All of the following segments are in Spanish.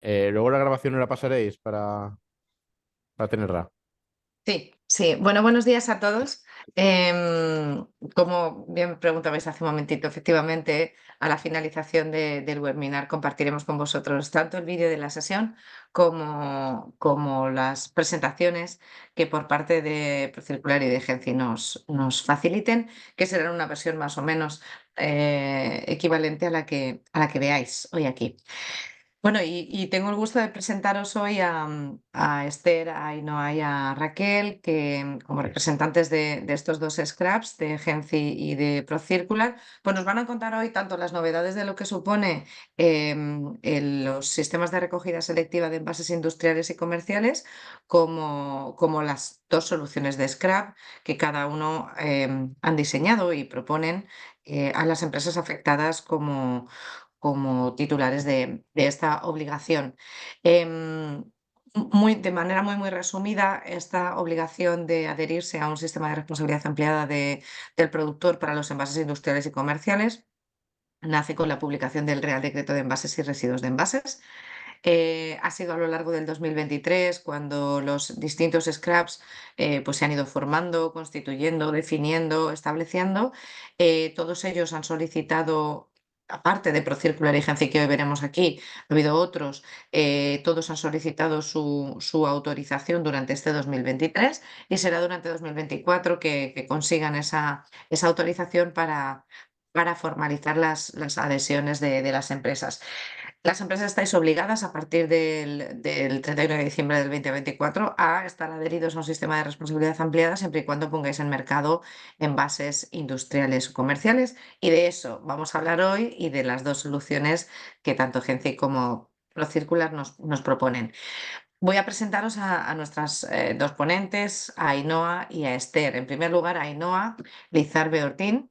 Luego la grabación no la pasaréis para tenerla. Sí, sí. Bueno, buenos días a todos. Como bien me preguntabais hace un momentito, efectivamente, a la finalización del webinar compartiremos con vosotros tanto el vídeo de la sesión como las presentaciones que por parte de Procircular y de Genci nos faciliten, que serán una versión más o menos equivalente a la que veáis hoy aquí. Bueno, y tengo el gusto de presentaros hoy a Esther, a Ainhoa y a Raquel, que como representantes de estos dos scraps, de Genci y de ProCircular, pues nos van a contar hoy tanto las novedades de lo que supone los sistemas de recogida selectiva de envases industriales y comerciales, como las dos soluciones de scrap que cada uno han diseñado y proponen a las empresas afectadas como titulares de esta obligación. De manera muy resumida, esta obligación de adherirse a un sistema de responsabilidad ampliada del productor para los envases industriales y comerciales nace con la publicación del Real Decreto de Envases y Residuos de Envases. Ha sido a lo largo del 2023 cuando los distintos scraps pues se han ido formando, constituyendo, definiendo, estableciendo. Todos ellos han solicitado, aparte de Procircular y Genci, que hoy veremos aquí, ha habido otros, todos han solicitado su autorización durante este 2023 y será durante 2024 que consigan esa autorización para formalizar las adhesiones de las empresas. Las empresas estáis obligadas a partir del 31 de diciembre del 2024 a estar adheridos a un sistema de responsabilidad ampliada siempre y cuando pongáis en mercado envases industriales o comerciales. Y de eso vamos a hablar hoy y de las dos soluciones que tanto Genci como ProCircular nos proponen. Voy a presentaros a nuestras dos ponentes, a Ainhoa y a Esther. En primer lugar, a Ainhoa Lizarbe Ortín.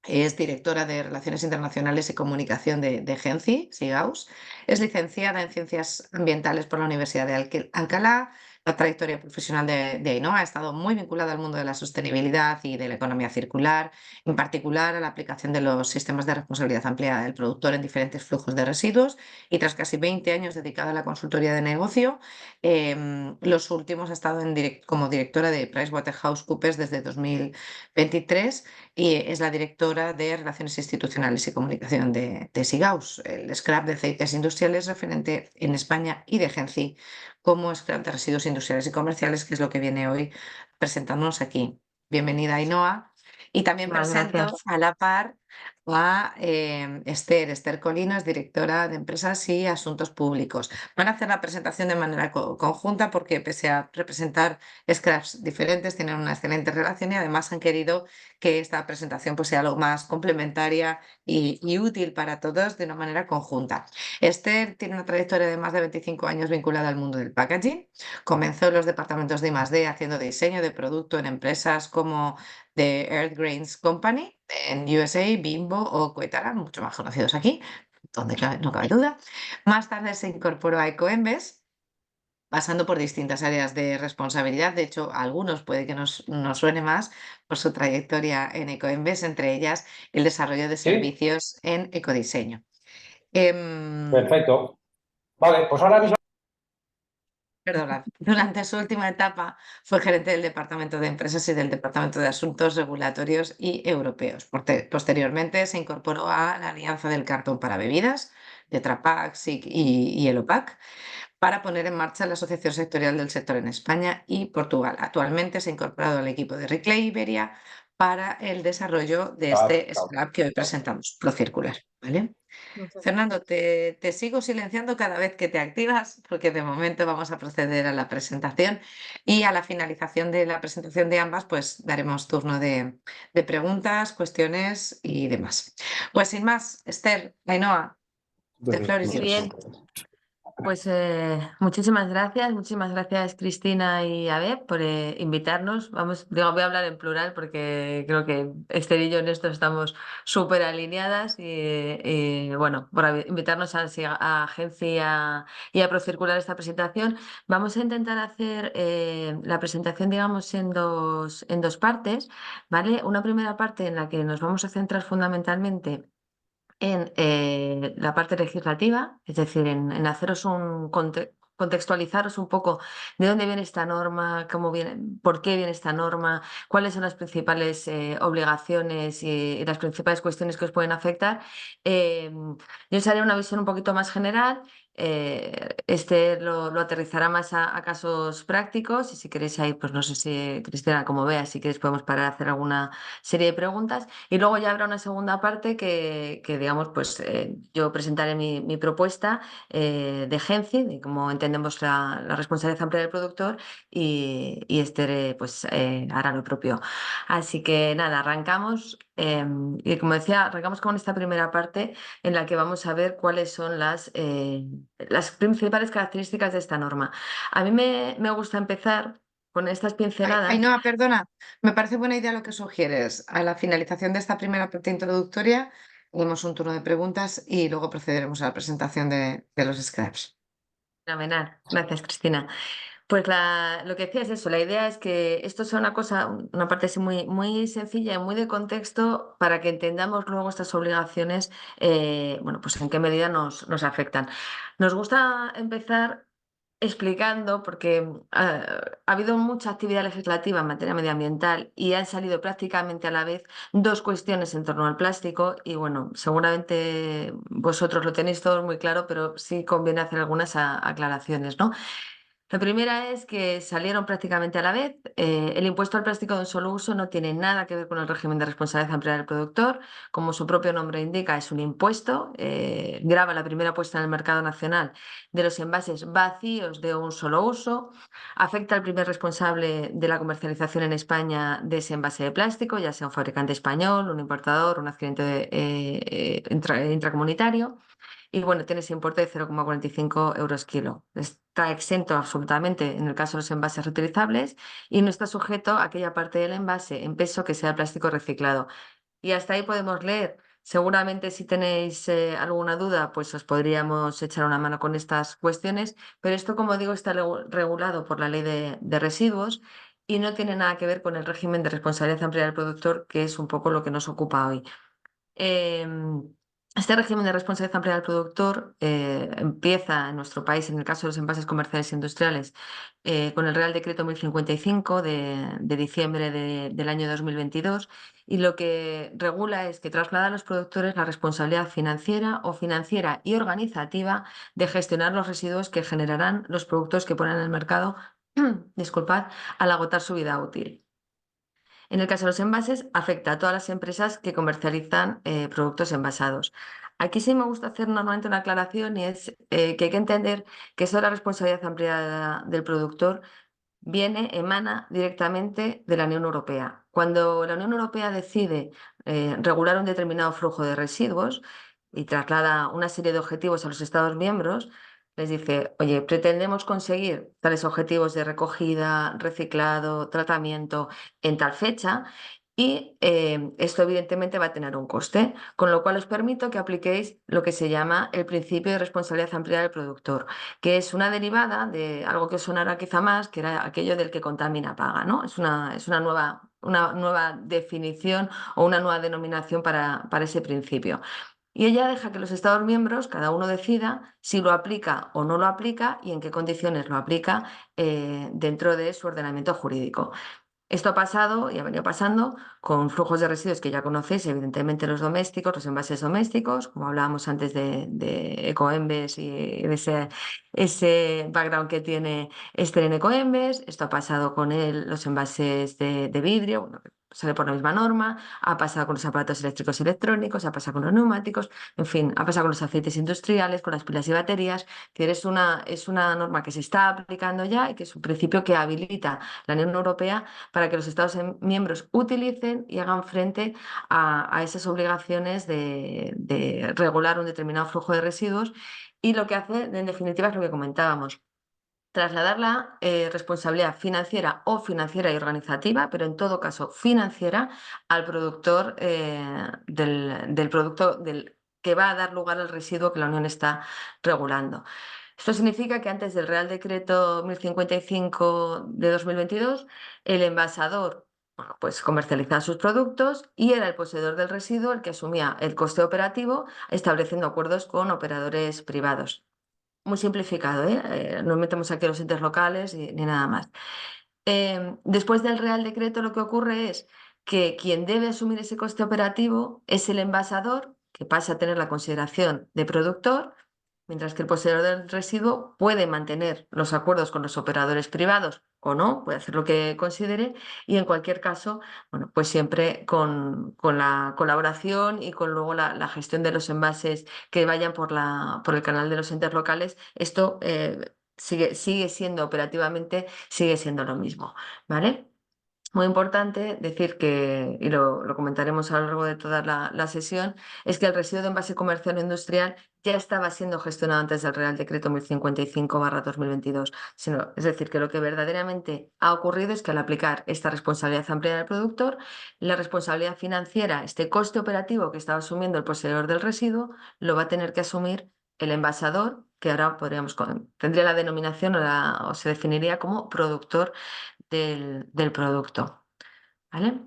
Es directora de Relaciones Internacionales y Comunicación de Genci, SIGAUS. Es licenciada en Ciencias Ambientales por la Universidad de Alcalá. La trayectoria profesional de Ainhoa ha estado muy vinculada al mundo de la sostenibilidad y de la economía circular, en particular a la aplicación de los sistemas de responsabilidad ampliada del productor en diferentes flujos de residuos. Y tras casi 20 años dedicada a la consultoría de negocio, los últimos ha estado como directora de PricewaterhouseCoopers desde 2023 y es la directora de Relaciones Institucionales y Comunicación de SIGAUS, el scrap de aceites industriales referente en España, y de Genci como scrap de residuos industriales y comerciales, que es lo que viene hoy presentándonos aquí. Bienvenida, Ainhoa. Y también Muchas presento gracias. a la par a Esther Colino, es directora de Empresas y Asuntos Públicos. Van a hacer la presentación de manera conjunta porque pese a representar scraps diferentes, tienen una excelente relación y además han querido que esta presentación pues, sea lo más complementaria y útil para todos de una manera conjunta. Esther tiene una trayectoria de más de 25 años vinculada al mundo del packaging. Comenzó en los departamentos de I+D haciendo diseño de producto en empresas como The Earth Grains Company en USA, Bimbo o Coetara, mucho más conocidos aquí, donde no cabe duda. Más tarde se incorporó a Ecoembes, pasando por distintas áreas de responsabilidad. De hecho, a algunos puede que nos suene más por su trayectoria en Ecoembes, entre ellas el desarrollo de Sí, servicios en ecodiseño. Em, perfecto. Vale, pues ahora mismo. Perdonad. Durante su última etapa fue gerente del Departamento de Empresas y del Departamento de Asuntos Regulatorios y Europeos. Posteriormente se incorporó a la Alianza del Cartón para Bebidas, Tetra Pak, SIC y Elopak, para poner en marcha la Asociación Sectorial del Sector en España y Portugal. Actualmente se ha incorporado al equipo de Reclay Iberia para el desarrollo de este scrap que hoy presentamos, Procircular. ¿Vale? Muchas Fernando, gracias. te sigo silenciando cada vez que te activas, porque de momento vamos a proceder a la presentación y a la finalización de la presentación de ambas, pues daremos turno de preguntas, cuestiones y demás. Pues sin más, Esther, Ainhoa, the floor is Muy yours. bien, pues muchísimas gracias Cristina y Abel por invitarnos. Voy a hablar en plural porque creo que Esther y yo en esto estamos súper alineadas y, bueno, por invitarnos a Agencia y a Procircular esta presentación. Vamos a intentar hacer la presentación, digamos, en dos partes, ¿vale? Una primera parte en la que nos vamos a centrar fundamentalmente en la parte legislativa, es decir, en haceros contextualizaros un poco de dónde viene esta norma, cómo viene, por qué viene esta norma, cuáles son las principales obligaciones y las principales cuestiones que os pueden afectar. Yo os haré una visión un poquito más general. Este lo aterrizará más a casos prácticos y si queréis ahí, pues no sé si Cristina, como veas, si queréis podemos parar a hacer alguna serie de preguntas y luego ya habrá una segunda parte que digamos, pues yo presentaré mi propuesta de Genci, de cómo entendemos la responsabilidad amplia del productor y Esther pues hará lo propio. Así que nada, arrancamos y como decía, arrancamos con esta primera parte en la que vamos a ver cuáles son las principales características de esta norma. A mí me gusta empezar con estas pinceladas. Ainhoa, perdona, me parece buena idea lo que sugieres. A la finalización de esta primera parte introductoria, haremos un turno de preguntas y luego procederemos a la presentación de los scripts. Fenomenal, gracias Cristina. Pues lo que decía es eso, la idea es que esto sea una cosa, una parte así muy sencilla y muy de contexto para que entendamos luego estas obligaciones, bueno, pues en qué medida nos afectan. Nos gusta empezar explicando, porque ha habido mucha actividad legislativa en materia medioambiental y han salido prácticamente a la vez dos cuestiones en torno al plástico y bueno, seguramente vosotros lo tenéis todos muy claro, pero sí conviene hacer algunas aclaraciones, ¿no? La primera es que salieron prácticamente a la vez. El impuesto al plástico de un solo uso no tiene nada que ver con el régimen de responsabilidad ampliada del productor. Como su propio nombre indica, es un impuesto. Grava la primera puesta en el mercado nacional de los envases vacíos de un solo uso. Afecta al primer responsable de la comercialización en España de ese envase de plástico, ya sea un fabricante español, un importador, un adquirente intracomunitario. Y bueno, tiene ese importe de 0,45 euros kilo. Está exento absolutamente en el caso de los envases reutilizables y no está sujeto a aquella parte del envase en peso que sea plástico reciclado. Y hasta ahí podemos leer. Seguramente si tenéis alguna duda, pues os podríamos echar una mano con estas cuestiones, pero esto, como digo, está regulado por la ley de residuos y no tiene nada que ver con el régimen de responsabilidad ampliada del productor, que es un poco lo que nos ocupa hoy. Este régimen de responsabilidad ampliada del productor empieza en nuestro país, en el caso de los envases comerciales e industriales, con el Real Decreto 1055 de diciembre del año 2022 y lo que regula es que traslada a los productores la responsabilidad financiera y organizativa de gestionar los residuos que generarán los productos que ponen en el mercado, disculpad, al agotar su vida útil. En el caso de los envases, afecta a todas las empresas que comercializan productos envasados. Aquí sí me gusta hacer normalmente una aclaración y es que hay que entender que eso de la responsabilidad ampliada del productor emana directamente de la Unión Europea. Cuando la Unión Europea decide regular un determinado flujo de residuos y traslada una serie de objetivos a los Estados miembros, les dice, oye, pretendemos conseguir tales objetivos de recogida, reciclado, tratamiento en tal fecha y esto evidentemente va a tener un coste, con lo cual os permito que apliquéis lo que se llama el principio de responsabilidad ampliada del productor, que es una derivada de algo que os sonará quizá más, que era aquello del que contamina paga, ¿no? Es una nueva definición o una nueva denominación para ese principio. Y ella deja que los Estados miembros, cada uno decida si lo aplica o no lo aplica y en qué condiciones lo aplica dentro de su ordenamiento jurídico. Esto ha pasado y ha venido pasando con flujos de residuos que ya conocéis, evidentemente los domésticos, los envases domésticos, como hablábamos antes de Ecoembes y de ese background que tiene Esther en Ecoembes. Esto ha pasado con los envases de vidrio, bueno, sale por la misma norma, ha pasado con los aparatos eléctricos y electrónicos, ha pasado con los neumáticos, en fin, ha pasado con los aceites industriales, con las pilas y baterías, que es una norma que se está aplicando ya y que es un principio que habilita la Unión Europea para que los Estados miembros utilicen y hagan frente a esas obligaciones de regular un determinado flujo de residuos. Y lo que hace, en definitiva, es lo que comentábamos. Trasladar la responsabilidad financiera o financiera y organizativa, pero en todo caso financiera, al productor del producto que va a dar lugar al residuo que la Unión está regulando. Esto significa que antes del Real Decreto 1055 de 2022, el envasador bueno, pues comercializar sus productos y era el poseedor del residuo el que asumía el coste operativo estableciendo acuerdos con operadores privados. Muy simplificado, ¿eh? No metemos aquí los entes locales ni nada más. Después del Real Decreto lo que ocurre es que quien debe asumir ese coste operativo es el envasador, que pasa a tener la consideración de productor, mientras que el poseedor del residuo puede mantener los acuerdos con los operadores privados o no, puede hacer lo que considere y en cualquier caso, bueno, pues siempre con la colaboración y con luego la gestión de los envases que vayan por el canal de los entes locales, esto sigue siendo operativamente, sigue siendo lo mismo, ¿vale? Muy importante decir que, y lo comentaremos a lo largo de toda la sesión, es que el residuo de envase comercial o industrial ya estaba siendo gestionado antes del Real Decreto 1055/2022. Es decir, que lo que verdaderamente ha ocurrido es que al aplicar esta responsabilidad ampliada del productor, la responsabilidad financiera, este coste operativo que estaba asumiendo el poseedor del residuo, lo va a tener que asumir el envasador, que ahora tendría la denominación o se definiría como productor del producto. ¿Vale?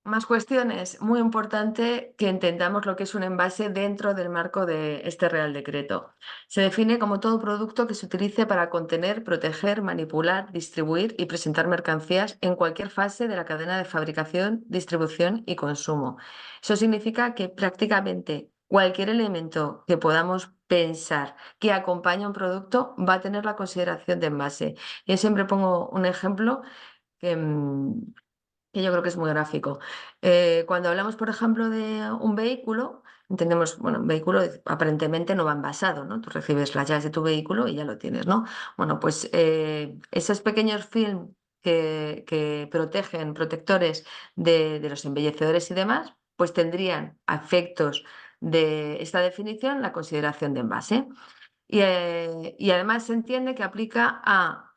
Más cuestiones. Muy importante que entendamos lo que es un envase dentro del marco de este Real Decreto. Se define como todo producto que se utilice para contener, proteger, manipular, distribuir y presentar mercancías en cualquier fase de la cadena de fabricación, distribución y consumo. Eso significa que prácticamente cualquier elemento que podamos pensar que acompaña un producto va a tener la consideración de envase. Yo siempre pongo un ejemplo que, que yo creo que es muy gráfico. Cuando hablamos, por ejemplo, de un vehículo, entendemos, bueno, un vehículo aparentemente no va envasado, ¿no? Tú recibes las llaves de tu vehículo y ya lo tienes, ¿no? Bueno, pues esos pequeños film que protegen, protectores de los embellecedores y demás, pues tendrían a efectos de esta definición la consideración de envase. Y además se entiende que aplica a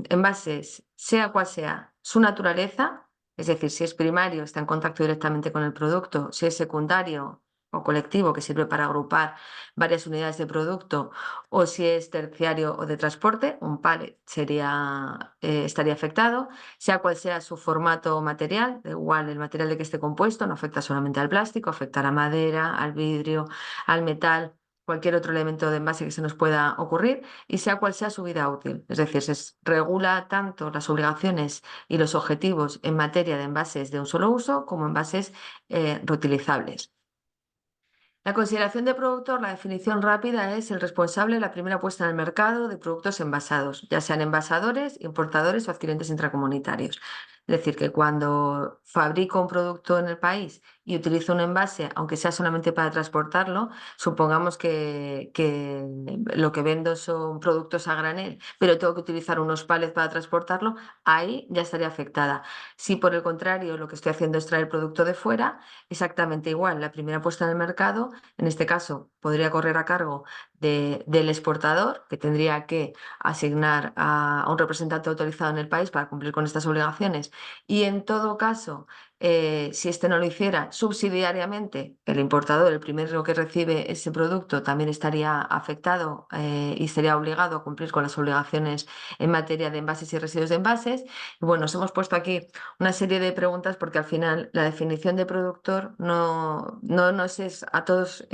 envases, sea cual sea su naturaleza, es decir, si es primario, está en contacto directamente con el producto, si es secundario o colectivo, que sirve para agrupar varias unidades de producto, o si es terciario o de transporte, un pallet estaría afectado, sea cual sea su formato material, da igual el material de que esté compuesto, no afecta solamente al plástico, afecta a la madera, al vidrio, al metal, cualquier otro elemento de envase que se nos pueda ocurrir y sea cual sea su vida útil. Es decir, se regula tanto las obligaciones y los objetivos en materia de envases de un solo uso como envases reutilizables. La consideración de productor, la definición rápida es el responsable de la primera puesta en el mercado de productos envasados, ya sean envasadores, importadores o adquirientes intracomunitarios. Es decir, que cuando fabrico un producto en el país y utilizo un envase, aunque sea solamente para transportarlo, supongamos que lo que vendo son productos a granel, pero tengo que utilizar unos palets para transportarlo, ahí ya estaría afectada. Si por el contrario lo que estoy haciendo es traer el producto de fuera, exactamente igual, la primera puesta en el mercado, en este caso, podría correr a cargo del exportador, que tendría que asignar a un representante autorizado en el país para cumplir con estas obligaciones. Y en todo caso, si este no lo hiciera subsidiariamente, el importador, el primero que recibe ese producto, también estaría afectado y sería obligado a cumplir con las obligaciones en materia de envases y residuos de envases. Y bueno, os hemos puesto aquí una serie de preguntas porque al final la definición de productor no nos es a todos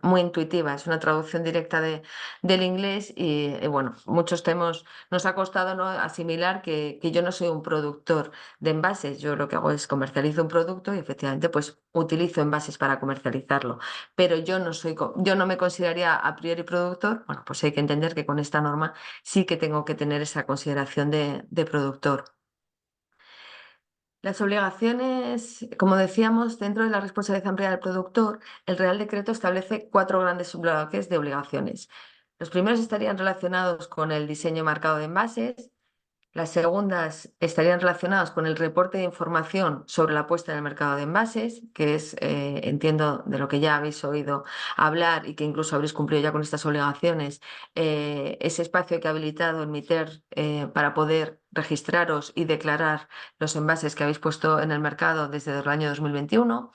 muy intuitiva, es una traducción directa del inglés y bueno, nos ha costado, ¿no?, asimilar que yo no soy un productor de envases, yo lo que hago es comercializo un producto y efectivamente pues utilizo envases para comercializarlo, pero yo no me consideraría a priori productor. Bueno, pues hay que entender que con esta norma sí que tengo que tener esa consideración de productor. Las obligaciones, como decíamos, dentro de la responsabilidad ampliada del productor, el Real Decreto establece 4 grandes subbloques de obligaciones. Los primeros estarían relacionados con el diseño marcado de envases. Las segundas estarían relacionadas con el reporte de información sobre la puesta en el mercado de envases, que es, entiendo, de lo que ya habéis oído hablar y que incluso habréis cumplido ya con estas obligaciones, ese espacio que ha habilitado el MITER para poder registraros y declarar los envases que habéis puesto en el mercado desde el año 2021.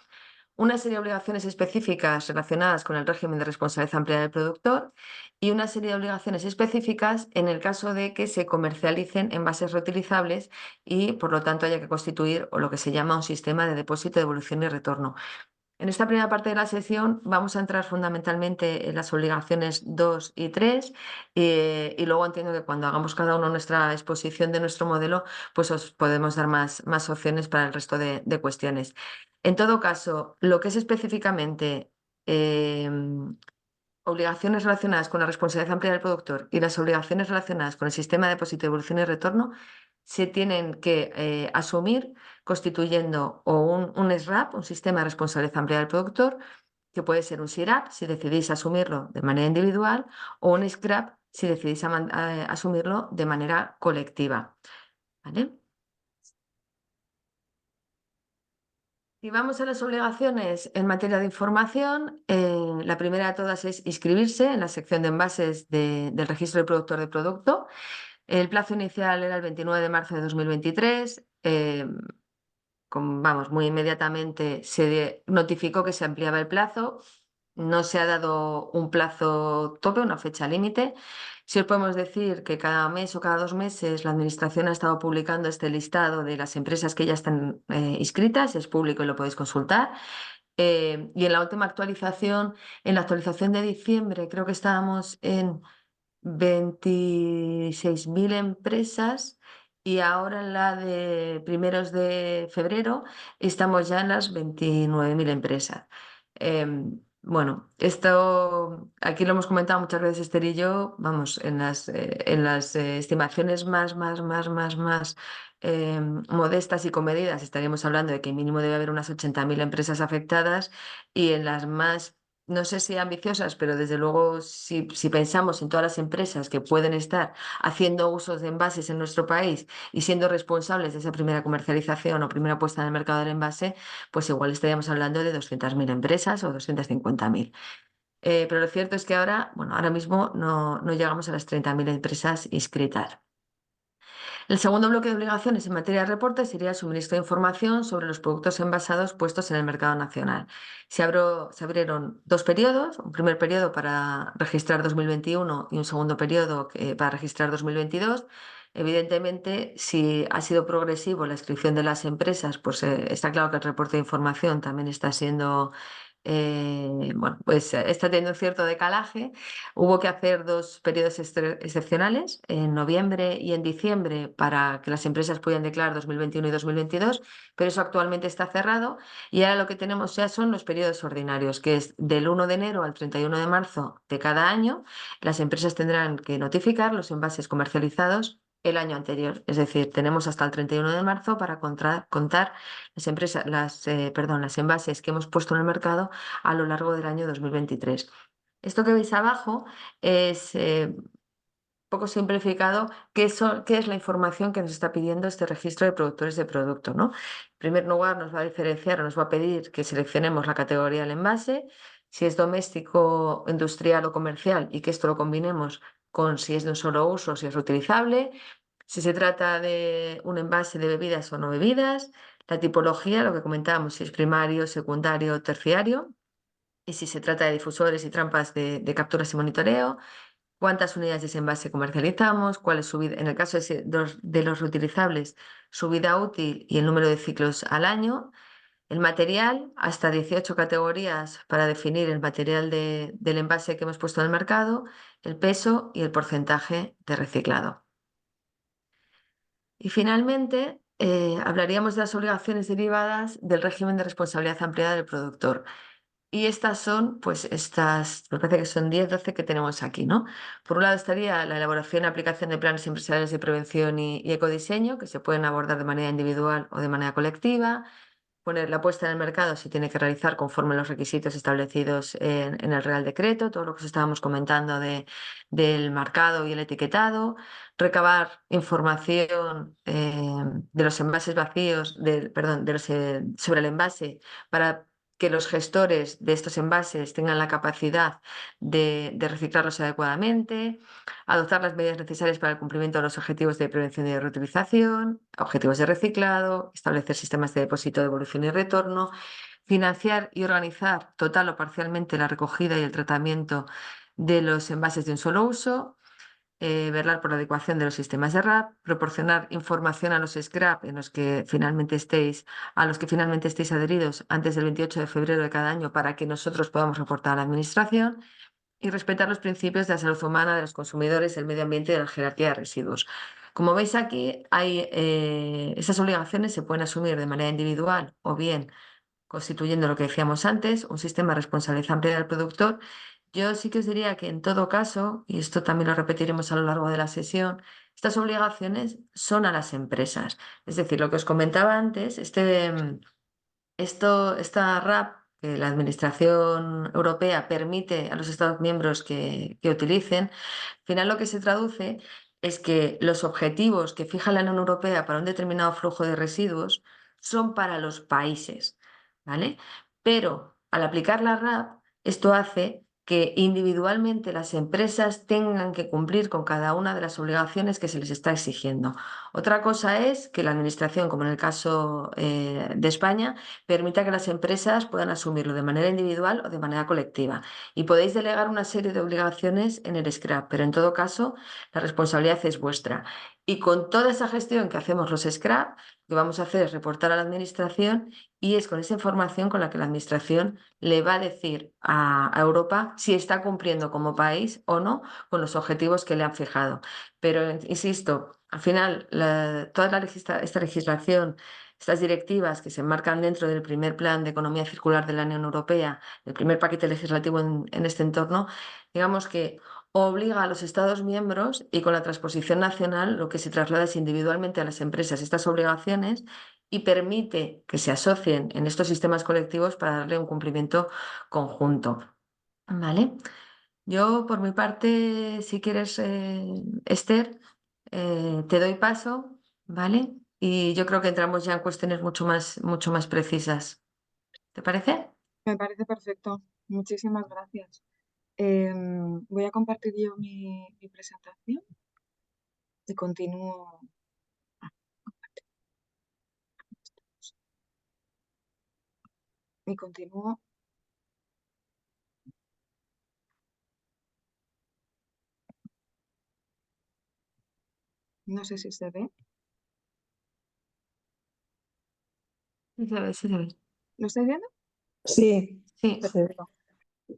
Una serie de obligaciones específicas relacionadas con el régimen de responsabilidad ampliada del productor y una serie de obligaciones específicas en el caso de que se comercialicen envases reutilizables y, por lo tanto, haya que constituir o lo que se llama un sistema de depósito, devolución y retorno. En esta primera parte de la sesión vamos a entrar fundamentalmente en las obligaciones 2 y 3 y luego entiendo que cuando hagamos cada uno nuestra exposición de nuestro modelo, pues os podemos dar más opciones para el resto de cuestiones. En todo caso, lo que es específicamente obligaciones relacionadas con la responsabilidad ampliada del productor y las obligaciones relacionadas con el sistema de depósito, devolución y retorno se tienen que asumir constituyendo o un SRAP, un sistema de responsabilidad ampliada del productor, que puede ser un SIRAP si decidís asumirlo de manera individual o un SCRAP si decidís asumirlo de manera colectiva. ¿Vale? Si vamos a las obligaciones en materia de información, la primera de todas es inscribirse en la sección de envases del registro del productor de producto. El plazo inicial era el 29 de marzo de 2023. Vamos, muy inmediatamente se notificó que se ampliaba el plazo. No se ha dado un plazo tope, una fecha límite. Sí os podemos decir que cada mes o cada 2 meses la Administración ha estado publicando este listado de las empresas que ya están inscritas, es público y lo podéis consultar. Y en la última actualización, en la actualización de diciembre, creo que estábamos en 26.000 empresas y ahora en la de primeros de febrero estamos ya en las 29.000 empresas. Bueno, esto aquí lo hemos comentado muchas veces Esther y yo, vamos, en las estimaciones más modestas y comedidas estaríamos hablando de que mínimo debe haber unas 80.000 empresas afectadas y en las más, no sé si ambiciosas, pero desde luego si pensamos en todas las empresas que pueden estar haciendo usos de envases en nuestro país y siendo responsables de esa primera comercialización o primera puesta en el mercado del envase, pues igual estaríamos hablando de 200.000 empresas o 250.000. Pero lo cierto es que ahora mismo no llegamos a las 30.000 empresas inscritas. El segundo bloque de obligaciones en materia de reportes sería el suministro de información sobre los productos envasados puestos en el mercado nacional. Se abrieron 2 periodos, un primer periodo para registrar 2021 y un segundo periodo para registrar 2022. Evidentemente, si ha sido progresivo la inscripción de las empresas, pues está claro que el reporte de información también está siendo está teniendo un cierto decalaje. Hubo que hacer 2 periodos excepcionales, en noviembre y en diciembre, para que las empresas pudieran declarar 2021 y 2022, pero eso actualmente está cerrado y ahora lo que tenemos ya son los periodos ordinarios, que es del 1 de enero al 31 de marzo de cada año. Las empresas tendrán que notificar los envases comercializados el año anterior, es decir, tenemos hasta el 31 de marzo para contar las envases que hemos puesto en el mercado a lo largo del año 2023. Esto que veis abajo es poco simplificado qué es la información que nos está pidiendo este registro de productores de producto, ¿no? En primer lugar, nos va a diferenciar o nos va a pedir que seleccionemos la categoría del envase, si es doméstico, industrial o comercial, y que esto lo combinemos con si es de un solo uso, si es reutilizable, si se trata de un envase de bebidas o no bebidas, la tipología, lo que comentábamos, si es primario, secundario o terciario, y si se trata de difusores y trampas de capturas y monitoreo, cuántas unidades de ese envase comercializamos, cuál es su vida, en el caso de los reutilizables, su vida útil y el número de ciclos al año, el material, hasta 18 categorías para definir el material del envase que hemos puesto en el mercado, el peso y el porcentaje de reciclado. Y finalmente, hablaríamos de las obligaciones derivadas del régimen de responsabilidad ampliada del productor. Y estas son, me parece que son 10, 12 que tenemos aquí, ¿no? Por un lado estaría la elaboración y aplicación de planes empresariales de prevención y ecodiseño, que se pueden abordar de manera individual o de manera colectiva. Poner la puesta en el mercado se tiene que realizar conforme a los requisitos establecidos en el Real Decreto, todo lo que os estábamos comentando del marcado y el etiquetado. Recabar información de los envases vacíos, sobre el envase para que los gestores de estos envases tengan la capacidad de reciclarlos adecuadamente, adoptar las medidas necesarias para el cumplimiento de los objetivos de prevención y de reutilización, objetivos de reciclado, establecer sistemas de depósito, devolución y retorno, financiar y organizar total o parcialmente la recogida y el tratamiento de los envases de un solo uso, velar por la adecuación de los sistemas de RAP, proporcionar información a los scrap a los que finalmente estéis adheridos antes del 28 de febrero de cada año para que nosotros podamos reportar a la Administración, y respetar los principios de la salud humana, de los consumidores, del medio ambiente y de la jerarquía de residuos. Como veis aquí, esas obligaciones se pueden asumir de manera individual o bien constituyendo lo que decíamos antes, un sistema de responsabilidad amplia del productor. Yo sí que os diría que en todo caso, y esto también lo repetiremos a lo largo de la sesión, estas obligaciones son a las empresas. Es decir, lo que os comentaba antes, esta RAP que la Administración Europea permite a los Estados miembros que utilicen, al final lo que se traduce es que los objetivos que fija la Unión Europea para un determinado flujo de residuos son para los países, ¿vale? Pero al aplicar la RAP, esto hace que individualmente las empresas tengan que cumplir con cada una de las obligaciones que se les está exigiendo. Otra cosa es que la Administración, como en el caso de España, permita que las empresas puedan asumirlo de manera individual o de manera colectiva. Y podéis delegar una serie de obligaciones en el scrap, pero en todo caso la responsabilidad es vuestra. Y con toda esa gestión que hacemos los scrap, lo que vamos a hacer es reportar a la Administración, y es con esa información con la que la Administración le va a decir a Europa si está cumpliendo como país o no con los objetivos que le han fijado. Pero, insisto, al final esta legislación, estas directivas que se enmarcan dentro del primer plan de economía circular de la Unión Europea, el primer paquete legislativo en este entorno, digamos que obliga a los Estados miembros, y con la transposición nacional lo que se traslada es individualmente a las empresas estas obligaciones y permite que se asocien en estos sistemas colectivos para darle un cumplimiento conjunto. ¿Vale? Yo, por mi parte, si quieres, Esther, te doy paso, ¿vale? Y yo creo que entramos ya en cuestiones mucho más precisas. ¿Te parece? Me parece perfecto. Muchísimas gracias. Voy a compartir yo mi presentación y continúo. Y continúo. No sé si se ve. Sí, se ve, sí se ve. ¿Lo estáis viendo? Sí, Sí. Perfecto.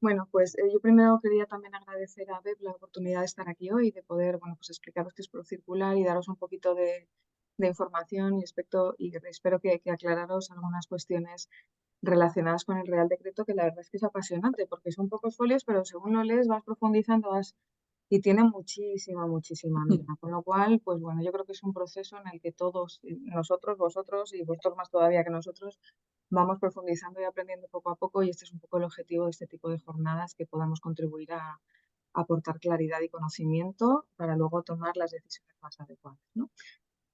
Bueno, pues yo primero quería también agradecer a BEP la oportunidad de estar aquí hoy y de poder, bueno, pues explicaros qué es ProCircular y daros un poquito de información y espero que aclararos algunas cuestiones relacionadas con el Real Decreto, que la verdad es que es apasionante porque son pocos folios, pero según lo lees vas profundizando y tiene muchísima miga. Con lo cual, pues bueno, yo creo que es un proceso en el que todos, nosotros, vosotros y vosotros más todavía que nosotros, vamos profundizando y aprendiendo poco a poco, y este es un poco el objetivo de este tipo de jornadas, que podamos contribuir a aportar claridad y conocimiento para luego tomar las decisiones más adecuadas, ¿no?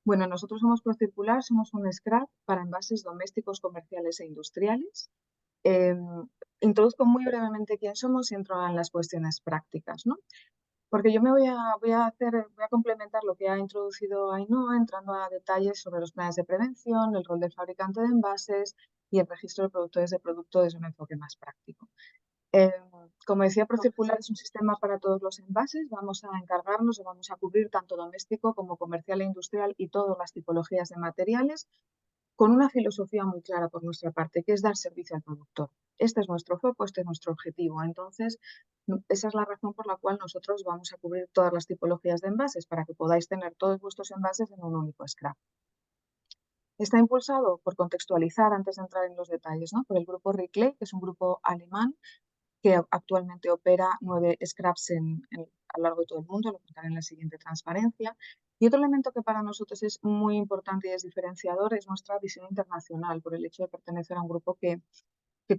Bueno, nosotros somos ProCircular, somos un scrap para envases domésticos, comerciales e industriales. Introduzco muy brevemente quién somos y entro en las cuestiones prácticas, ¿no? Porque yo voy a complementar lo que ha introducido Ainhoa, entrando a detalles sobre los planes de prevención, el rol del fabricante de envases y el registro de productores de producto desde un enfoque más práctico. Como decía, ProCircular es un sistema para todos los envases. Vamos a encargarnos o vamos a cubrir tanto doméstico como comercial e industrial y todas las tipologías de materiales, con una filosofía muy clara por nuestra parte, que es dar servicio al productor. Este es nuestro foco, este es nuestro objetivo. Entonces, esa es la razón por la cual nosotros vamos a cubrir todas las tipologías de envases, para que podáis tener todos vuestros envases en un único scrap. Está impulsado, por contextualizar antes de entrar en los detalles, ¿no?, por el grupo Reclay, que es un grupo alemán que actualmente opera 9 scraps a lo largo de todo el mundo, lo contaré en la siguiente transparencia. Y otro elemento que para nosotros es muy importante y es diferenciador es nuestra visión internacional, por el hecho de pertenecer a un grupo que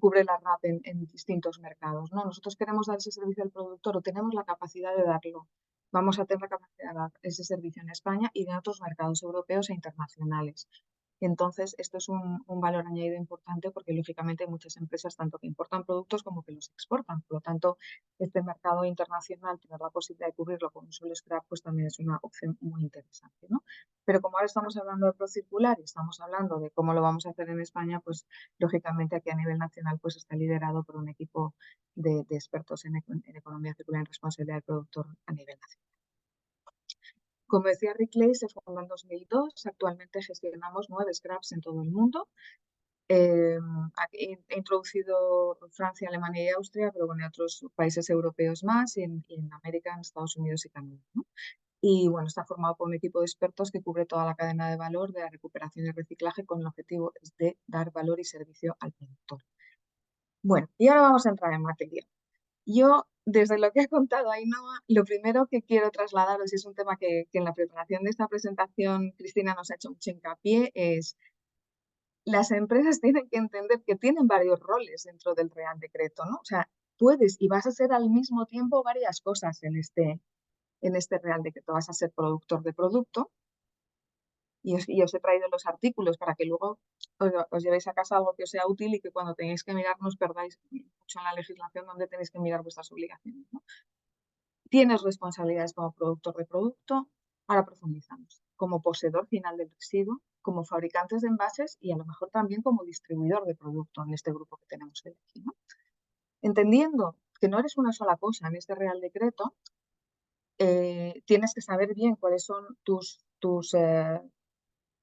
cubre la RAP en distintos mercados, ¿no? Nosotros queremos dar ese servicio al productor, o tenemos la capacidad de darlo. Vamos a tener la capacidad de dar ese servicio en España y en otros mercados europeos e internacionales. Entonces, esto es un valor añadido importante porque, lógicamente, hay muchas empresas tanto que importan productos como que los exportan. Por lo tanto, este mercado internacional, tener la posibilidad de cubrirlo con un solo scrap, pues también es una opción muy interesante, ¿no? Pero como ahora estamos hablando de Procircular y estamos hablando de cómo lo vamos a hacer en España, pues, lógicamente, aquí a nivel nacional pues está liderado por un equipo de expertos en economía circular y responsabilidad del productor a nivel nacional. Como decía Rick Clay, se fundó en 2002. Actualmente gestionamos 9 scraps en todo el mundo. He introducido Francia, Alemania y Austria, pero bueno, otros países europeos más y en América, en Estados Unidos y Canadá, ¿no? Y bueno, está formado por un equipo de expertos que cubre toda la cadena de valor de la recuperación y reciclaje con el objetivo de dar valor y servicio al productor. Bueno, y ahora vamos a entrar en materia. Yo, desde lo que ha contado Ainhoa, lo primero que quiero trasladaros, y es un tema que en la preparación de esta presentación Cristina nos ha hecho mucho hincapié, es las empresas tienen que entender que tienen varios roles dentro del Real Decreto, ¿no? O sea, puedes y vas a ser al mismo tiempo varias cosas en este Real Decreto. Vas a ser productor de producto, y os he traído los artículos para que luego os llevéis a casa algo que os sea útil y que cuando tengáis que mirar no os perdáis mucho en la legislación donde tenéis que mirar vuestras obligaciones, ¿no? Tienes responsabilidades como productor de producto, ahora profundizamos, como poseedor final del residuo, como fabricantes de envases y a lo mejor también como distribuidor de producto en este grupo que tenemos aquí, ¿no? Entendiendo que no eres una sola cosa en este Real Decreto, tienes que saber bien cuáles son tus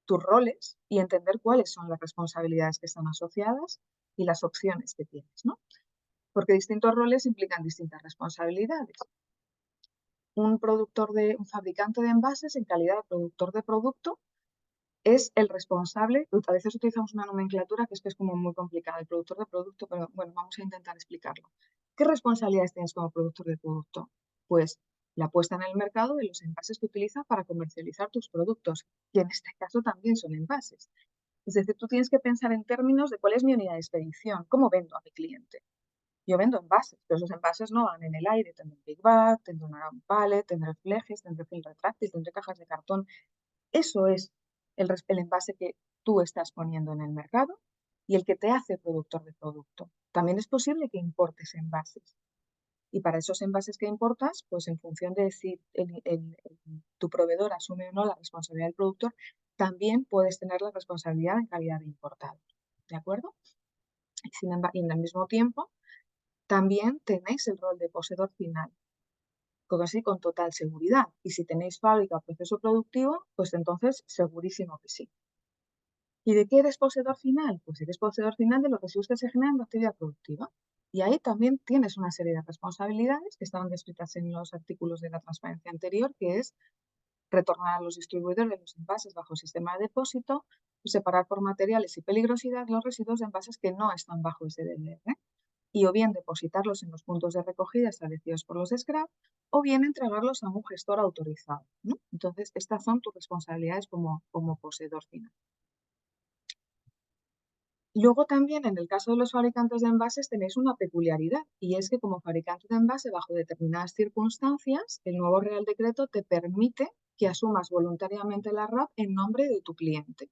roles y entender cuáles son las responsabilidades que están asociadas y las opciones que tienes, ¿no? Porque distintos roles implican distintas responsabilidades. Un fabricante de envases en calidad de productor de producto es el responsable. A veces utilizamos una nomenclatura que es como muy complicada, el productor de producto, pero bueno, vamos a intentar explicarlo. ¿Qué responsabilidades tienes como productor de producto? Pues la puesta en el mercado de los envases que utilizas para comercializar tus productos, que en este caso también son envases. Es decir, tú tienes que pensar en términos de cuál es mi unidad de expedición, cómo vendo a mi cliente. Yo vendo envases, pero esos envases no van en el aire. Tendré un big bag, tendré un pallet, tendré flejes, tendré film retráctil, tendré cajas de cartón. Eso es el envase que tú estás poniendo en el mercado y el que te hace productor de producto. También es posible que importes envases. Y para esos envases que importas, pues en función de si tu proveedor asume o no la responsabilidad del productor, también puedes tener la responsabilidad en calidad de importado. ¿De acuerdo? Y en el mismo tiempo, también tenéis el rol de poseedor final, con total seguridad. Y si tenéis fábrica o proceso productivo, pues entonces segurísimo que sí. ¿Y de qué eres poseedor final? Pues eres poseedor final de los residuos que se generan en la actividad productiva. Y ahí también tienes una serie de responsabilidades que estaban descritas en los artículos de la transparencia anterior, que es retornar a los distribuidores los envases bajo sistema de depósito, separar por materiales y peligrosidad los residuos de envases que no están bajo SDLR, y o bien depositarlos en los puntos de recogida establecidos por los scrap, o bien entregarlos a un gestor autorizado, ¿no? Entonces, estas son tus responsabilidades como poseedor final. Luego también, en el caso de los fabricantes de envases, tenéis una peculiaridad, y es que como fabricante de envase, bajo determinadas circunstancias, el nuevo Real Decreto te permite que asumas voluntariamente la RAP en nombre de tu cliente.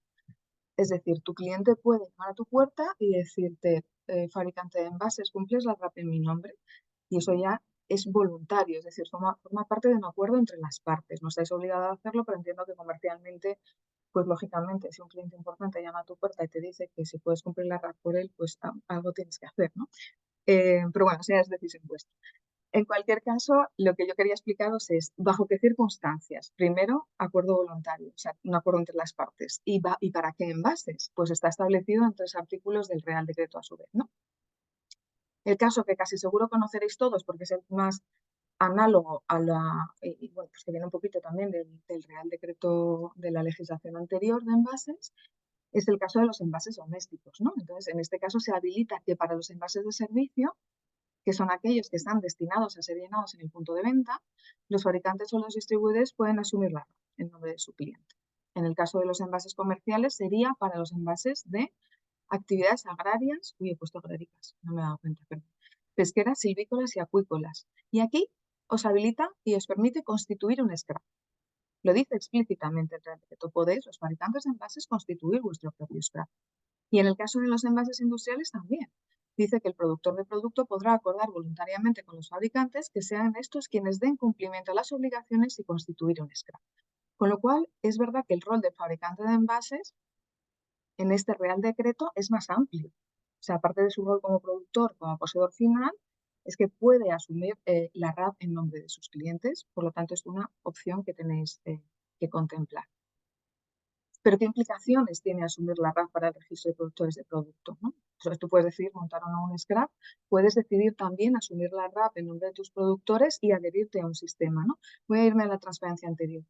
Es decir, tu cliente puede llamar a tu puerta y decirte, fabricante de envases, cumples la RAP en mi nombre, y eso ya es voluntario, es decir, forma parte de un acuerdo entre las partes. No estáis obligados a hacerlo, pero entiendo que comercialmente, pues lógicamente, si un cliente importante llama a tu puerta y te dice que si puedes cumplir la RAP por él, pues algo tienes que hacer, ¿no? Pero bueno, esa es decisión vuestra. En cualquier caso, lo que yo quería explicaros es bajo qué circunstancias. Primero, acuerdo voluntario, o sea, un acuerdo entre las partes. ¿Y para qué envases? Pues está establecido en 3 artículos del Real Decreto a su vez, ¿no? El caso que casi seguro conoceréis todos porque es el más análogo a bueno, pues que viene un poquito también del Real Decreto de la legislación anterior de envases, es el caso de los envases domésticos, ¿no? Entonces, en este caso se habilita que para los envases de servicio, que son aquellos que están destinados a ser llenados en el punto de venta, los fabricantes o los distribuidores pueden asumirla en nombre de su cliente. En el caso de los envases comerciales sería para los envases de actividades agrarias, he puesto agráricas, no me he dado cuenta, perdón, pesqueras, silvícolas y acuícolas. Y aquí os habilita y os permite constituir un scrap. Lo dice explícitamente el Real Decreto. Podéis, los fabricantes de envases, constituir vuestro propio scrap. Y en el caso de los envases industriales también. Dice que el productor de producto podrá acordar voluntariamente con los fabricantes que sean estos quienes den cumplimiento a las obligaciones y constituir un scrap. Con lo cual, es verdad que el rol del fabricante de envases en este Real Decreto es más amplio. O sea, aparte de su rol como productor, como poseedor final, es que puede asumir la RAP en nombre de sus clientes. Por lo tanto, es una opción que tenéis que contemplar. Pero ¿qué implicaciones tiene asumir la RAP para el registro de productores de producto, ¿no? Entonces, tú puedes decidir montar o no un scrap, puedes decidir también asumir la RAP en nombre de tus productores y adherirte a un sistema, ¿no? Voy a irme a la transparencia anterior.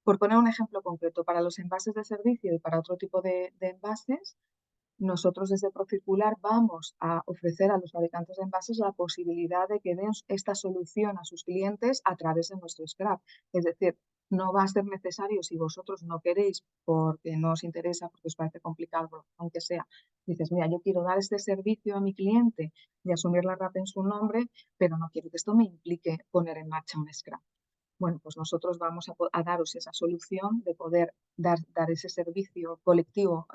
Por poner un ejemplo concreto, para los envases de servicio y para otro tipo de envases, nosotros desde Procircular vamos a ofrecer a los fabricantes de envases la posibilidad de que den esta solución a sus clientes a través de nuestro scrap. Es decir, no va a ser necesario si vosotros no queréis porque no os interesa, porque os parece complicado, aunque sea. Dices, mira, yo quiero dar este servicio a mi cliente y asumir la RAP en su nombre, pero no quiero que esto me implique poner en marcha un scrap. Bueno, pues nosotros vamos a daros esa solución de poder dar ese servicio colectivo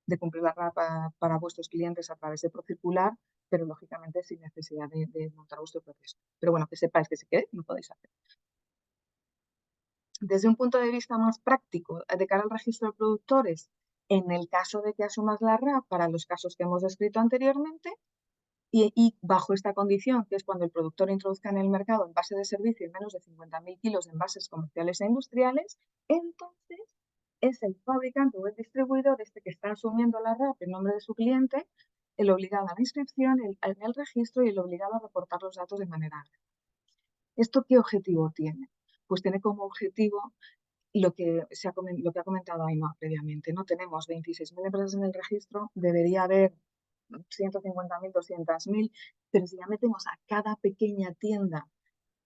de cumplir la RAP para vuestros clientes a través de Procircular, pero lógicamente sin necesidad de montar vuestro proceso. Pero bueno, que sepáis que si queréis lo podéis hacer. Desde un punto de vista más práctico, de cara al registro de productores, en el caso de que asumas la RAP para los casos que hemos descrito anteriormente, y bajo esta condición, que es cuando el productor introduzca en el mercado envase de servicio en menos de 50.000 kilos de envases comerciales e industriales, entonces es el fabricante o el distribuidor que está asumiendo la RAP en nombre de su cliente, el obligado a la inscripción, en el registro y el obligado a reportar los datos de manera ágil. ¿Esto qué objetivo tiene? Pues tiene como objetivo lo que ha comentado Ainhoa previamente, ¿no? Tenemos 26.000 empresas en el registro, debería haber 150.000, 200.000, pero si ya metemos a cada pequeña tienda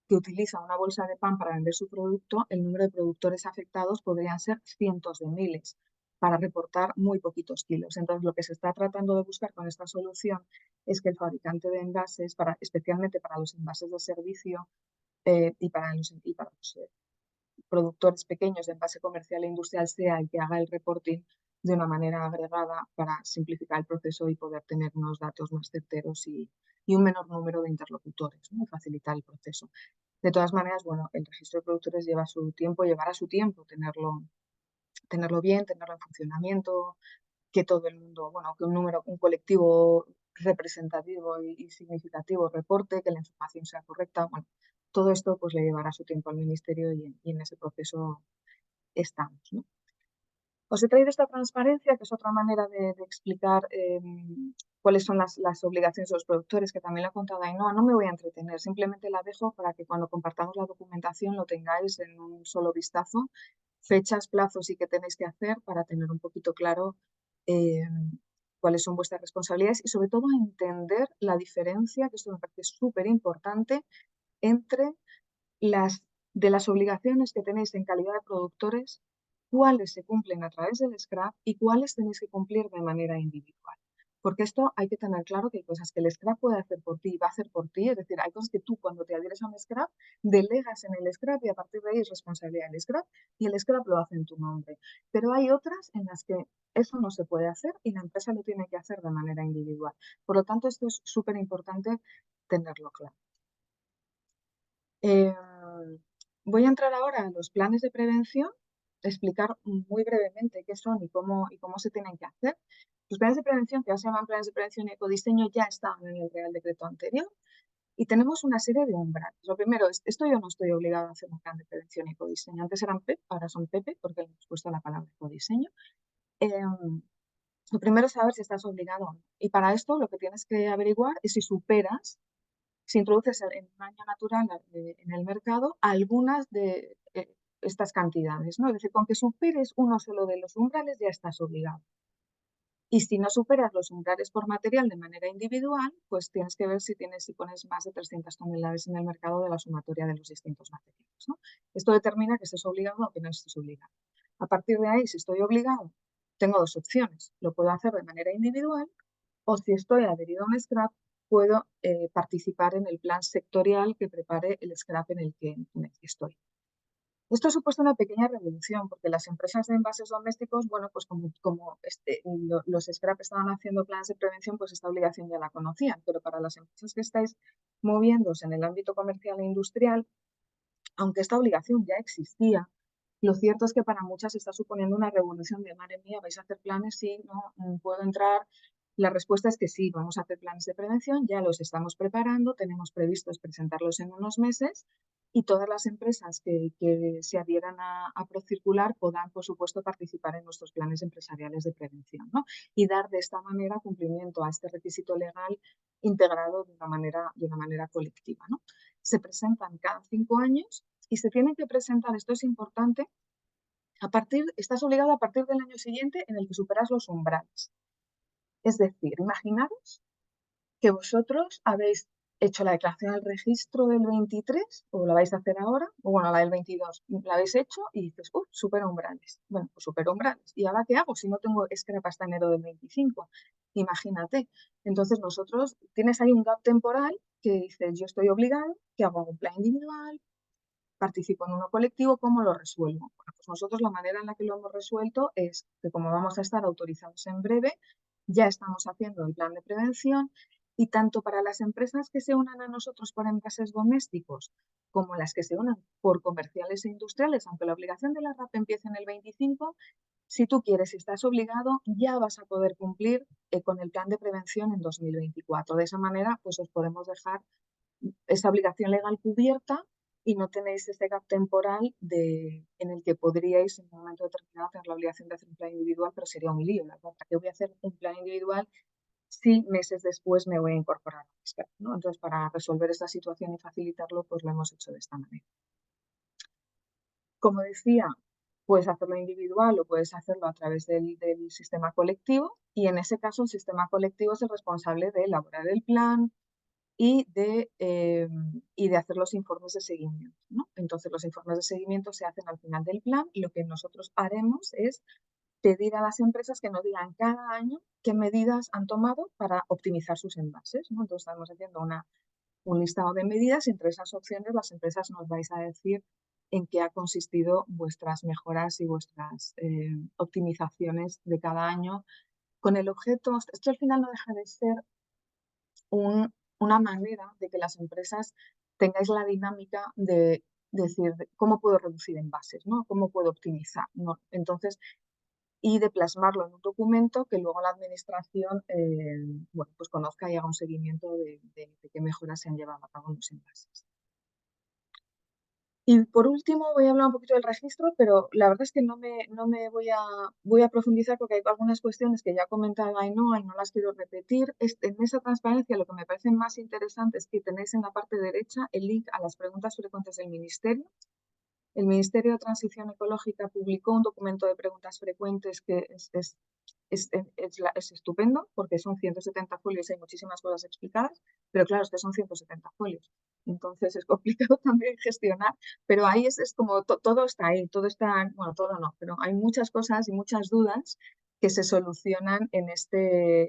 que utiliza una bolsa de pan para vender su producto, el número de productores afectados podrían ser cientos de miles para reportar muy poquitos kilos. Entonces, lo que se está tratando de buscar con esta solución es que el fabricante de envases, especialmente para los envases de servicio y para los productores pequeños de envase comercial e industrial, sea el que haga el reporting de una manera agregada para simplificar el proceso y poder tener unos datos más certeros y un menor número de interlocutores, ¿no? Y facilitar el proceso. De todas maneras, bueno, el registro de productores llevará su tiempo tenerlo bien, tenerlo en funcionamiento, que todo el mundo, bueno, que un colectivo representativo y significativo reporte, que la información sea correcta. Bueno, todo esto pues le llevará su tiempo al Ministerio y en ese proceso estamos, ¿no? Os he traído esta transparencia, que es otra manera de explicar cuáles son las obligaciones de los productores, que también lo ha contado Ainhoa. No me voy a entretener, simplemente la dejo para que cuando compartamos la documentación lo tengáis en un solo vistazo, fechas, plazos y qué tenéis que hacer para tener un poquito claro cuáles son vuestras responsabilidades y sobre todo entender la diferencia, que esto me parece súper importante, entre las obligaciones que tenéis en calidad de productores, cuáles se cumplen a través del scrap y cuáles tenéis que cumplir de manera individual. Porque esto hay que tener claro que hay cosas que el scrap puede hacer por ti y va a hacer por ti. Es decir, hay cosas que tú cuando te adhieres a un scrap, delegas en el scrap y a partir de ahí es responsabilidad del scrap y el scrap lo hace en tu nombre. Pero hay otras en las que eso no se puede hacer y la empresa lo tiene que hacer de manera individual. Por lo tanto, esto es súper importante tenerlo claro. Voy a entrar ahora a los planes de prevención, explicar muy brevemente qué son y cómo se tienen que hacer. Los planes de prevención, que ya se llaman planes de prevención y ecodiseño, ya estaban en el Real Decreto anterior y tenemos una serie de umbrales. Lo primero es, esto yo no estoy obligada a hacer un plan de prevención y ecodiseño. Antes eran PEP, ahora son PP, porque le hemos puesto la palabra ecodiseño. Lo primero es saber si estás obligado o no. Y para esto lo que tienes que averiguar es si introduces en un año natural en el mercado algunas de estas cantidades, ¿no? Es decir, con que superes uno solo de los umbrales ya estás obligado. Y si no superas los umbrales por material de manera individual, pues tienes que ver si pones más de 300 toneladas en el mercado de la sumatoria de los distintos materiales, ¿no? Esto determina que estés obligado o que no estés obligado. A partir de ahí, si estoy obligado, tengo dos opciones. Lo puedo hacer de manera individual o si estoy adherido a un scrap, puedo participar en el plan sectorial que prepare el scrap en el que estoy. Esto ha supuesto una pequeña revolución porque las empresas de envases domésticos, bueno, pues como los scrap estaban haciendo planes de prevención, pues esta obligación ya la conocían, pero para las empresas que estáis moviéndose en el ámbito comercial e industrial, aunque esta obligación ya existía, lo cierto es que para muchas está suponiendo una revolución de madre mía, ¿vais a hacer planes? Sí, no, puedo entrar. La respuesta es que sí, vamos a hacer planes de prevención, ya los estamos preparando, tenemos previstos presentarlos en unos meses y todas las empresas que se adhieran a Procircular podrán, por supuesto, participar en nuestros planes empresariales de prevención, ¿no? Y dar de esta manera cumplimiento a este requisito legal integrado de una manera colectiva, ¿no? Se presentan cada 5 años y se tienen que presentar, esto es importante, estás obligado a partir del año siguiente en el que superas los umbrales. Es decir, imaginaros que vosotros habéis hecho la declaración al registro del 23, o la vais a hacer ahora, o bueno, la del 22, la habéis hecho y dices, supero umbrales. Bueno, pues supero umbrales. ¿Y ahora qué hago si no tengo scrap hasta enero del 25? Imagínate. Entonces tienes ahí un gap temporal que dices, yo estoy obligado, que hago un plan individual, participo en uno colectivo, ¿cómo lo resuelvo? Bueno, pues nosotros la manera en la que lo hemos resuelto es que como vamos a estar autorizados en breve, ya estamos haciendo el plan de prevención y tanto para las empresas que se unan a nosotros por envases domésticos como las que se unan por comerciales e industriales, aunque la obligación de la RAP empiece en el 25, si tú quieres y estás obligado, ya vas a poder cumplir con el plan de prevención en 2024. De esa manera, pues os podemos dejar esa obligación legal cubierta y no tenéis ese gap temporal en el que podríais en un momento determinado tener la obligación de hacer un plan individual, pero sería un lío, ¿verdad? ¿Para qué voy a hacer un plan individual si meses después me voy a incorporar al experto, ¿no? Entonces, para resolver esta situación y facilitarlo, pues lo hemos hecho de esta manera. Como decía, puedes hacerlo individual o puedes hacerlo a través del sistema colectivo y en ese caso el sistema colectivo es el responsable de elaborar el plan, y de hacer los informes de seguimiento, ¿no? Entonces, los informes de seguimiento se hacen al final del plan y lo que nosotros haremos es pedir a las empresas que nos digan cada año qué medidas han tomado para optimizar sus envases, ¿no? Entonces, estamos haciendo un listado de medidas y entre esas opciones las empresas nos vais a decir en qué ha consistido vuestras mejoras y vuestras optimizaciones de cada año con el objeto, esto al final no deja de ser una manera de que las empresas tengáis la dinámica de decir cómo puedo reducir envases, ¿no? Cómo puedo optimizar, ¿no? Entonces, y de plasmarlo en un documento que luego la administración bueno, pues conozca y haga un seguimiento de qué mejoras se han llevado a cabo en los envases. Y por último voy a hablar un poquito del registro, pero la verdad es que no me voy a profundizar porque hay algunas cuestiones que ya comentaba Ainhoa y no las quiero repetir. En esa transparencia lo que me parece más interesante es que tenéis en la parte derecha el link a las preguntas frecuentes del Ministerio. El Ministerio de Transición Ecológica publicó un documento de preguntas frecuentes que es estupendo porque son 170 folios y hay muchísimas cosas explicadas, pero claro, es que son 170 folios. Entonces es complicado también gestionar, pero ahí es como todo está ahí, todo está, bueno, todo no, pero hay muchas cosas y muchas dudas que se solucionan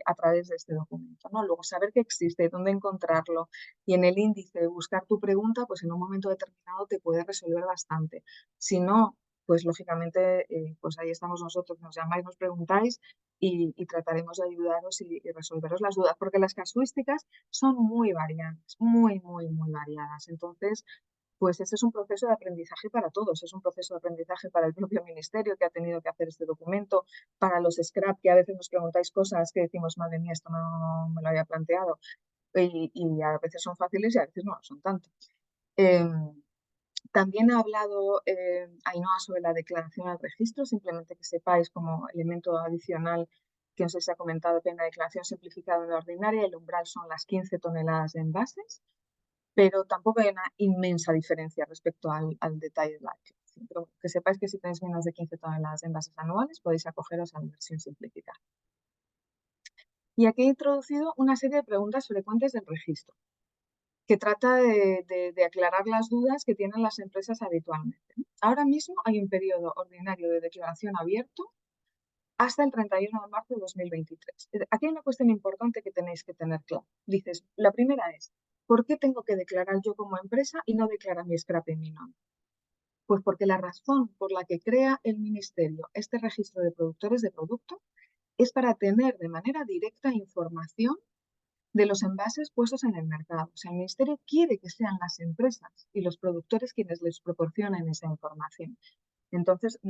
a través de este documento, ¿no? Luego saber que existe, dónde encontrarlo y en el índice buscar tu pregunta, pues en un momento determinado te puede resolver bastante. Si no, pues lógicamente, pues ahí estamos nosotros, nos llamáis, nos preguntáis y trataremos de ayudaros y resolveros las dudas, porque las casuísticas son muy variadas, muy variadas. Entonces, pues este es un proceso de aprendizaje para todos, es un proceso de aprendizaje para el propio ministerio que ha tenido que hacer este documento, para los scrap que a veces nos preguntáis cosas que decimos, madre mía, esto no me lo había planteado, y a veces son fáciles y a veces no lo son tanto. También ha hablado Ainhoa sobre la declaración al registro, simplemente que sepáis como elemento adicional que no sé si se ha comentado que en la declaración simplificada en la ordinaria el umbral son las 15 toneladas de envases, pero tampoco hay una inmensa diferencia respecto al detalle de la declaración. Pero que sepáis que si tenéis menos de 15 toneladas de envases anuales podéis acogeros a la versión simplificada. Y aquí he introducido una serie de preguntas frecuentes del registro, que trata de aclarar las dudas que tienen las empresas habitualmente. Ahora mismo hay un periodo ordinario de declaración abierto hasta el 31 de marzo de 2023. Aquí hay una cuestión importante que tenéis que tener claro. Dices, la primera es, ¿por qué tengo que declarar yo como empresa y no declarar mi scrap en mi nombre? Pues porque la razón por la que crea el Ministerio este registro de productores de producto es para tener de manera directa información de los envases puestos en el mercado. O sea, el Ministerio quiere que sean las empresas y los productores quienes les proporcionen esa información. Entonces,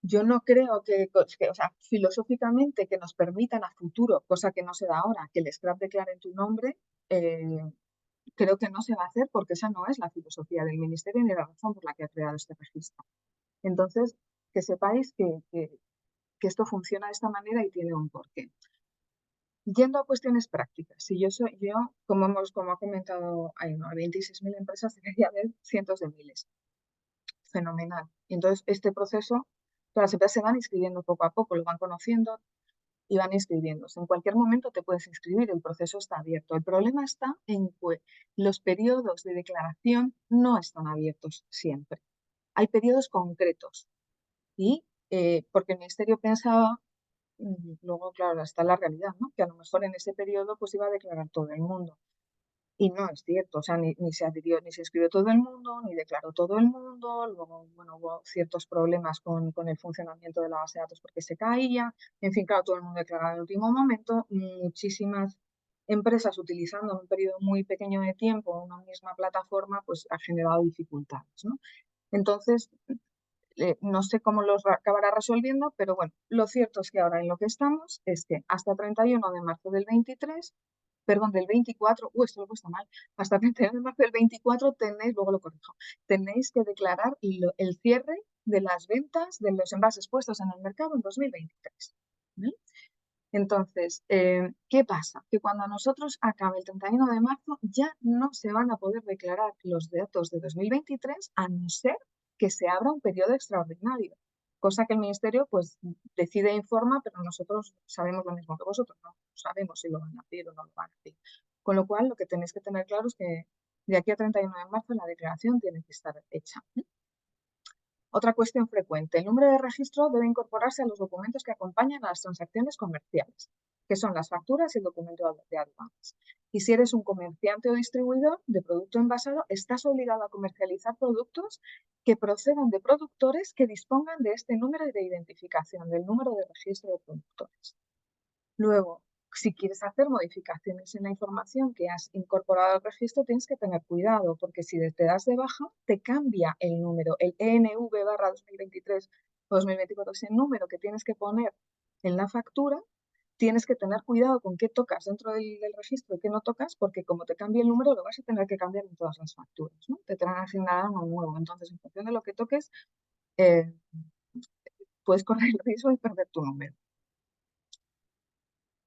yo no creo o sea, filosóficamente que nos permitan a futuro, cosa que no se da ahora, que el scrap declare en tu nombre, creo que no se va a hacer porque esa no es la filosofía del Ministerio ni la razón por la que ha creado este registro. Entonces, que sepáis que esto funciona de esta manera y tiene un porqué. Yendo a cuestiones prácticas, si como ha comentado Ainhoa, 26.000 empresas, debería haber cientos de miles. Fenomenal. Y entonces, este proceso, todas las empresas se van inscribiendo poco a poco, lo van conociendo y van inscribiéndose. En cualquier momento te puedes inscribir, el proceso está abierto. El problema está en que los periodos de declaración no están abiertos siempre. Hay periodos concretos y porque el Ministerio pensaba, luego, claro, está la realidad, ¿no? Que a lo mejor en ese periodo pues iba a declarar todo el mundo. Y no es cierto, o sea, ni se adhirió, ni se inscribió todo el mundo, ni declaró todo el mundo. Luego, bueno, hubo ciertos problemas con el funcionamiento de la base de datos porque se caía. En fin, claro, todo el mundo declaraba en el último momento. Muchísimas empresas utilizando en un periodo muy pequeño de tiempo una misma plataforma, pues ha generado dificultades, ¿no? Entonces, no sé cómo los acabará resolviendo, pero bueno, lo cierto es que ahora en lo que estamos es que hasta 31 de marzo del 23, perdón, del 24, esto lo he puesto mal, hasta 31 de marzo del 24 tenéis, luego lo corrijo, tenéis que declarar el cierre de las ventas de los envases puestos en el mercado en 2023. ¿Vale? Entonces, ¿qué pasa? Que cuando nosotros acabe el 31 de marzo ya no se van a poder declarar los datos de 2023 a no ser que se abra un periodo extraordinario, cosa que el Ministerio pues decide e informa, pero nosotros sabemos lo mismo que vosotros, no sabemos si lo van a hacer o no lo van a hacer. Con lo cual, lo que tenéis que tener claro es que de aquí a 31 de marzo la declaración tiene que estar hecha. Otra cuestión frecuente, el número de registro debe incorporarse a los documentos que acompañan a las transacciones comerciales, que son las facturas y el documento de aduanas. Y si eres un comerciante o distribuidor de producto envasado, estás obligado a comercializar productos que procedan de productores que dispongan de este número de identificación, del número de registro de productores. Luego, si quieres hacer modificaciones en la información que has incorporado al registro, tienes que tener cuidado, porque si te das de baja, te cambia el número, el ENV/2023 o 2024, ese número que tienes que poner en la factura, tienes que tener cuidado con qué tocas dentro del registro y qué no tocas, porque como te cambie el número, lo vas a tener que cambiar en todas las facturas, ¿no? Te tendrán asignado uno nuevo. Entonces, en función de lo que toques, puedes correr el riesgo de perder tu número.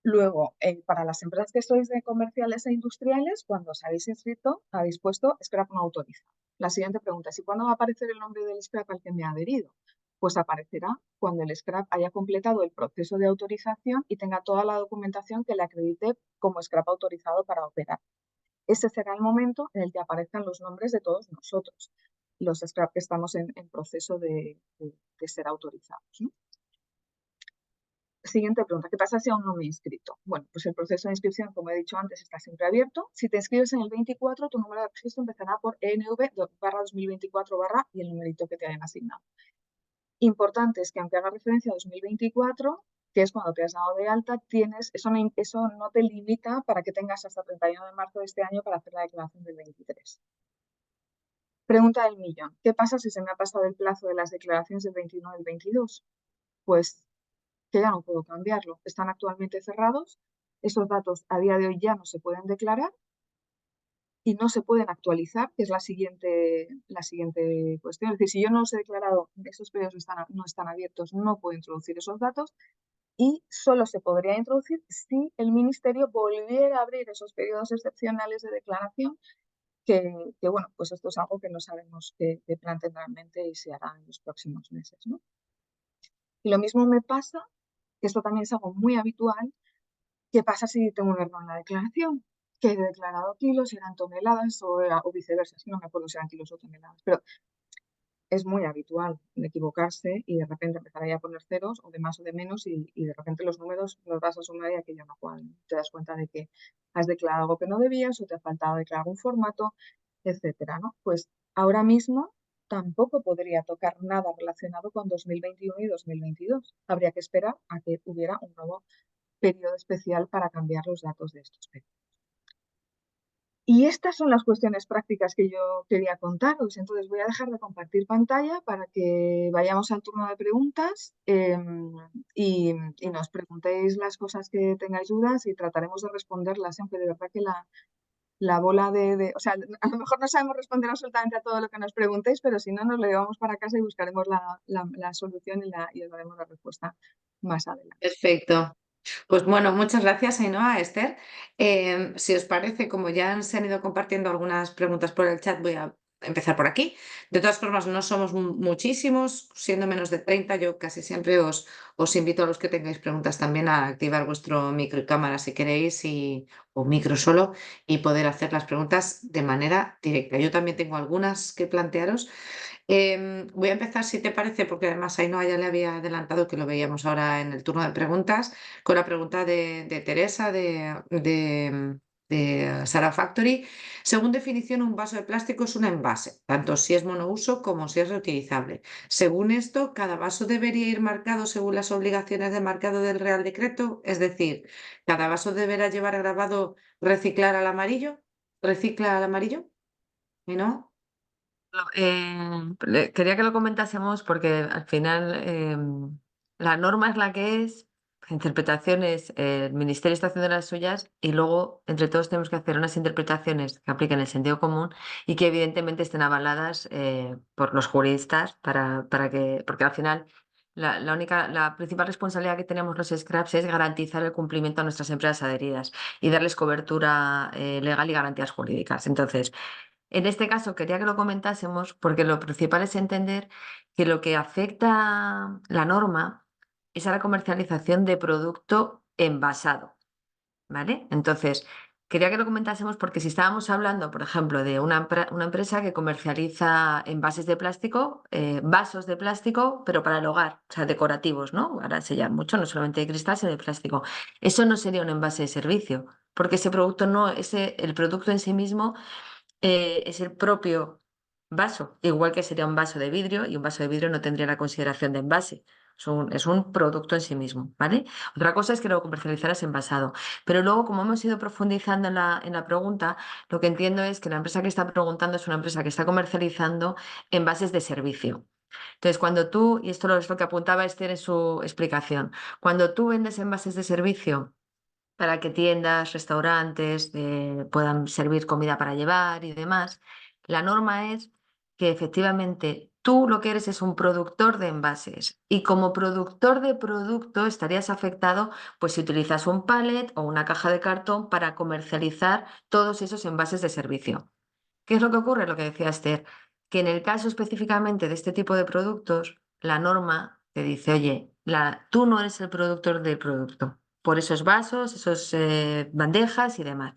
Luego, para las empresas que sois de comerciales e industriales, cuando os habéis inscrito, habéis puesto scrap no autorizado. La siguiente pregunta es, ¿y cuándo va a aparecer el nombre del scrap al que me ha adherido? Pues aparecerá cuando el scrap haya completado el proceso de autorización y tenga toda la documentación que le acredite como scrap autorizado para operar. Ese será el momento en el que aparezcan los nombres de todos nosotros, los scrap que estamos en proceso de ser autorizados, ¿no? Siguiente pregunta, ¿qué pasa si aún no me he inscrito? Bueno, pues el proceso de inscripción, como he dicho antes, está siempre abierto. Si te inscribes en el 24, tu número de registro empezará por ENV/2024/ y el numerito que te hayan asignado. Importante es que aunque haga referencia a 2024, que es cuando te has dado de alta, eso no te limita para que tengas hasta 31 de marzo de este año para hacer la declaración del 23. Pregunta del millón, ¿qué pasa si se me ha pasado el plazo de las declaraciones del 21 y del 22? Pues que ya no puedo cambiarlo. Están actualmente cerrados, esos datos a día de hoy ya no se pueden declarar y no se pueden actualizar, que es la siguiente cuestión. Es decir, si yo no los he declarado, esos periodos no están abiertos, no puedo introducir esos datos y solo se podría introducir si el Ministerio volviera a abrir esos periodos excepcionales de declaración, que bueno, pues esto es algo que no sabemos qué plan tendrá en mente y se hará en los próximos meses, ¿no? Y lo mismo me pasa, que esto también es algo muy habitual, ¿qué pasa si tengo un error en la declaración? Que he declarado kilos, eran toneladas o viceversa, si no me acuerdo si eran kilos o toneladas, pero es muy habitual equivocarse y de repente empezar a poner ceros o de más o de menos y de repente los números los vas a sumar y aquello no cuadra. Te das cuenta de que has declarado algo que no debías o te ha faltado declarar un formato, etcétera, ¿no? Pues ahora mismo tampoco podría tocar nada relacionado con 2021 y 2022. Habría que esperar a que hubiera un nuevo periodo especial para cambiar los datos de estos periodos. Y estas son las cuestiones prácticas que yo quería contaros. Entonces voy a dejar de compartir pantalla para que vayamos al turno de preguntas y nos preguntéis las cosas que tengáis dudas y trataremos de responderlas, aunque de verdad que la bola o sea, a lo mejor no sabemos responder absolutamente a todo lo que nos preguntéis, pero si no, nos lo llevamos para casa y buscaremos la solución y os daremos la respuesta más adelante. Perfecto. Pues bueno, muchas gracias, Ainhoa, Esther. Si os parece, como ya se han ido compartiendo algunas preguntas por el chat, voy a empezar por aquí. De todas formas, no somos muchísimos, siendo menos de 30, yo casi siempre os invito a los que tengáis preguntas también a activar vuestro micro y cámara si queréis, o micro solo, y poder hacer las preguntas de manera directa. Yo también tengo algunas que plantearos. Voy a empezar, si te parece, porque además Ainhoa ya le había adelantado que lo veíamos ahora en el turno de preguntas, con la pregunta de Teresa de Sara Factory. Según definición, un vaso de plástico es un envase, tanto si es monouso como si es reutilizable. Según esto, cada vaso debería ir marcado según las obligaciones de marcado del Real Decreto, es decir, cada vaso deberá llevar grabado reciclar al amarillo, recicla al amarillo, ¿y no? Quería que lo comentásemos porque al final la norma es la que es, interpretaciones, el Ministerio está haciendo las suyas y luego entre todos tenemos que hacer unas interpretaciones que apliquen el sentido común y que evidentemente estén avaladas por los juristas porque al final la principal responsabilidad que tenemos los scraps es garantizar el cumplimiento a nuestras empresas adheridas y darles cobertura legal y garantías jurídicas. Entonces, en este caso quería que lo comentásemos porque lo principal es entender que lo que afecta la norma es a la comercialización de producto envasado, ¿vale? Entonces, quería que lo comentásemos porque si estábamos hablando, por ejemplo, de una empresa que comercializa envases de plástico, vasos de plástico, pero para el hogar, o sea, decorativos, ¿no? Ahora se llama mucho, no solamente de cristal, sino de plástico. Eso no sería un envase de servicio, porque ese producto no, el producto en sí mismo es el propio vaso, igual que sería un vaso de vidrio y un vaso de vidrio no tendría la consideración de envase. Es un producto en sí mismo, ¿vale? Otra cosa es que lo comercializaras envasado. Pero luego, como hemos ido profundizando en la pregunta, lo que entiendo es que la empresa que está preguntando es una empresa que está comercializando envases de servicio. Entonces, cuando tú, y esto es lo que apuntaba Esther en su explicación, cuando tú vendes envases de servicio, para que tiendas, restaurantes puedan servir comida para llevar y demás. La norma es que efectivamente tú lo que eres es un productor de envases y como productor de producto estarías afectado pues si utilizas un pallet o una caja de cartón para comercializar todos esos envases de servicio. ¿Qué es lo que ocurre? Lo que decía Esther, que en el caso específicamente de este tipo de productos, la norma te dice, oye, tú no eres el productor del producto, por esos vasos, esos bandejas y demás.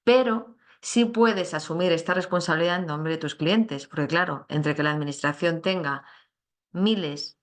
Pero sí puedes asumir esta responsabilidad en nombre de tus clientes, porque claro, entre que la administración tenga miles,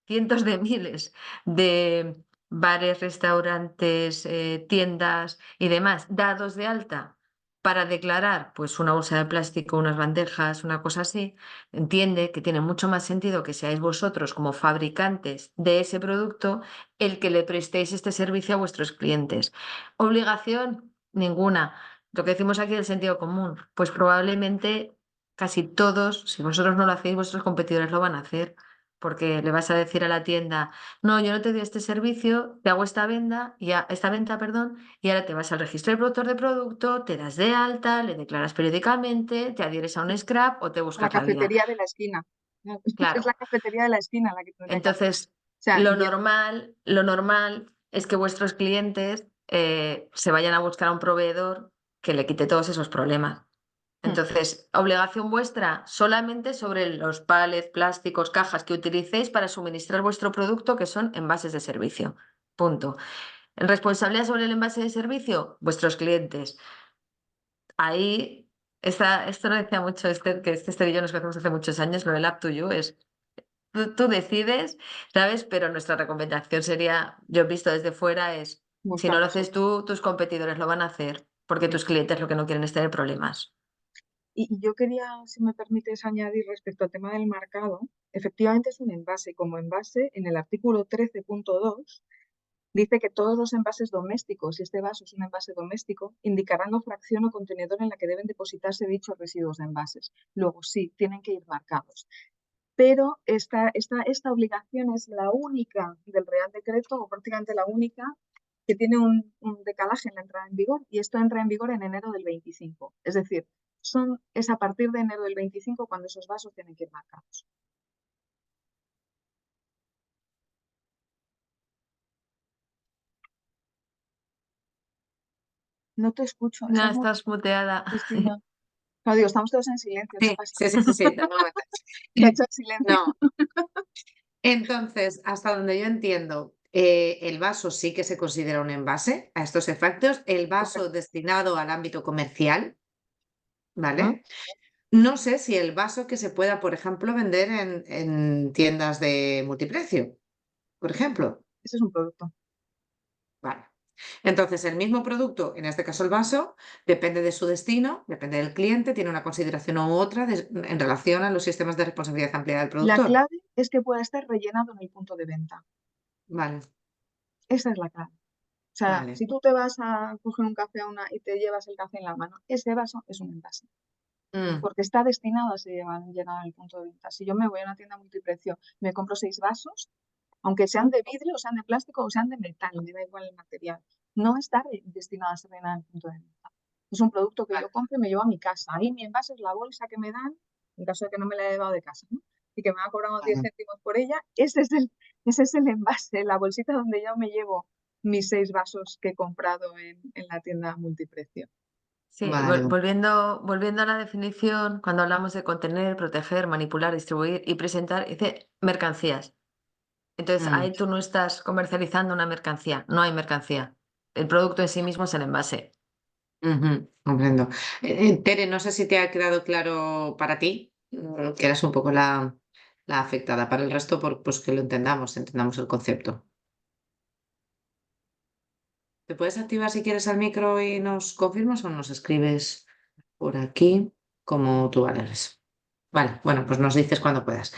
cientos de miles de bares, restaurantes, tiendas y demás dados de alta para declarar pues una bolsa de plástico, unas bandejas, una cosa así, entiende que tiene mucho más sentido que seáis vosotros como fabricantes de ese producto el que le prestéis este servicio a vuestros clientes. Obligación ninguna. Lo que decimos aquí del sentido común, pues probablemente casi todos, si vosotros no lo hacéis, vuestros competidores lo van a hacer porque le vas a decir a la tienda, no, yo no te doy este servicio, te hago esta venta, perdón, y ahora te vas al registro del productor de producto, te das de alta, le declaras periódicamente, te adhieres a un scrap o te La buscas la vida. cafetería de la esquina. Es Claro. la cafetería de la esquina la que tendría que hacer. Entonces, O sea, lo normal es que vuestros clientes se vayan a buscar a un proveedor que le quite todos esos problemas. Entonces, obligación vuestra solamente sobre los palets, plásticos, cajas que utilicéis para suministrar vuestro producto, que son envases de servicio. Punto. Responsabilidad sobre el envase de servicio, vuestros clientes. Ahí, esto lo decía mucho Esther, que Esther y yo nos conocemos hace muchos años, lo del up to you es, tú decides, ¿sabes? Pero nuestra recomendación sería, yo he visto desde fuera, es, si no lo buscamos haces tú, tus competidores lo van a hacer, porque tus clientes lo que no quieren es tener problemas. Y yo quería, si me permites añadir respecto al tema del marcado, efectivamente es un envase. Como envase, en el artículo 13.2 dice que todos los envases domésticos, si este vaso es un envase doméstico, indicarán la fracción o contenedor en la que deben depositarse dichos residuos de envases. Luego sí, tienen que ir marcados. Pero esta obligación es la única del Real Decreto, o prácticamente la única, que tiene un decalaje en la entrada en vigor, y esto entra en vigor en enero del 25. Es decir, es a partir de enero del 25 cuando esos vasos tienen que ir marcados. No te escucho. No, estás muteada. Sí, sí, no. No, digo, estamos todos en silencio. ¿Qué Sí, pasa? sí, de momento. Que ha hecho silencio. No. Entonces, hasta donde yo entiendo, el vaso sí que se considera un envase a estos efectos. El vaso destinado al ámbito comercial, ¿vale? No sé si el vaso que se pueda, por ejemplo, vender en tiendas de multiprecio, por ejemplo. Ese es un producto. Vale. Entonces, el mismo producto, en este caso el vaso, depende de su destino, depende del cliente, tiene una consideración u otra en relación a los sistemas de responsabilidad ampliada del La productor. clave es que pueda estar rellenado en el punto de venta. Vale, Esa es la clave. O sea, vale. si tú te vas a coger un café y te llevas el café en la mano, ese vaso es un envase, porque está destinado a ser llenado en el punto de venta. Si yo me voy a una tienda multiprecio, me compro 6 vasos, aunque sean de vidrio, o sean de plástico, o sean de metal, me da igual el material, no está destinado a ser llenado en el punto de venta. Es un producto que yo compro y me llevo a mi casa. Ahí mi envase es la bolsa que me dan, en caso de que no me la he llevado de casa, ¿no? Y que me han cobrado 10 céntimos por ella. Ese es el envase, la bolsita donde yo me llevo mis 6 vasos que he comprado en la tienda multiprecio. Sí, Vale. volviendo a la definición, cuando hablamos de contener, proteger, manipular, distribuir y presentar, dice mercancías. Entonces, ahí tú no estás comercializando una mercancía, no hay mercancía. El producto en sí mismo es el envase. Comprendo. Tere, no sé si te ha quedado claro para ti, que eras un poco la afectada. Para el resto, pues que lo entendamos el concepto. ¿Te puedes activar si quieres al micro y nos confirmas o nos escribes por aquí como tú valeres? Vale, bueno, pues nos dices cuando puedas.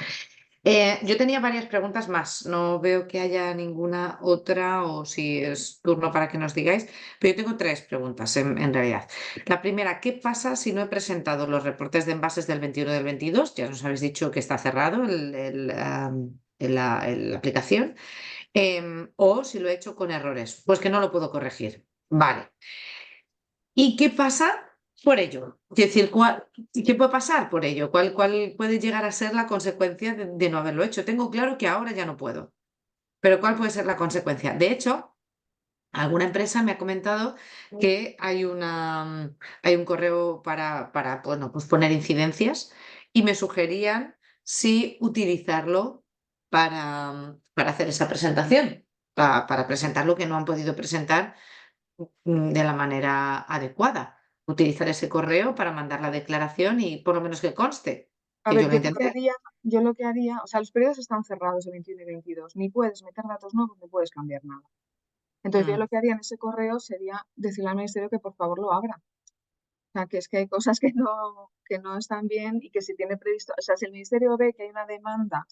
Yo tenía varias preguntas más, no veo que haya ninguna otra o si es turno para que nos digáis, pero yo tengo 3 preguntas en realidad. La primera, ¿qué pasa si no he presentado los reportes de envases del 21 del 22? Ya nos habéis dicho que está cerrado la aplicación. O si lo he hecho con errores, pues que no lo puedo corregir. Vale. ¿Y qué pasa por ello? Es decir, ¿qué puede pasar por ello? ¿Cuál puede llegar a ser la consecuencia de no haberlo hecho? Tengo claro que ahora ya no puedo, pero ¿cuál puede ser la consecuencia? De hecho, alguna empresa me ha comentado que hay un correo para bueno, pues poner incidencias y me sugerían si utilizarlo para hacer esa presentación, para presentar lo que no han podido presentar de la manera adecuada. Utilizar ese correo para mandar la declaración y por lo menos que conste A que ver, yo lo intenté. yo lo que haría, o sea, los periodos están cerrados el 21 y 22, ni puedes meter datos nuevos, ni puedes cambiar nada. Entonces, yo lo que haría en ese correo sería decirle al ministerio que por favor lo abra. O sea, que es que hay cosas que no están bien y que si tiene previsto, o sea, si el ministerio ve que hay una demanda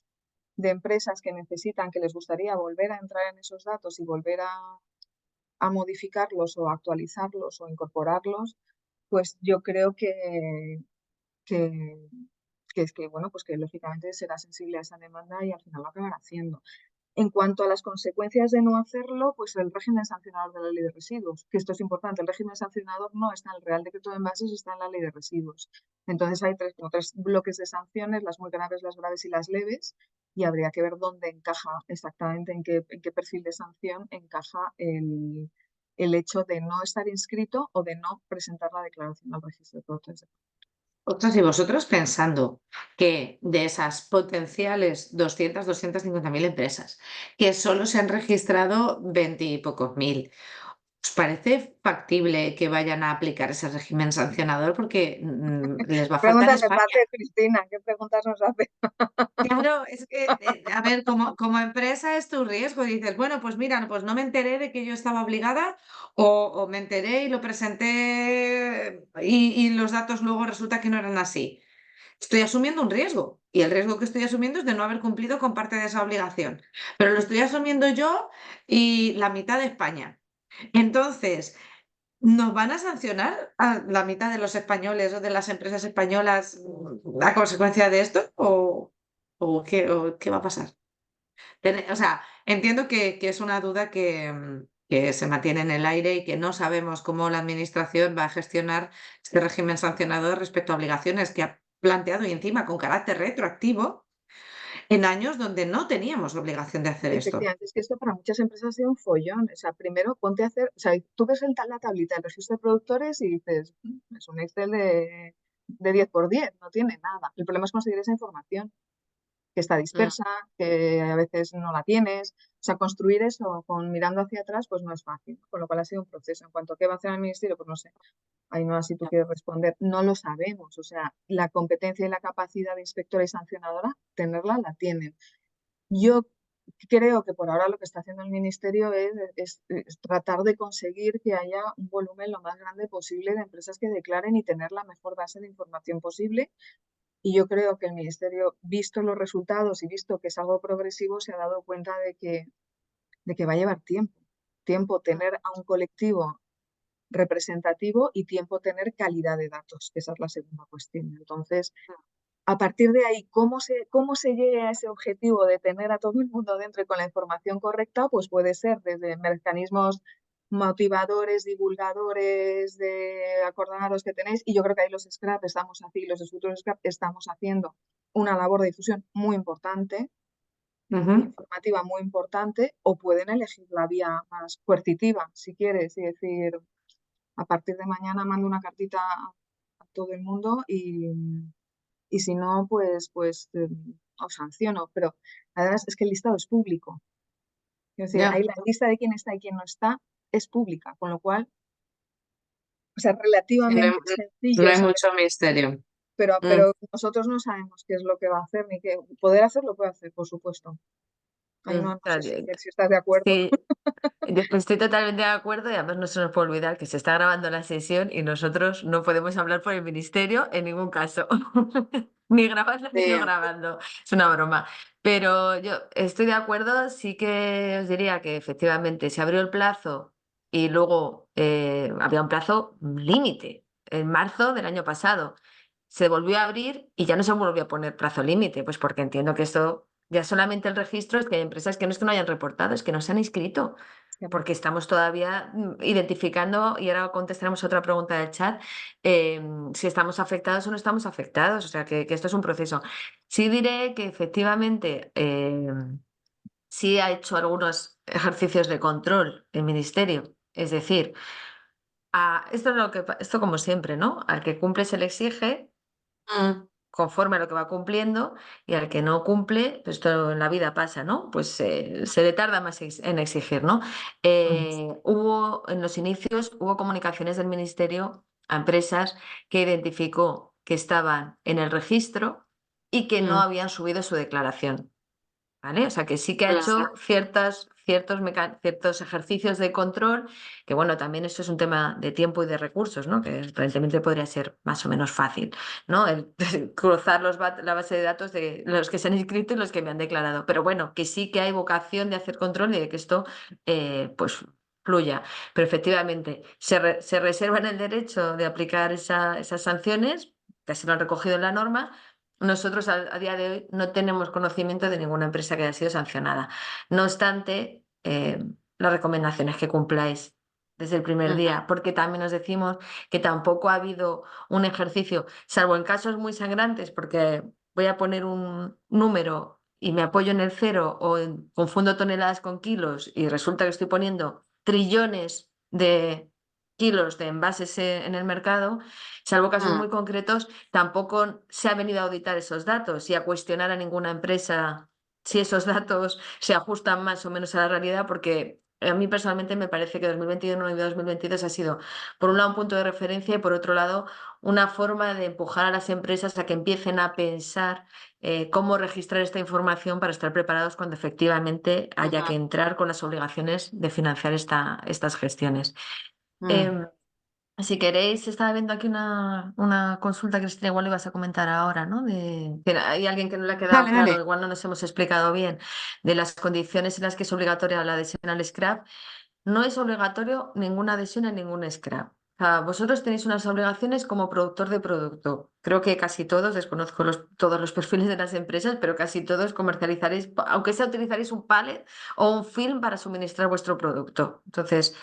de empresas que necesitan, que les gustaría volver a entrar en esos datos y volver a modificarlos o actualizarlos o incorporarlos, pues yo creo que es que, bueno, pues que lógicamente será sensible a esa demanda y al final lo acabará haciendo. En cuanto a las consecuencias de no hacerlo, pues el régimen sancionador de la ley de residuos, que esto es importante, el régimen sancionador no está en el Real Decreto de Envases, está en la ley de residuos. Entonces hay como 3 bloques de sanciones, las muy graves, las graves y las leves, y habría que ver dónde encaja exactamente, en qué perfil de sanción encaja el hecho de no estar inscrito o de no presentar la declaración al registro de productos. Otras y vosotros pensando que de esas potenciales 250.000 empresas, que solo se han registrado 20 y pocos mil, ¿Os parece factible que vayan a aplicar ese régimen sancionador? Porque les va a faltar Preguntas nos España. hace Cristina, ¿qué preguntas nos hace? Claro, es que, a ver, como empresa es tu riesgo. Dices, bueno, pues mira, pues no me enteré de que yo estaba obligada o me enteré y lo presenté y los datos luego resulta que no eran así. Estoy asumiendo un riesgo y el riesgo que estoy asumiendo es de no haber cumplido con parte de esa obligación. Pero lo estoy asumiendo yo y la mitad de España. Entonces, ¿nos van a sancionar a la mitad de los españoles o de las empresas españolas a consecuencia de esto? ¿O qué va a pasar? O sea, entiendo que es una duda que se mantiene en el aire y que no sabemos cómo la Administración va a gestionar este régimen sancionador respecto a obligaciones que ha planteado y encima con carácter retroactivo en años donde no teníamos obligación de hacer esto. Efectivamente, es que esto para muchas empresas ha sido un follón. O sea, primero ponte a hacer, o sea, tú ves la tablita del registro de productores y dices, es un Excel de 10 por 10, no tiene nada. El problema es conseguir esa información, que está dispersa, que a veces no la tienes. O sea, construir eso mirando hacia atrás, pues no es fácil, con lo cual ha sido un proceso. En cuanto a qué va a hacer el ministerio, pues no sé. Ahí no, si tú quieres responder, no lo sabemos. O sea, la competencia y la capacidad de inspectora y sancionadora, tenerla, la tienen. Yo creo que por ahora lo que está haciendo el Ministerio es tratar de conseguir que haya un volumen lo más grande posible de empresas que declaren y tener la mejor base de información posible. Y yo creo que el Ministerio, visto los resultados y visto que es algo progresivo, se ha dado cuenta de que va a llevar tiempo. Tiempo tener a un colectivo representativo y tiempo tener calidad de datos, que esa es la segunda cuestión. Entonces, a partir de ahí, ¿cómo se llegue a ese objetivo de tener a todo el mundo dentro y con la información correcta? Pues puede ser desde mecanismos motivadores, divulgadores, de acordaros que tenéis, y yo creo que ahí los scrap estamos así, los futuros scrap estamos haciendo una labor de difusión muy importante, informativa muy importante, o pueden elegir la vía más coercitiva, si quieres, y decir, a partir de mañana mando una cartita a todo el mundo y si no, pues os sanciono. Pero además es que el listado es público. Es decir, Ya. ahí la lista de quién está y quién no está es pública, con lo cual, o sea, relativamente sencillo, No hay ¿sabes? mucho misterio. Pero nosotros no sabemos qué es lo que va a hacer, ni qué. Poder hacerlo puede hacer, por supuesto. Ahí no sé si estás de acuerdo. Sí, yo estoy totalmente de acuerdo y además no se nos puede olvidar que se está grabando la sesión y nosotros no podemos hablar por el ministerio en ningún caso. Ni grabando ni no grabando. Es una broma. Pero yo estoy de acuerdo, sí que os diría que efectivamente se abrió el plazo y luego había un plazo límite. En marzo del año pasado se volvió a abrir y ya no se volvió a poner plazo límite, pues porque entiendo que esto ya solamente el registro es que hay empresas que no es que no hayan reportado, es que no se han inscrito, porque estamos todavía identificando, y ahora contestaremos otra pregunta del chat, si estamos afectados o no estamos afectados, o sea que esto es un proceso. Sí diré que efectivamente sí ha hecho algunos ejercicios de control el ministerio, es decir, esto es esto como siempre, ¿no? Al que cumple se le exige conforme a lo que va cumpliendo, y al que no cumple, pues esto en la vida pasa, ¿no? Pues se le tarda más en exigir, ¿no? En los inicios hubo comunicaciones del Ministerio a empresas que identificó que estaban en el registro y que no habían subido su declaración. ¿Vale? O sea, que sí que ha hecho ciertos ejercicios de control, que bueno, también esto es un tema de tiempo y de recursos, ¿no? Que aparentemente podría ser más o menos fácil, ¿no? El cruzar la base de datos de los que se han inscrito y los que me han declarado. Pero bueno, que sí que hay vocación de hacer control y de que esto, pues, fluya. Pero efectivamente, se reservan el derecho de aplicar esas sanciones, que se lo han recogido en la norma. Nosotros a día de hoy no tenemos conocimiento de ninguna empresa que haya sido sancionada. No obstante, las recomendaciones que cumpláis desde el primer día, porque también os decimos que tampoco ha habido un ejercicio, salvo en casos muy sangrantes, porque voy a poner un número y me apoyo en el cero o confundo toneladas con kilos y resulta que estoy poniendo trillones de kilos de envases en el mercado, salvo casos muy concretos, tampoco se ha venido a auditar esos datos y a cuestionar a ninguna empresa si esos datos se ajustan más o menos a la realidad, porque a mí personalmente me parece que 2021 y 2022 ha sido, por un lado, un punto de referencia y por otro lado, una forma de empujar a las empresas a que empiecen a pensar cómo registrar esta información para estar preparados cuando efectivamente haya que entrar con las obligaciones de financiar estas gestiones. Si queréis, estaba viendo aquí una consulta, Cristina, igual lo ibas a comentar ahora, ¿no? Que hay alguien que no le ha quedado Dale, claro, dale. igual no nos hemos explicado bien, de las condiciones en las que es obligatoria la adhesión al scrap. No es obligatorio ninguna adhesión a ningún scrap. O sea, vosotros tenéis unas obligaciones como productor de producto. Creo que casi todos, desconozco todos los perfiles de las empresas, pero casi todos comercializaréis, aunque sea utilizaréis un pallet o un film para suministrar vuestro producto. Entonces,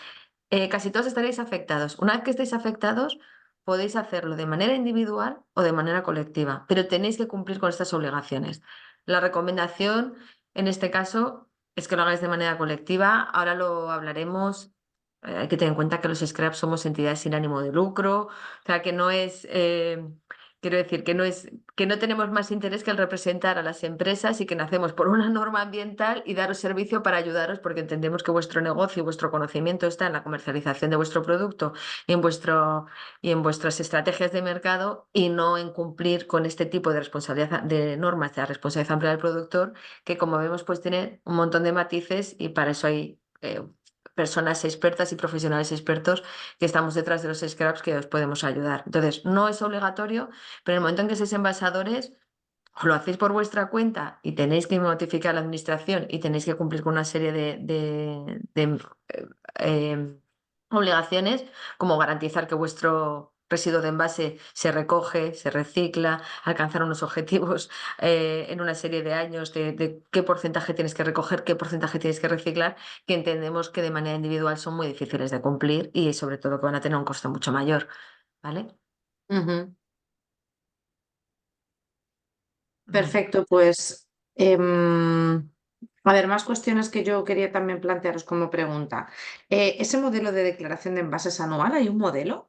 casi todos estaréis afectados. Una vez que estéis afectados, podéis hacerlo de manera individual o de manera colectiva, pero tenéis que cumplir con estas obligaciones. La recomendación, en este caso, es que lo hagáis de manera colectiva. Ahora lo hablaremos. Hay que tener en cuenta que los scraps somos entidades sin ánimo de lucro, o sea que no es, quiero decir, que no tenemos más interés que el representar a las empresas y que nacemos por una norma ambiental y daros servicio para ayudaros porque entendemos que vuestro negocio y vuestro conocimiento está en la comercialización de vuestro producto y y en vuestras estrategias de mercado y no en cumplir con este tipo de responsabilidad de normas de la responsabilidad ampliada del productor, que como vemos pues tiene un montón de matices y para eso hay personas expertas y profesionales expertos que estamos detrás de los scraps que os podemos ayudar. Entonces, no es obligatorio, pero en el momento en que seáis envasadores, o lo hacéis por vuestra cuenta y tenéis que notificar a la administración y tenéis que cumplir con una serie de obligaciones, como garantizar que vuestro residuo de envase se recoge, se recicla, alcanzar unos objetivos en una serie de años de qué porcentaje tienes que recoger, qué porcentaje tienes que reciclar, que entendemos que de manera individual son muy difíciles de cumplir y sobre todo que van a tener un coste mucho mayor, ¿vale? Ujú. Perfecto, pues a ver, más cuestiones que yo quería también plantearos como pregunta. ¿Ese modelo de declaración de envases anual, hay un modelo?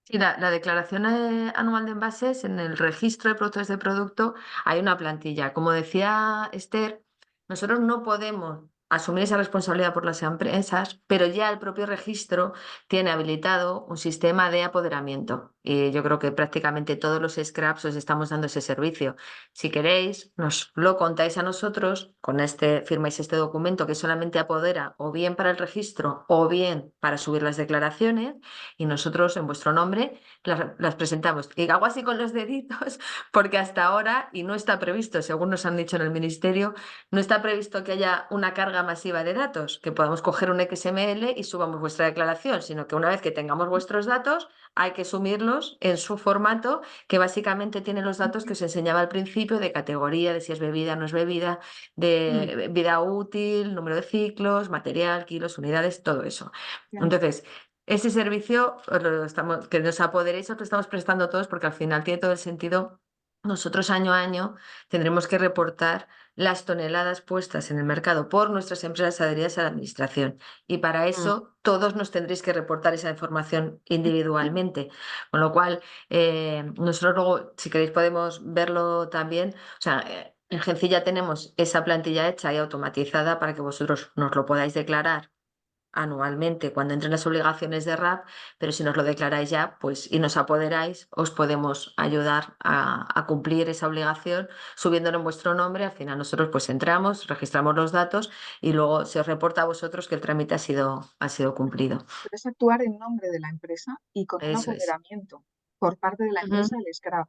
Sí, la declaración anual de envases en el registro de productores de producto hay una plantilla. Como decía Esther, nosotros no podemos asumir esa responsabilidad por las empresas, pero ya el propio registro tiene habilitado un sistema de apoderamiento. Y yo creo que prácticamente todos los scraps os estamos dando ese servicio. Si queréis, nos lo contáis a nosotros, firmáis este documento que solamente apodera o bien para el registro o bien para subir las declaraciones y nosotros en vuestro nombre las presentamos. Y hago así con los deditos porque hasta ahora, y no está previsto, según nos han dicho en el Ministerio, no está previsto que haya una carga masiva de datos, que podamos coger un XML y subamos vuestra declaración, sino que una vez que tengamos vuestros datos, hay que sumirlos en su formato, que básicamente tiene los datos que os enseñaba al principio de categoría, de si es bebida o no es bebida, de vida útil, número de ciclos, material, kilos, unidades, todo eso. Bien. Entonces, ese servicio que nos apoderéis, os lo estamos prestando todos porque al final tiene todo el sentido. Nosotros año a año tendremos que reportar las toneladas puestas en el mercado por nuestras empresas adheridas a la administración y para eso todos nos tendréis que reportar esa información individualmente. Con lo cual, nosotros luego, si queréis, podemos verlo también. O sea, en Gencilla tenemos esa plantilla hecha y automatizada para que vosotros nos lo podáis declarar anualmente cuando entren las obligaciones de RAP, pero si nos lo declaráis ya, pues y nos apoderáis, os podemos ayudar a cumplir esa obligación subiéndolo en vuestro nombre. Al final nosotros pues entramos, registramos los datos y luego se os reporta a vosotros que el trámite ha sido cumplido. Pero es actuar en nombre de la empresa y con un Eso es. apoderamiento por parte de la empresa del scrap.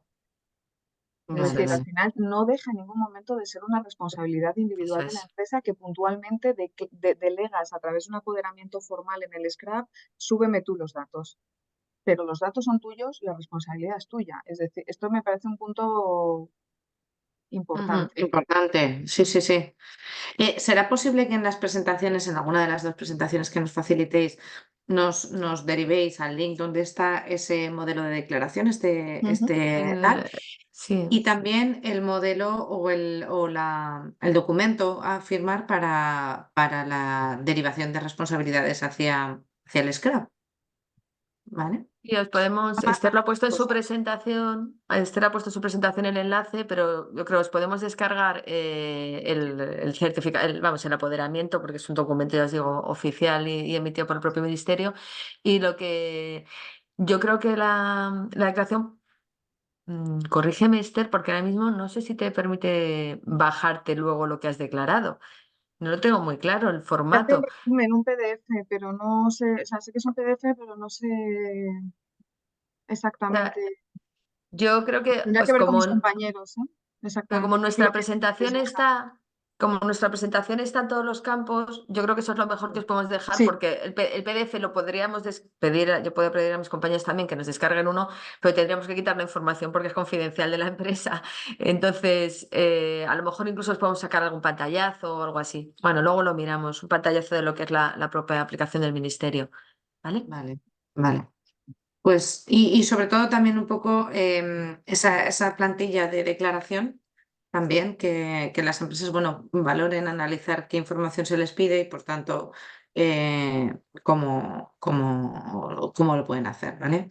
Es Eso decir, es. al final no deja en ningún momento de ser una responsabilidad individual Eso de la es. empresa que puntualmente delegas a través de un apoderamiento formal en el scrap, súbeme tú los datos. Pero los datos son tuyos, la responsabilidad es tuya. Es decir, esto me parece un punto importante. Importante, sí, sí, sí. ¿Será posible que en las presentaciones, en alguna de las dos presentaciones que nos facilitéis, nos derivéis al link donde está ese modelo de declaración, tal? Sí. Y también el modelo el documento a firmar para la derivación de responsabilidades hacia el scrap. ¿Vale? Y os podemos, Ah, Esther lo ha puesto en su cosa. presentación, Esther ha puesto en su presentación el enlace, pero yo creo que os podemos descargar el certificado, vamos, el apoderamiento, porque es un documento, ya os digo, oficial y emitido por el propio ministerio. Y lo que yo creo que la declaración, corrígeme, Esther, porque ahora mismo no sé si te permite bajarte luego lo que has declarado. No lo tengo muy claro, el Se hace formato. un resumen, un PDF, pero no sé, o sea, sé que es un PDF, pero no sé O sea, exactamente. yo creo que, Tendría que pues ver con mis como compañeros, ¿eh? Pero como Exactamente. Y nuestra lo que les presentación deja. está, como nuestra presentación está en todos los campos, yo creo que eso es lo mejor que os podemos dejar, Sí, porque el PDF lo podríamos pedir, yo puedo pedir a mis compañeros también que nos descarguen uno, pero tendríamos que quitar la información porque es confidencial de la empresa. Entonces, a lo mejor incluso os podemos sacar algún pantallazo o algo así. Bueno, luego lo miramos, un pantallazo de lo que es la propia aplicación del ministerio. ¿Vale? Vale, vale. Pues, y sobre todo también un poco esa plantilla de declaración, también que las empresas, bueno, valoren analizar qué información se les pide y por tanto cómo lo pueden hacer, ¿vale?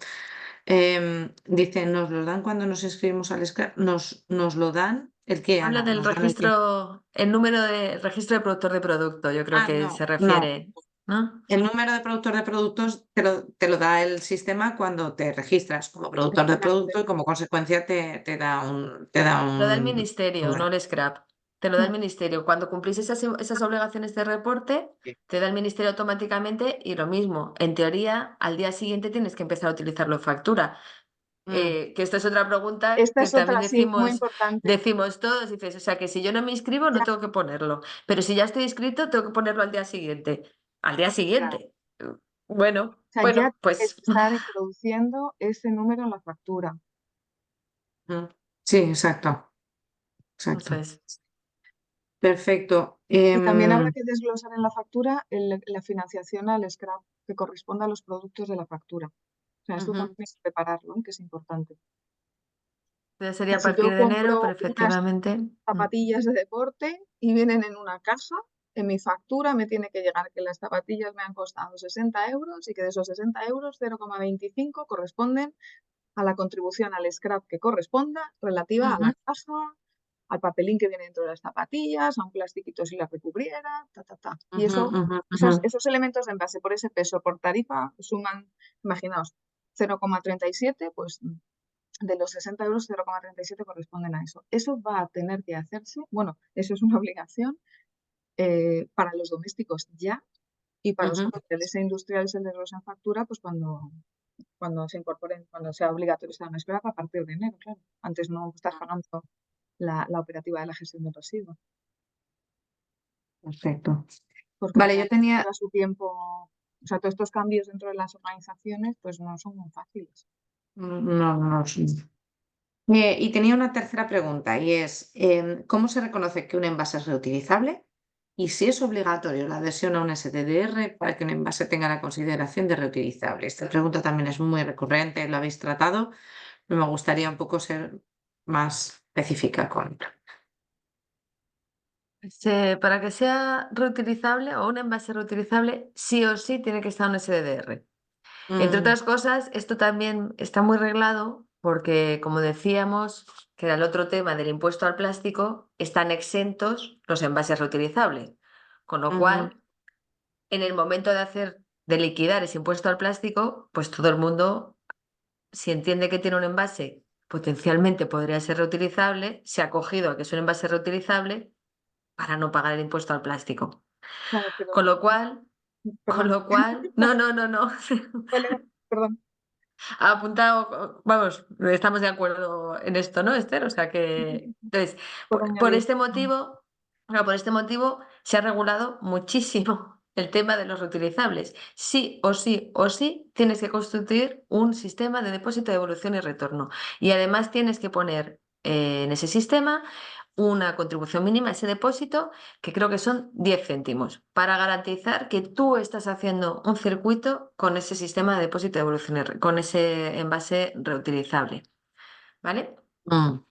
Dice, nos lo dan cuando nos inscribimos al SCRAP, nos lo dan el qué, Habla Ana, del nos dan el qué. registro, el número de registro de productor de producto, yo creo Ah, que se no. refiere, ¿no? El número de productor de productos te lo da el sistema cuando te registras como productor de producto y como consecuencia te da Lo da el un ministerio, no número. el scrap. Te lo da el ministerio. Cuando cumplís esas obligaciones de reporte, te da el ministerio automáticamente y lo mismo. En teoría, al día siguiente tienes que empezar a utilizarlo en factura. Que esta es otra pregunta esta que es también otra, sí, muy importante. decimos todos. Dices, o sea, que si yo no me inscribo, no Ya, tengo que ponerlo. Pero si ya estoy inscrito, tengo que ponerlo al día siguiente. Al día claro. siguiente. Bueno, O sea, ya tienes pues que estar introduciendo ese número en la factura. Sí, exacto. eso Exacto. es. Perfecto. Y también habrá que desglosar en la factura la financiación al scrap que corresponda a los productos de la factura. O sea, esto Ujú. también hay que prepararlo, ¿eh? Que es importante. Ya O sería sea, a si yo partir de enero, pero compro unas efectivamente. zapatillas de deporte y vienen en una caja, en mi factura me tiene que llegar que las zapatillas me han costado 60 euros y que de esos 60 euros 0,25 corresponden a la contribución al scrap que corresponda relativa a la caja, al papelín que viene dentro de las zapatillas, a un plastiquito si la recubriera, ta. Y Ujú, eso, ujú, ujú. esos elementos de envase por ese peso, por tarifa, suman, imaginaos, 0,37, pues de los 60 euros, 0,37 corresponden a eso. Eso va a tener que hacerse, bueno, eso es una obligación para los domésticos ya y para los Ujú. comerciales e industriales el desglose en factura, pues cuando se incorporen, cuando sea obligatorio estar en scrap a partir de enero, claro. Antes no estás pagando la operativa de la gestión del residuo, Perfecto. porque Vale, yo realmente tenía, lleva su tiempo, o sea, todos estos cambios dentro de las organizaciones pues no son muy fáciles. no, sí. Y tenía una tercera pregunta y es, ¿cómo se reconoce que un envase es reutilizable? Y si es obligatorio la adhesión a un STDR para que un envase tenga la consideración de reutilizable. Esta pregunta también es muy recurrente, lo habéis tratado, pero me gustaría un poco ser más específica con. Para que sea reutilizable o un envase reutilizable, sí o sí tiene que estar un SDR. Entre Mm, otras cosas, esto también está muy reglado porque, como decíamos, que era el otro tema del impuesto al plástico, están exentos los envases reutilizables. Con lo ujú, cual, en el momento de liquidar ese impuesto al plástico, pues todo el mundo, si entiende que tiene un envase potencialmente podría ser reutilizable, se ha acogido a que es un envase reutilizable para no pagar el impuesto al plástico. Claro, pero, Con lo cual, perdón, no. perdón. Ha apuntado, vamos, estamos de acuerdo en esto, ¿no, Esther? O sea que, entonces, Puedo por añadir. este motivo, por este motivo se ha regulado muchísimo el tema de los reutilizables. Sí o sí, tienes que constituir un sistema de depósito, devolución y retorno. Y además tienes que poner en ese sistema una contribución mínima a ese depósito, que creo que son 10 céntimos, para garantizar que tú estás haciendo un circuito con ese sistema de depósito, devolución con ese envase reutilizable. ¿Vale? mm.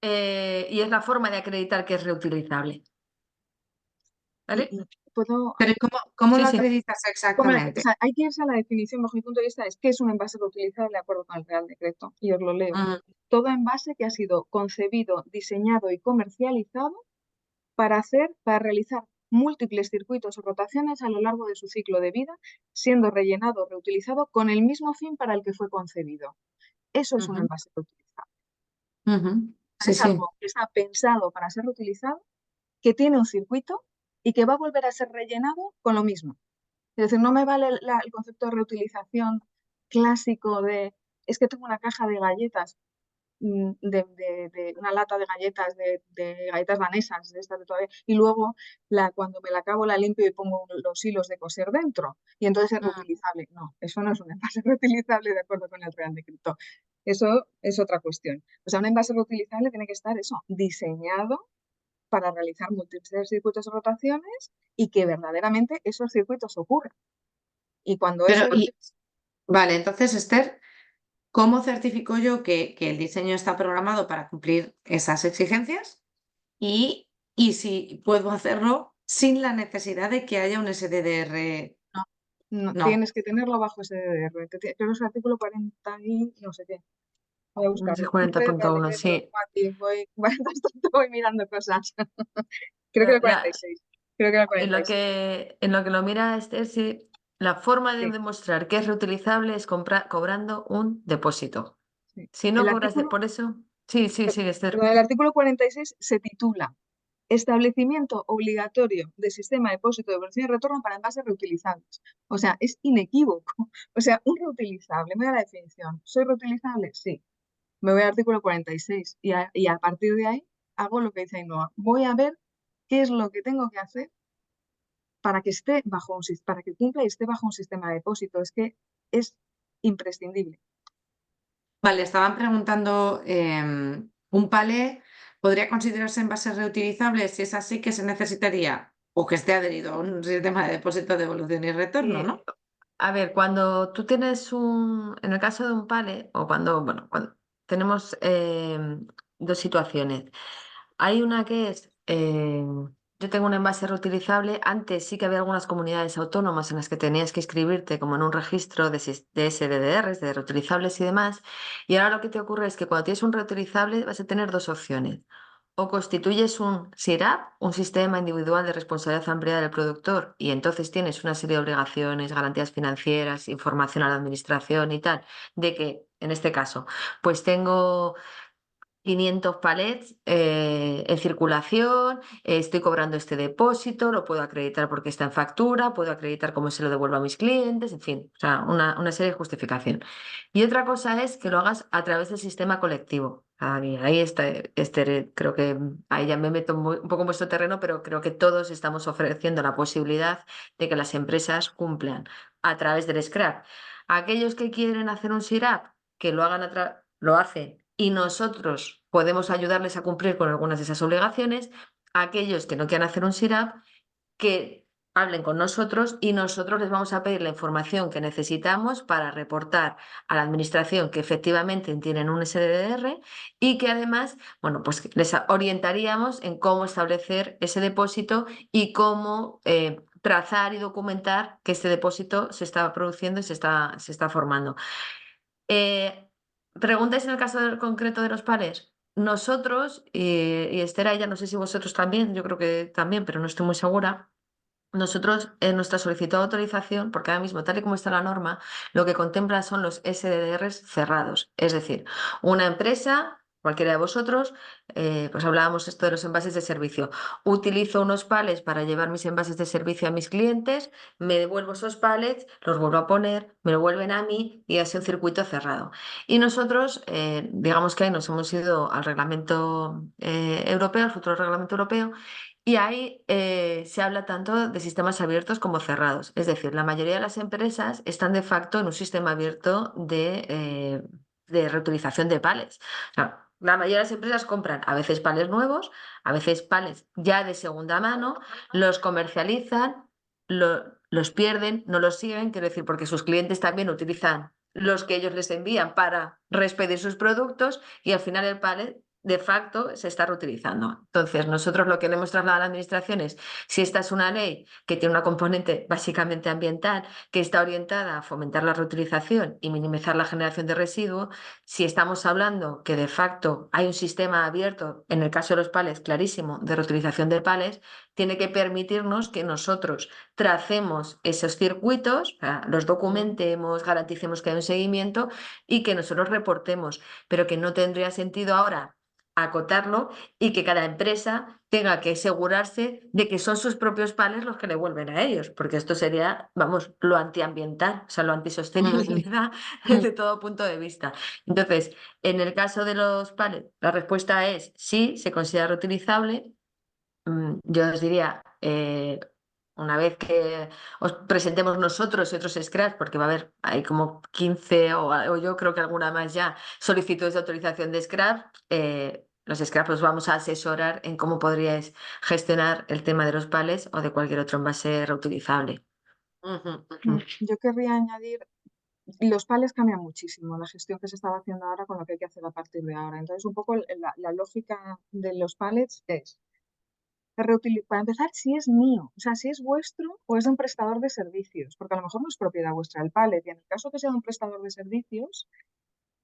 Y es la forma de acreditar que es reutilizable. ¿Vale? puedo Pero ¿cómo Sí, lo sí. acreditas o exactamente? sea, hay que irse a la definición, bajo mi punto de vista, es qué es un envase reutilizable de acuerdo con el Real Decreto. Y os lo leo. Mm, Todo envase que ha sido concebido, diseñado y comercializado para realizar múltiples circuitos o rotaciones a lo largo de su ciclo de vida, siendo rellenado o reutilizado con el mismo fin para el que fue concebido. Eso es un ujú, envase reutilizable. ujú. Sí, Es sí. algo que está pensado para ser reutilizado, que tiene un circuito y que va a volver a ser rellenado con lo mismo. Es decir, no me vale el concepto de reutilización clásico de, es que tengo una caja de galletas, de una lata de galletas, de galletas danesas, de estas de todavía, y luego cuando me la acabo la limpio y pongo los hilos de coser dentro, y entonces es Mm. reutilizable. No, eso no es un envase reutilizable de acuerdo con el Real Decreto. Eso es otra cuestión. O sea, un envase reutilizable tiene que estar eso, diseñado para realizar múltiples circuitos de rotaciones y que verdaderamente esos circuitos ocurran. Y cuando Pero, eso vale, entonces, Esther, ¿cómo certifico yo que el diseño está programado para cumplir esas exigencias? Y si puedo hacerlo sin la necesidad de que haya un SDDR. no, No. tienes que tenerlo bajo SDR. Creo que es el artículo 40 y no sé qué. Voy a No sé, buscarlo. 40.1, sí. Voy mirando cosas. Creo que era el 46. Creo que era el En lo 46. en lo que lo mira Esther, sí, la forma de Sí, demostrar que es reutilizable es cobrando un depósito. sí. Si no El cobras artículo, por eso, sí, Esther. el artículo 46 se titula Establecimiento obligatorio de sistema de depósito, devolución y retorno para envases reutilizables. O sea, es inequívoco. O sea, un reutilizable, me da la definición. ¿Soy reutilizable? Sí. Me voy al artículo 46 y a partir de ahí hago lo que dice Ainhoa. Voy a ver qué es lo que tengo que hacer para que esté para que cumpla y esté bajo un sistema de depósito. Es que es imprescindible. Vale, estaban preguntando, ¿un palé podría considerarse envase reutilizable? Si es así, ¿qué se necesitaría? O que esté adherido a un sistema de depósito, devolución y retorno, ¿no? A ver, cuando tú tienes en el caso de un pale, o cuando tenemos dos situaciones. Hay una que es, yo tengo un envase reutilizable. Antes sí que había algunas comunidades autónomas en las que tenías que inscribirte como en un registro de SDDRs, de reutilizables y demás. Y ahora lo que te ocurre es que cuando tienes un reutilizable vas a tener dos opciones. O constituyes un SIRAP, un sistema individual de responsabilidad ampliada del productor, y entonces tienes una serie de obligaciones, garantías financieras, información a la administración y tal, de que, en este caso, pues tengo 500 palets en circulación, estoy cobrando este depósito, lo puedo acreditar porque está en factura, puedo acreditar cómo se lo devuelvo a mis clientes, en fin, o sea, una serie de justificación. Y otra cosa es que lo hagas a través del sistema colectivo. Ahí está, creo que ahí ya me meto un poco en vuestro terreno, pero creo que todos estamos ofreciendo la posibilidad de que las empresas cumplan a través del scrap. Aquellos que quieren hacer un SIRAP, que lo hagan lo hacen y nosotros podemos ayudarles a cumplir con algunas de esas obligaciones. Aquellos que no quieran hacer un SIRAP, que hablen con nosotros y nosotros les vamos a pedir la información que necesitamos para reportar a la administración que efectivamente tienen un SDDR y que además, bueno, pues les orientaríamos en cómo establecer ese depósito y cómo trazar y documentar que este depósito se está produciendo y se está formando. Preguntáis en el caso concreto de los pares. Nosotros, y Esther, ya no sé si vosotros también, yo creo que también, pero no estoy muy segura. Nosotros, en nuestra solicitud de autorización, porque ahora mismo, tal y como está la norma, lo que contempla son los SDDRs cerrados. Es decir, una empresa, cualquiera de vosotros, pues hablábamos esto de los envases de servicio. Utilizo unos palets para llevar mis envases de servicio a mis clientes, me devuelvo esos palets, los vuelvo a poner, me lo vuelven a mí y así un circuito cerrado. Y nosotros, digamos que ahí nos hemos ido al reglamento europeo, al futuro reglamento europeo, y ahí se habla tanto de sistemas abiertos como cerrados. Es decir, la mayoría de las empresas están de facto en un sistema abierto de reutilización de palets. O sea, la mayoría de las empresas compran a veces palets nuevos, a veces palets ya de segunda mano, los comercializan, los pierden, no los siguen, quiero decir, porque sus clientes también utilizan los que ellos les envían para reexpedir sus productos y al final el palet de facto se está reutilizando. Entonces, nosotros lo que le hemos trasladado a la administración es, si esta es una ley que tiene una componente básicamente ambiental, que está orientada a fomentar la reutilización y minimizar la generación de residuos, si estamos hablando que de facto hay un sistema abierto, en el caso de los palets, clarísimo, de reutilización de palets, tiene que permitirnos que nosotros tracemos esos circuitos, o sea, los documentemos, garanticemos que hay un seguimiento y que nosotros reportemos, pero que no tendría sentido ahora acotarlo y que cada empresa tenga que asegurarse de que son sus propios palets los que le vuelven a ellos, porque esto sería, vamos, lo antiambiental, o sea, lo antisostenibilidad desde todo punto de vista. Entonces, en el caso de los palets, la respuesta es sí, se considera reutilizable. Yo os diría, una vez que os presentemos nosotros y otros scraps, porque va a haber, hay como 15 o yo creo que alguna más ya, solicitudes de autorización de scrap, los scraps os vamos a asesorar en cómo podríais gestionar el tema de los palets o de cualquier otro envase reutilizable. Yo querría añadir, los palets cambian muchísimo, la gestión que se estaba haciendo ahora con lo que hay que hacer a partir de ahora. Entonces, un poco la lógica de los palets es, para empezar, si es mío, o sea, si es vuestro o es de un prestador de servicios, porque a lo mejor no es propiedad vuestra el pallet, y en el caso que sea de un prestador de servicios,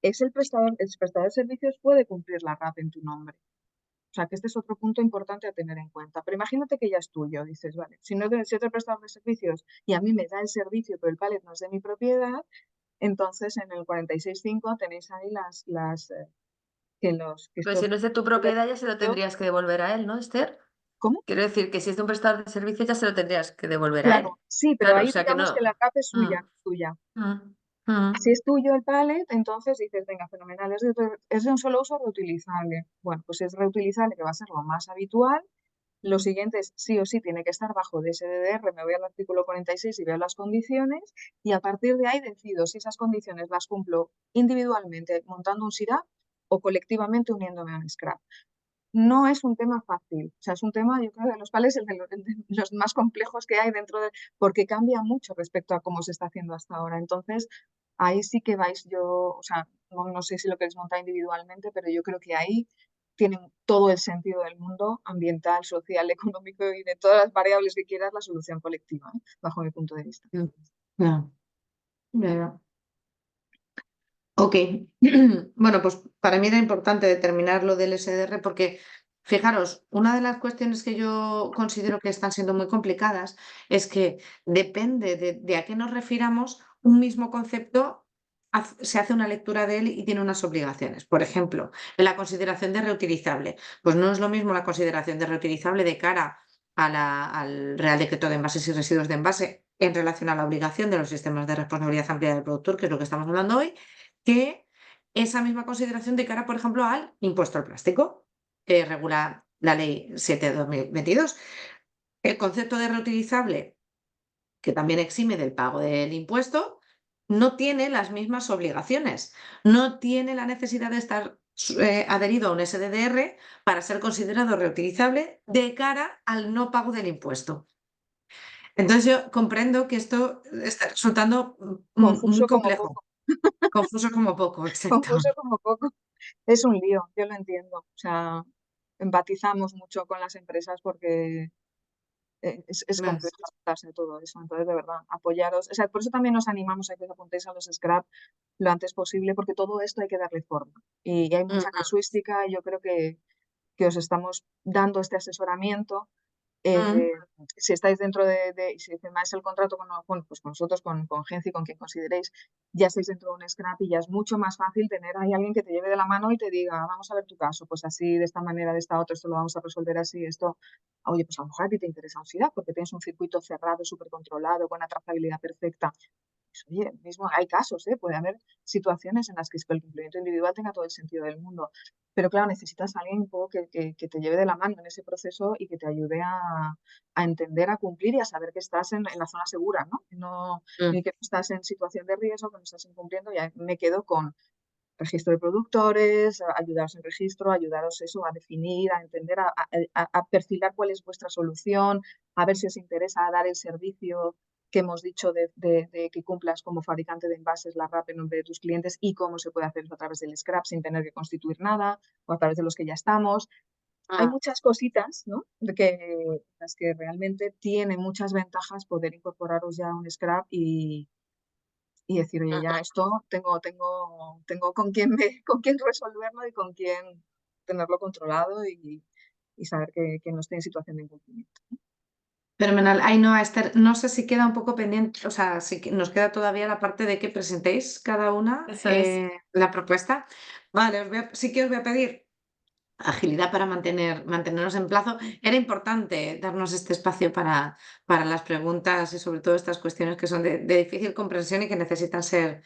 es el prestador de servicios puede cumplir la RAP en tu nombre. O sea, que este es otro punto importante a tener en cuenta. Pero imagínate que ya es tuyo, dices, vale, si no si otro prestador de servicios y a mí me da el servicio, pero el pallet no es de mi propiedad, entonces en el 46.5 tenéis ahí Pero si no es de tu propiedad ya se lo tendrías que devolver a él, ¿no, Esther? ¿Cómo? Quiero decir que si es de un prestador de servicios ya se lo tendrías que devolver a él. Claro, sí, pero Claro, o ahí sea que digamos no. que la RAP es suya, Mm, tuya. mm, mm. Si es tuyo el pallet, entonces dices, venga, fenomenal, es de un solo uso reutilizable. Bueno, pues es reutilizable, que va a ser lo más habitual. Lo siguiente es, sí o sí, tiene que estar bajo DSDR, me voy al artículo 46 y veo las condiciones, y a partir de ahí decido si esas condiciones las cumplo individualmente montando un SIRAP o colectivamente uniéndome a un scrap. No es un tema fácil, o sea, es un tema, yo creo, de los palets, el de los más complejos que hay dentro de, porque cambia mucho respecto a cómo se está haciendo hasta ahora. Entonces, ahí sí que vais o sea, no sé si lo queréis montar individualmente, pero yo creo que ahí tiene todo el sentido del mundo, ambiental, social, económico y de todas las variables que quieras, la solución colectiva, bajo mi punto de vista. Ya, ya. Ok, bueno, pues para mí era importante determinar lo del SDR porque, fijaros, una de las cuestiones que yo considero que están siendo muy complicadas es que depende de a qué nos refiramos, un mismo concepto se hace una lectura de él y tiene unas obligaciones. Por ejemplo, en la consideración de reutilizable, pues no es lo mismo la consideración de reutilizable de cara al Real Decreto de Envases y Residuos de Envase en relación a la obligación de los sistemas de responsabilidad ampliada del productor, que es lo que estamos hablando hoy, que esa misma consideración de cara, por ejemplo, al impuesto al plástico, que regula la ley 7 de 2022. El concepto de reutilizable, que también exime del pago del impuesto, no tiene las mismas obligaciones, no tiene la necesidad de estar adherido a un SDDR para ser considerado reutilizable de cara al no pago del impuesto. Entonces yo comprendo que esto está resultando muy Confuso como complejo. poco. Confuso como poco, exacto. Confuso como poco. Es un lío, yo lo entiendo. O sea, empatizamos mucho con las empresas porque es complejo adaptarse a todo eso. Entonces, de verdad, apoyaros. O sea, por eso también os animamos a que os apuntéis a los scrap lo antes posible, porque todo esto hay que darle forma. Y hay mucha casuística y yo creo que os estamos dando este asesoramiento. Si estáis dentro si firmáis el contrato pues con nosotros, con Genci, con quien consideréis, ya estáis dentro de un scrap y ya es mucho más fácil tener ahí alguien que te lleve de la mano y te diga, vamos a ver tu caso, pues así, de esta manera, de esta otra, esto lo vamos a resolver así, esto, oye, pues a lo mejor a ti te interesa un SIDA porque tienes un circuito cerrado, súper controlado, con una trazabilidad perfecta. Pues, oye, mismo hay casos, puede haber situaciones en las que el cumplimiento individual tenga todo el sentido del mundo. Pero claro, necesitas a alguien un poco que te lleve de la mano en ese proceso y que te ayude a entender, a cumplir y a saber que estás en la zona segura, ¿no? Y que no estás en situación de riesgo, que no estás incumpliendo. Ya me quedo con registro de productores, ayudaros en registro, ayudaros eso, a definir, a entender, a perfilar cuál es vuestra solución, a ver si os interesa dar el servicio que hemos dicho de que cumplas como fabricante de envases la RAP en nombre de tus clientes y cómo se puede hacer eso a través del scrap sin tener que constituir nada o a través de los que ya estamos. Hay muchas cositas, ¿no? Las que realmente tiene muchas ventajas poder incorporaros ya un scrap y decir, oye, ya esto tengo con con quién resolverlo y con quién tenerlo controlado y saber que no estoy en situación de incumplimiento. Fenomenal. Ainhoa, Esther, no sé si queda un poco pendiente, o sea, si nos queda todavía la parte de que presentéis cada una Eso es. la propuesta. Vale, sí que os voy a pedir agilidad para mantenernos en plazo. Era importante darnos este espacio para las preguntas y sobre todo estas cuestiones que son de difícil comprensión y que necesitan ser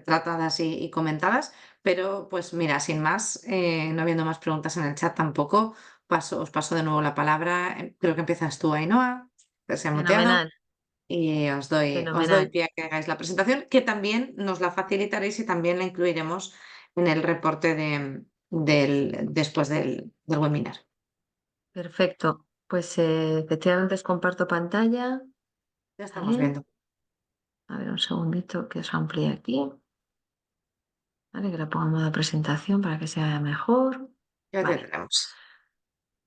tratadas y comentadas. Pero pues mira, sin más, no habiendo más preguntas en el chat tampoco, os paso de nuevo la palabra. Creo que empiezas tú, Ainhoa, que se ha muteado. Fenomenal, Y os doy fenomenal. pie a que hagáis la presentación, que también nos la facilitaréis y también la incluiremos en el reporte después del webinar. Perfecto. Pues efectivamente os comparto pantalla. Ya estamos ¿Vale? viendo. A ver, un segundito que os amplíe aquí. ¿Vale? Que la ponga en modo presentación para que se vea mejor. Ya Vale. tenemos.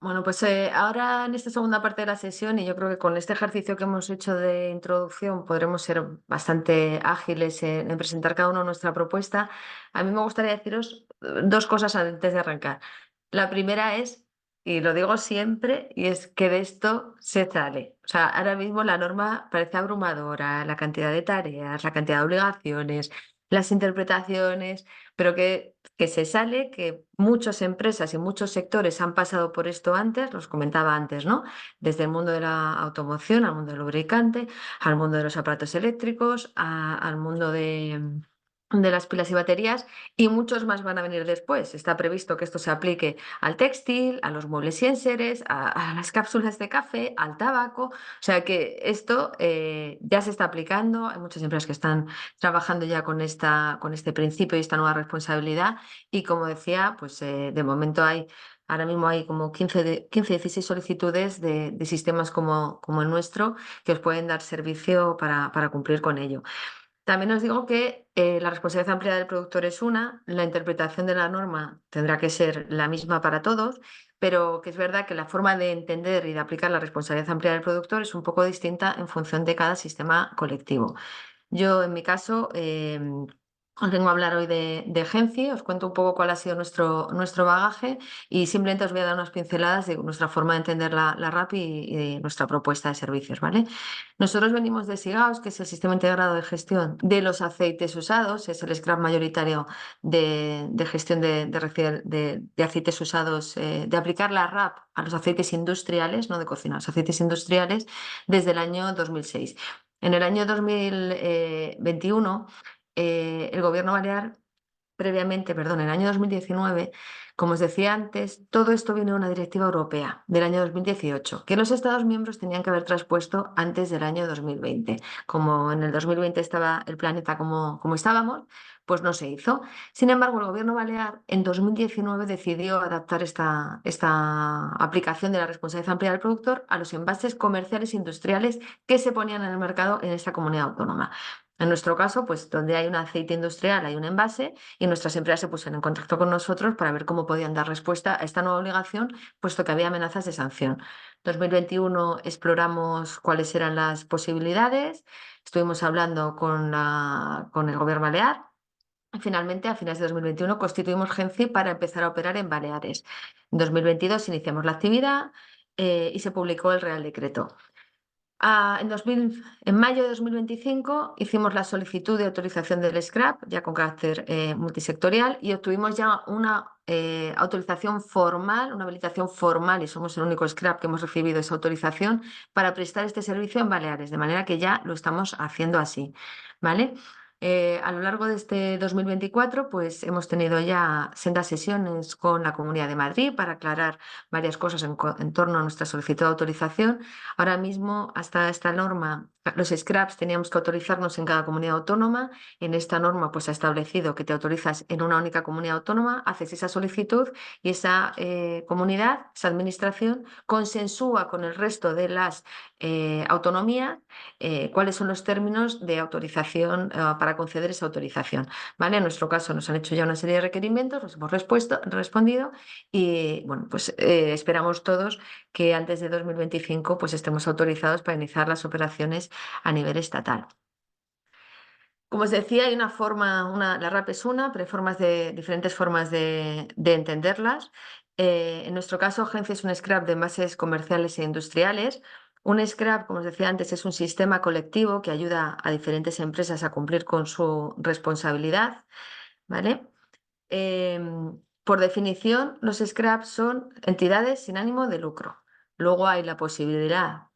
Bueno, pues ahora en esta segunda parte de la sesión, y yo creo que con este ejercicio que hemos hecho de introducción podremos ser bastante ágiles en presentar cada uno nuestra propuesta. A mí me gustaría deciros dos cosas antes de arrancar. La primera es, y lo digo siempre, y es que de esto se sale. O sea, ahora mismo la norma parece abrumadora, la cantidad de tareas, la cantidad de obligaciones, las interpretaciones, pero que se sale, que muchas empresas y muchos sectores han pasado por esto antes, los comentaba antes, ¿no? Desde el mundo de la automoción al mundo del lubricante, al mundo de los aparatos eléctricos, al mundo de las pilas y baterías, y muchos más van a venir después. Está previsto que esto se aplique al textil, a los muebles y enseres, a las cápsulas de café, al tabaco. O sea que esto ya se está aplicando. Hay muchas empresas que están trabajando ya con este principio y esta nueva responsabilidad. Y como decía, pues de momento ahora mismo hay como 15, 16 solicitudes de sistemas como el nuestro que os pueden dar servicio para cumplir con ello. También os digo que la responsabilidad ampliada del productor es una, la interpretación de la norma tendrá que ser la misma para todos, pero que es verdad que la forma de entender y de aplicar la responsabilidad ampliada del productor es un poco distinta en función de cada sistema colectivo. Yo, en mi caso, os vengo a hablar hoy de Genci, os cuento un poco cuál ha sido nuestro bagaje y simplemente os voy a dar unas pinceladas de nuestra forma de entender la RAP y de nuestra propuesta de servicios, ¿vale? Nosotros venimos de SIGAOS, que es el Sistema Integrado de Gestión de los Aceites Usados, es el scrap mayoritario de gestión de aceites usados, de aplicar la RAP a los aceites industriales, no de cocina, los aceites industriales, desde el año 2006. En el año 2021, el Gobierno balear, en el año 2019, como os decía antes, todo esto viene de una directiva europea del año 2018, que los Estados miembros tenían que haber traspuesto antes del año 2020. Como en el 2020 estaba el planeta como estábamos, pues no se hizo. Sin embargo, el Gobierno balear en 2019 decidió adaptar esta aplicación de la responsabilidad ampliada del productor a los envases comerciales e industriales que se ponían en el mercado en esta comunidad autónoma. En nuestro caso, pues donde hay un aceite industrial hay un envase y nuestras empresas se pusieron en contacto con nosotros para ver cómo podían dar respuesta a esta nueva obligación, puesto que había amenazas de sanción. En 2021 exploramos cuáles eran las posibilidades, estuvimos hablando con el Gobierno balear. Finalmente, a finales de 2021, constituimos Genci para empezar a operar en Baleares. En 2022 iniciamos la actividad y se publicó el Real Decreto. En mayo de 2025 hicimos la solicitud de autorización del scrap, ya con carácter multisectorial, y obtuvimos ya una autorización formal, una habilitación formal, y somos el único scrap que hemos recibido esa autorización para prestar este servicio en Baleares, de manera que ya lo estamos haciendo así, ¿vale? A lo largo de este 2024, pues hemos tenido ya sendas sesiones con la Comunidad de Madrid para aclarar varias cosas en torno a nuestra solicitud de autorización. Ahora mismo, hasta esta norma, los scraps teníamos que autorizarnos en cada comunidad autónoma. En esta norma, pues ha establecido que te autorizas en una única comunidad autónoma, haces esa solicitud y esa comunidad, esa administración, consensúa con el resto de las autonomías cuáles son los términos de autorización para conceder esa autorización. ¿Vale? En nuestro caso nos han hecho ya una serie de requerimientos, los hemos respondido y bueno, pues esperamos todos que antes de 2025 pues estemos autorizados para iniciar las operaciones a nivel estatal. Como os decía, hay una forma, la RAP es una, pero hay diferentes formas de entenderlas. En nuestro caso, Genci es un scrap de envases comerciales e industriales. Un scrap, como os decía antes, es un sistema colectivo que ayuda a diferentes empresas a cumplir con su responsabilidad, ¿vale? Por definición, los scraps son entidades sin ánimo de lucro. Luego hay la posibilidad,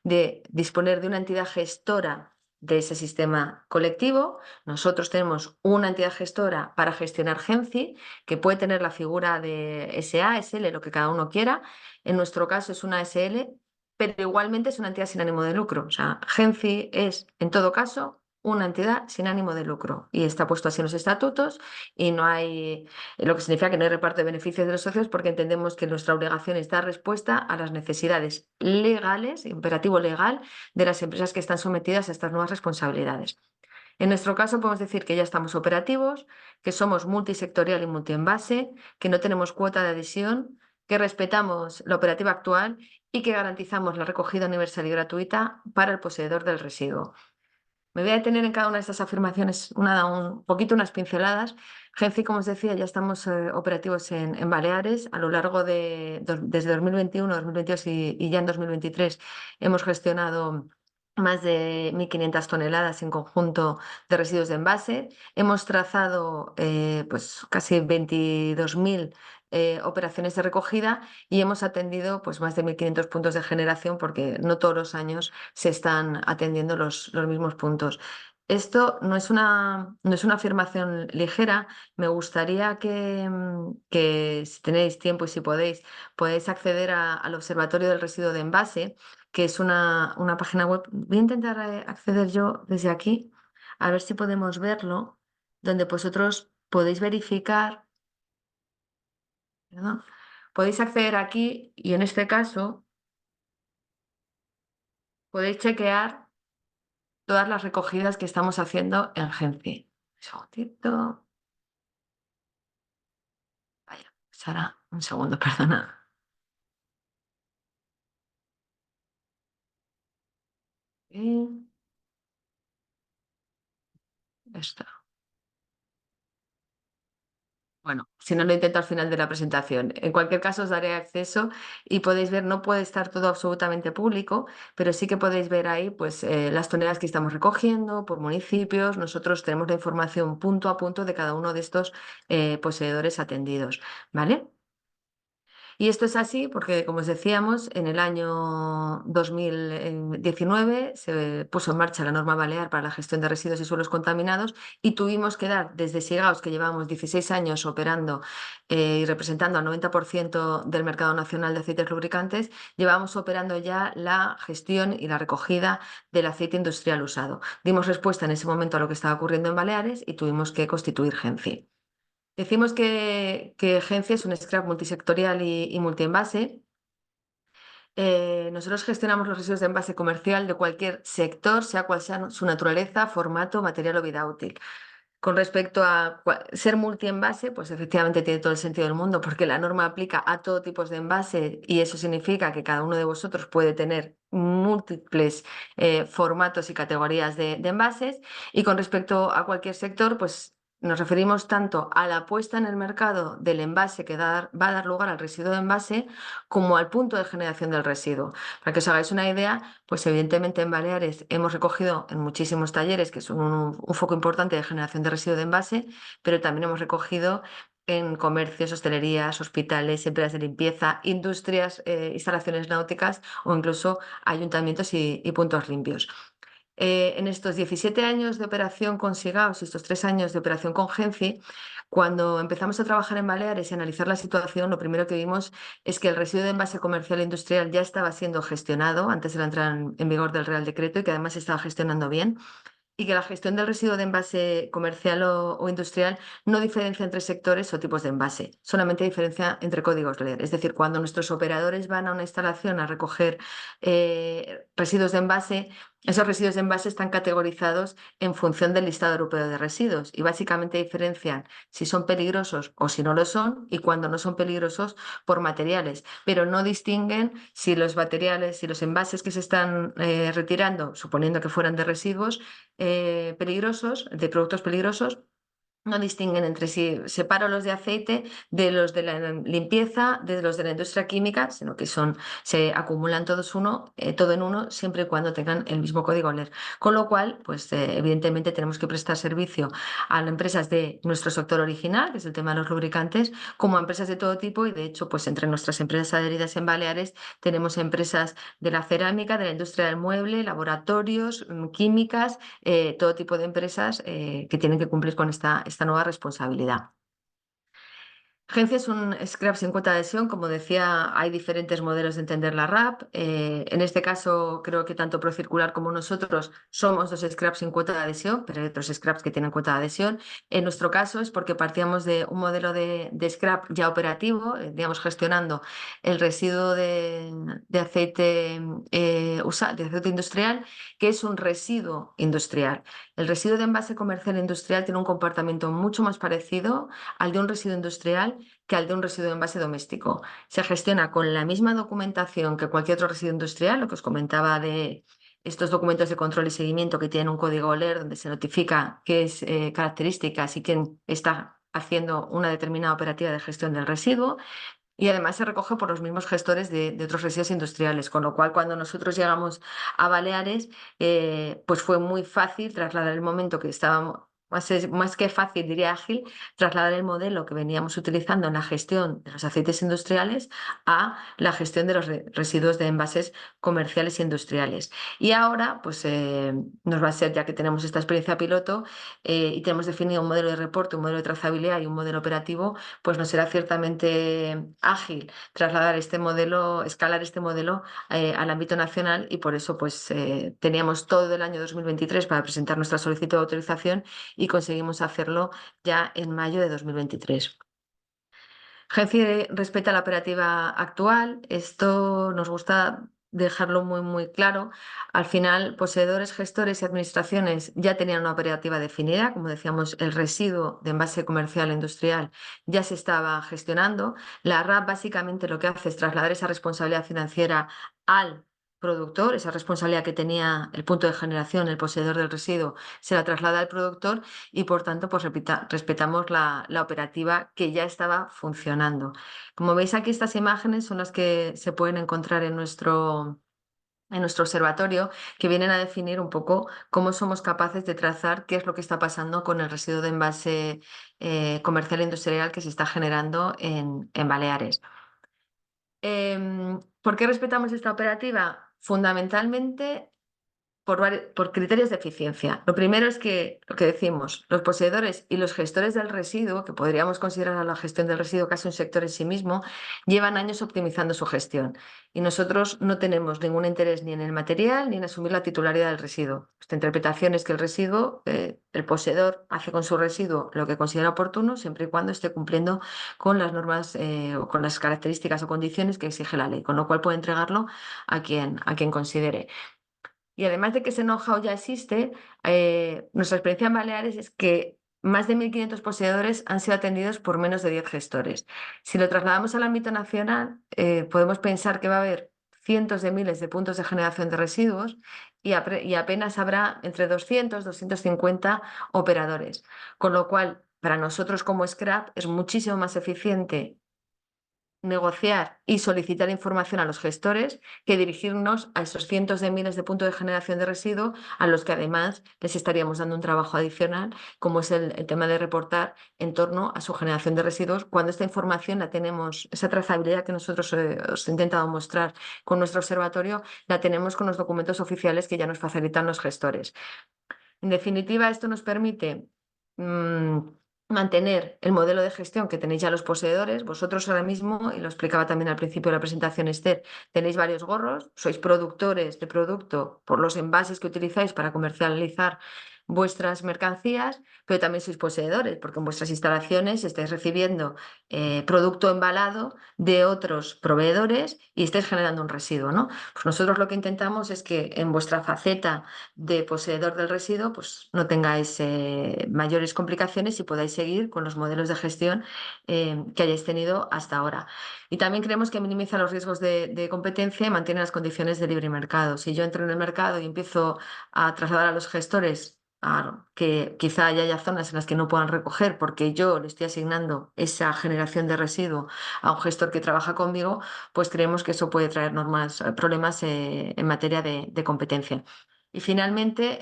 de disponer de una entidad gestora de ese sistema colectivo. Nosotros tenemos una entidad gestora para gestionar Genci, que puede tener la figura de SA, SL, lo que cada uno quiera. En nuestro caso es una SL, pero igualmente es una entidad sin ánimo de lucro. O sea, Genci es, en todo caso, una entidad sin ánimo de lucro y está puesto así en los estatutos y no hay, lo que significa que no hay reparto de beneficios de los socios porque entendemos que nuestra obligación es dar respuesta a las necesidades legales, imperativo legal, de las empresas que están sometidas a estas nuevas responsabilidades. En nuestro caso podemos decir que ya estamos operativos, que somos multisectorial y multienvase, que no tenemos cuota de adhesión, que respetamos la operativa actual y que garantizamos la recogida universal y gratuita para el poseedor del residuo. Me voy a detener en cada una de estas afirmaciones, un poquito, unas pinceladas. Genci, como os decía, ya estamos operativos en Baleares. A lo largo desde 2021, 2022 y ya en 2023 hemos gestionado más de 1.500 toneladas en conjunto de residuos de envase. Hemos trazado pues casi 22.000 operaciones de recogida y hemos atendido pues más de 1.500 puntos de generación porque no todos los años se están atendiendo los mismos puntos. Esto no es una afirmación ligera. Me gustaría que si tenéis tiempo y si podéis acceder al Observatorio del Residuo de Envase, que es una página web. Voy a intentar acceder yo desde aquí, a ver si podemos verlo, donde vosotros podéis verificar. ¿Perdón? Podéis acceder aquí y en este caso podéis chequear todas las recogidas que estamos haciendo en Genci. Un segundito. Vaya, Sara, un segundo, perdona. Esto. Bueno, si no lo intento al final de la presentación. En cualquier caso, os daré acceso y podéis ver, no puede estar todo absolutamente público, pero sí que podéis ver ahí pues, las toneladas que estamos recogiendo por municipios. Nosotros tenemos la información punto a punto de cada uno de estos poseedores atendidos, ¿vale? Y esto es así porque, como os decíamos, en el año 2019 se puso en marcha la norma balear para la gestión de residuos y suelos contaminados y tuvimos que dar, desde Sigaos, que llevamos 16 años operando y representando al 90% del mercado nacional de aceites lubricantes, llevamos operando ya la gestión y la recogida del aceite industrial usado. Dimos respuesta en ese momento a lo que estaba ocurriendo en Baleares y tuvimos que constituir Genci. Decimos que Genci es un scrap multisectorial y multienvase. Nosotros gestionamos los residuos de envase comercial de cualquier sector, sea cual sea su naturaleza, formato, material o vida útil. Con respecto a ser multienvase, pues efectivamente tiene todo el sentido del mundo porque la norma aplica a todo tipo de envase y eso significa que cada uno de vosotros puede tener múltiples formatos y categorías de envases. Y con respecto a cualquier sector, pues nos referimos tanto a la puesta en el mercado del envase que va a dar lugar al residuo de envase como al punto de generación del residuo. Para que os hagáis una idea, pues evidentemente en Baleares hemos recogido en muchísimos talleres, que son un foco importante de generación de residuo de envase, pero también hemos recogido en comercios, hostelerías, hospitales, empresas de limpieza, industrias, instalaciones náuticas o incluso ayuntamientos y puntos limpios. En estos 17 años de operación con Sigaus y estos 3 años de operación con Genci, cuando empezamos a trabajar en Baleares y analizar la situación, lo primero que vimos es que el residuo de envase comercial e industrial ya estaba siendo gestionado antes de la entrada en vigor del Real Decreto y que además se estaba gestionando bien, y que la gestión del residuo de envase comercial o industrial no diferencia entre sectores o tipos de envase, solamente diferencia entre códigos LEED. Es decir, cuando nuestros operadores van a una instalación a recoger residuos de envase, esos residuos de envase están categorizados en función del listado europeo de residuos y básicamente diferencian si son peligrosos o si no lo son, y cuando no son peligrosos por materiales, pero no distinguen si los materiales, si los envases que se están retirando, suponiendo que fueran de residuos peligrosos, de productos peligrosos, no distinguen entre sí. Separo los de aceite de los de la limpieza, de los de la industria química, sino que se acumulan todos todo en uno, siempre y cuando tengan el mismo código LEED. Con lo cual, pues evidentemente tenemos que prestar servicio a las empresas de nuestro sector original, que es el tema de los lubricantes, como a empresas de todo tipo, y de hecho, pues entre nuestras empresas adheridas en Baleares tenemos empresas de la cerámica, de la industria del mueble, laboratorios, químicas, todo tipo de empresas que tienen que cumplir con esta nueva responsabilidad. Genci es un scrap sin cuota de adhesión. Como decía, hay diferentes modelos de entender la RAP. En este caso, creo que tanto Procircular como nosotros somos dos scraps sin cuota de adhesión, pero hay otros scraps que tienen cuota de adhesión. En nuestro caso es porque partíamos de un modelo de scrap ya operativo, digamos, gestionando el residuo de aceite de aceite industrial, que es un residuo industrial. El residuo de envase comercial industrial tiene un comportamiento mucho más parecido al de un residuo industrial que al de un residuo de envase doméstico. Se gestiona con la misma documentación que cualquier otro residuo industrial, lo que os comentaba de estos documentos de control y seguimiento que tienen un código LEED donde se notifica qué es características y quién está haciendo una determinada operativa de gestión del residuo. Y además se recoge por los mismos gestores de otros residuos industriales, con lo cual cuando nosotros llegamos a Baleares, pues fue muy fácil trasladar el momento que estábamos, más que fácil, diría ágil, trasladar el modelo que veníamos utilizando en la gestión de los aceites industriales a la gestión de los residuos de envases comerciales e industriales. Y ahora, pues nos va a ser, ya que tenemos esta experiencia piloto y tenemos definido un modelo de reporte, un modelo de trazabilidad y un modelo operativo, pues nos será ciertamente ágil trasladar este modelo, escalar este modelo al ámbito nacional, y por eso pues teníamos todo el año 2023 para presentar nuestra solicitud de autorización y conseguimos hacerlo ya en mayo de 2023. Genci respeta la operativa actual. Esto nos gusta dejarlo muy claro. Al final, poseedores, gestores y administraciones ya tenían una operativa definida. Como decíamos, el residuo de envase comercial e industrial ya se estaba gestionando. La RAP básicamente lo que hace es trasladar esa responsabilidad financiera al productor, esa responsabilidad que tenía el punto de generación, el poseedor del residuo, se la traslada al productor, y por tanto pues respetamos la operativa que ya estaba funcionando. Como veis aquí, estas imágenes son las que se pueden encontrar en nuestro observatorio, que vienen a definir un poco cómo somos capaces de trazar qué es lo que está pasando con el residuo de envase comercial e industrial que se está generando en Baleares. ¿Por qué respetamos esta operativa? Fundamentalmente por criterios de eficiencia. Lo primero es que, lo que decimos, los poseedores y los gestores del residuo, que podríamos considerar a la gestión del residuo casi un sector en sí mismo, llevan años optimizando su gestión, y nosotros no tenemos ningún interés ni en el material ni en asumir la titularidad del residuo. Esta interpretación es que el residuo, el poseedor hace con su residuo lo que considera oportuno, siempre y cuando esté cumpliendo con las normas o con las características o condiciones que exige la ley, con lo cual puede entregarlo a quien considere. Y además de que ese know-how ya existe, nuestra experiencia en Baleares es que más de 1.500 poseedores han sido atendidos por menos de 10 gestores. Si lo trasladamos al ámbito nacional, podemos pensar que va a haber cientos de miles de puntos de generación de residuos y apenas habrá entre 200 y 250 operadores. Con lo cual, para nosotros como Scrap es muchísimo más eficiente negociar y solicitar información a los gestores que dirigirnos a esos cientos de miles de puntos de generación de residuo a los que además les estaríamos dando un trabajo adicional, como es el tema de reportar en torno a su generación de residuos, cuando esta información la tenemos, esa trazabilidad que nosotros os he intentado mostrar con nuestro observatorio, la tenemos con los documentos oficiales que ya nos facilitan los gestores. En definitiva, esto nos permite mantener el modelo de gestión que tenéis ya los poseedores. Vosotros ahora mismo, y lo explicaba también al principio de la presentación Esther, tenéis varios gorros, sois productores de producto por los envases que utilizáis para comercializar vuestras mercancías, pero también sois poseedores, porque en vuestras instalaciones estáis recibiendo producto embalado de otros proveedores y estáis generando un residuo, ¿no? Pues nosotros lo que intentamos es que en vuestra faceta de poseedor del residuo, pues no tengáis mayores complicaciones y podáis seguir con los modelos de gestión que hayáis tenido hasta ahora. Y también creemos que minimiza los riesgos de competencia y mantiene las condiciones de libre mercado. Si yo entro en el mercado y empiezo a trasladar a los gestores que quizá haya zonas en las que no puedan recoger porque yo le estoy asignando esa generación de residuo a un gestor que trabaja conmigo, pues creemos que eso puede traer problemas en materia de competencia. Y finalmente,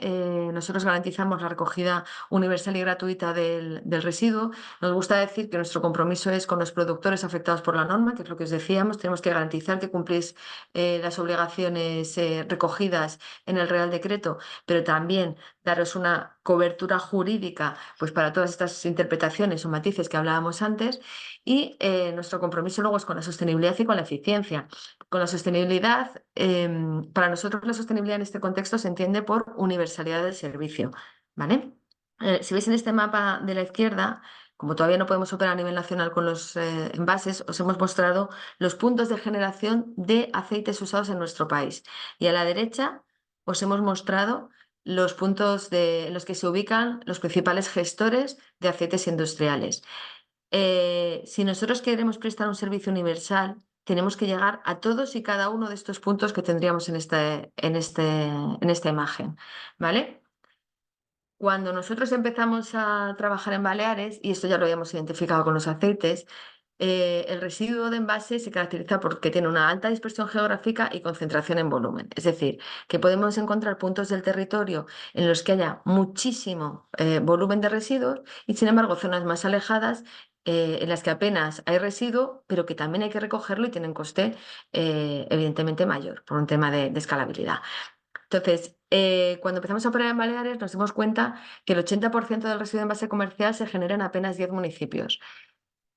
nosotros garantizamos la recogida universal y gratuita del residuo. Nos gusta decir que nuestro compromiso es con los productores afectados por la norma, que es lo que os decíamos. Tenemos que garantizar que cumplís las obligaciones recogidas en el Real Decreto, pero también daros una cobertura jurídica pues, para todas estas interpretaciones o matices que hablábamos antes. Y nuestro compromiso luego es con la sostenibilidad y con la eficiencia. Con la sostenibilidad, para nosotros la sostenibilidad en este contexto se entiende por universalidad del servicio, ¿vale? Si veis en este mapa de la izquierda, como todavía no podemos operar a nivel nacional con los envases, os hemos mostrado los puntos de generación de aceites usados en nuestro país. Y a la derecha os hemos mostrado los puntos en los que se ubican los principales gestores de aceites industriales. Si nosotros queremos prestar un servicio universal, tenemos que llegar a todos y cada uno de estos puntos que tendríamos en esta imagen, ¿vale? Cuando nosotros empezamos a trabajar en Baleares, y esto ya lo habíamos identificado con los aceites, el residuo de envase se caracteriza porque tiene una alta dispersión geográfica y concentración en volumen. Es decir, que podemos encontrar puntos del territorio en los que haya muchísimo volumen de residuos y, sin embargo, zonas más alejadas en las que apenas hay residuo, pero que también hay que recogerlo y tienen coste evidentemente mayor por un tema de escalabilidad. Entonces, cuando empezamos a operar en Baleares nos dimos cuenta que el 80% del residuo de envase comercial se genera en apenas 10 municipios.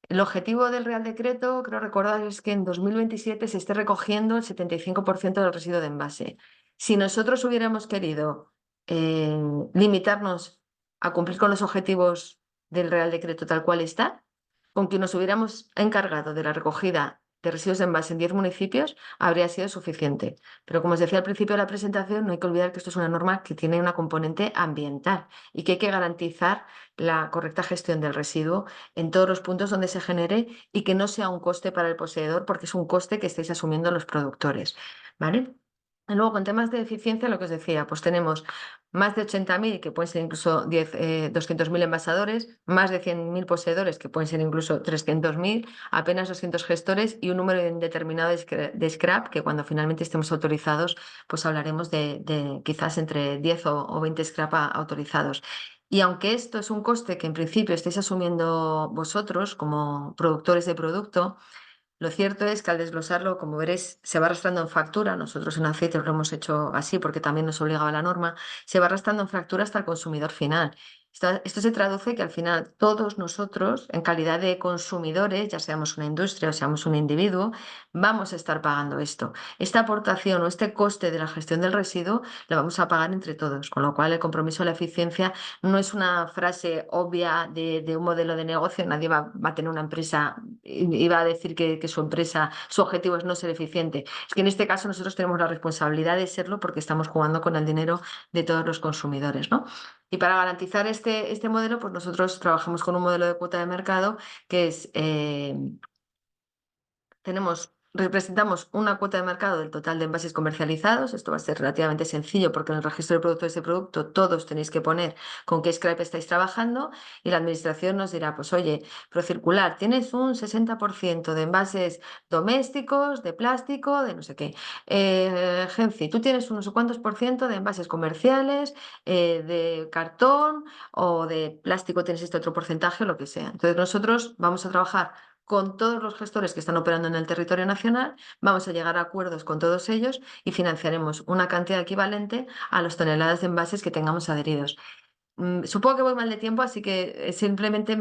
El objetivo del Real Decreto, creo recordar, es que en 2027 se esté recogiendo el 75% del residuo de envase. Si nosotros hubiéramos querido limitarnos a cumplir con los objetivos del Real Decreto tal cual está, con que nos hubiéramos encargado de la recogida de residuos de envase en 10 municipios, habría sido suficiente. Pero como os decía al principio de la presentación, no hay que olvidar que esto es una norma que tiene una componente ambiental y que hay que garantizar la correcta gestión del residuo en todos los puntos donde se genere y que no sea un coste para el poseedor, porque es un coste que estáis asumiendo los productores, ¿vale? Y luego, con temas de eficiencia, lo que os decía, pues tenemos más de 80.000, que pueden ser incluso 200.000 envasadores, más de 100.000 poseedores, que pueden ser incluso 300.000, apenas 200 gestores y un número indeterminado de scrap, que cuando finalmente estemos autorizados, pues hablaremos de quizás entre 10 o 20 scrap autorizados. Y aunque esto es un coste que en principio estáis asumiendo vosotros como productores de producto, lo cierto es que al desglosarlo, como veréis, se va arrastrando en factura. Nosotros en aceites lo hemos hecho así porque también nos obligaba la norma. Se va arrastrando en factura hasta el consumidor final. Esto se traduce que al final todos nosotros, en calidad de consumidores, ya seamos una industria o seamos un individuo, vamos a estar pagando esto. Esta aportación o este coste de la gestión del residuo la vamos a pagar entre todos, con lo cual el compromiso a la eficiencia no es una frase obvia de un modelo de negocio. Nadie va a tener una empresa y va a decir que su empresa, su objetivo es no ser eficiente. Es que en este caso nosotros tenemos la responsabilidad de serlo porque estamos jugando con el dinero de todos los consumidores, ¿no? Y para garantizar este modelo, pues nosotros trabajamos con un modelo de cuota de mercado que es, tenemos representamos una cuota de mercado del total de envases comercializados. Esto va a ser relativamente sencillo porque en el registro de productos de ese producto todos tenéis que poner con qué scrap estáis trabajando y la administración nos dirá, pues oye, Procircular, tienes un 60% de envases domésticos, de plástico, de no sé qué. Genci, tú tienes unos cuantos por ciento de envases comerciales, de cartón o de plástico tienes este otro porcentaje o lo que sea. Entonces nosotros vamos a trabajar con todos los gestores que están operando en el territorio nacional, vamos a llegar a acuerdos con todos ellos y financiaremos una cantidad equivalente a las toneladas de envases que tengamos adheridos. Supongo que voy mal de tiempo, así que simplemente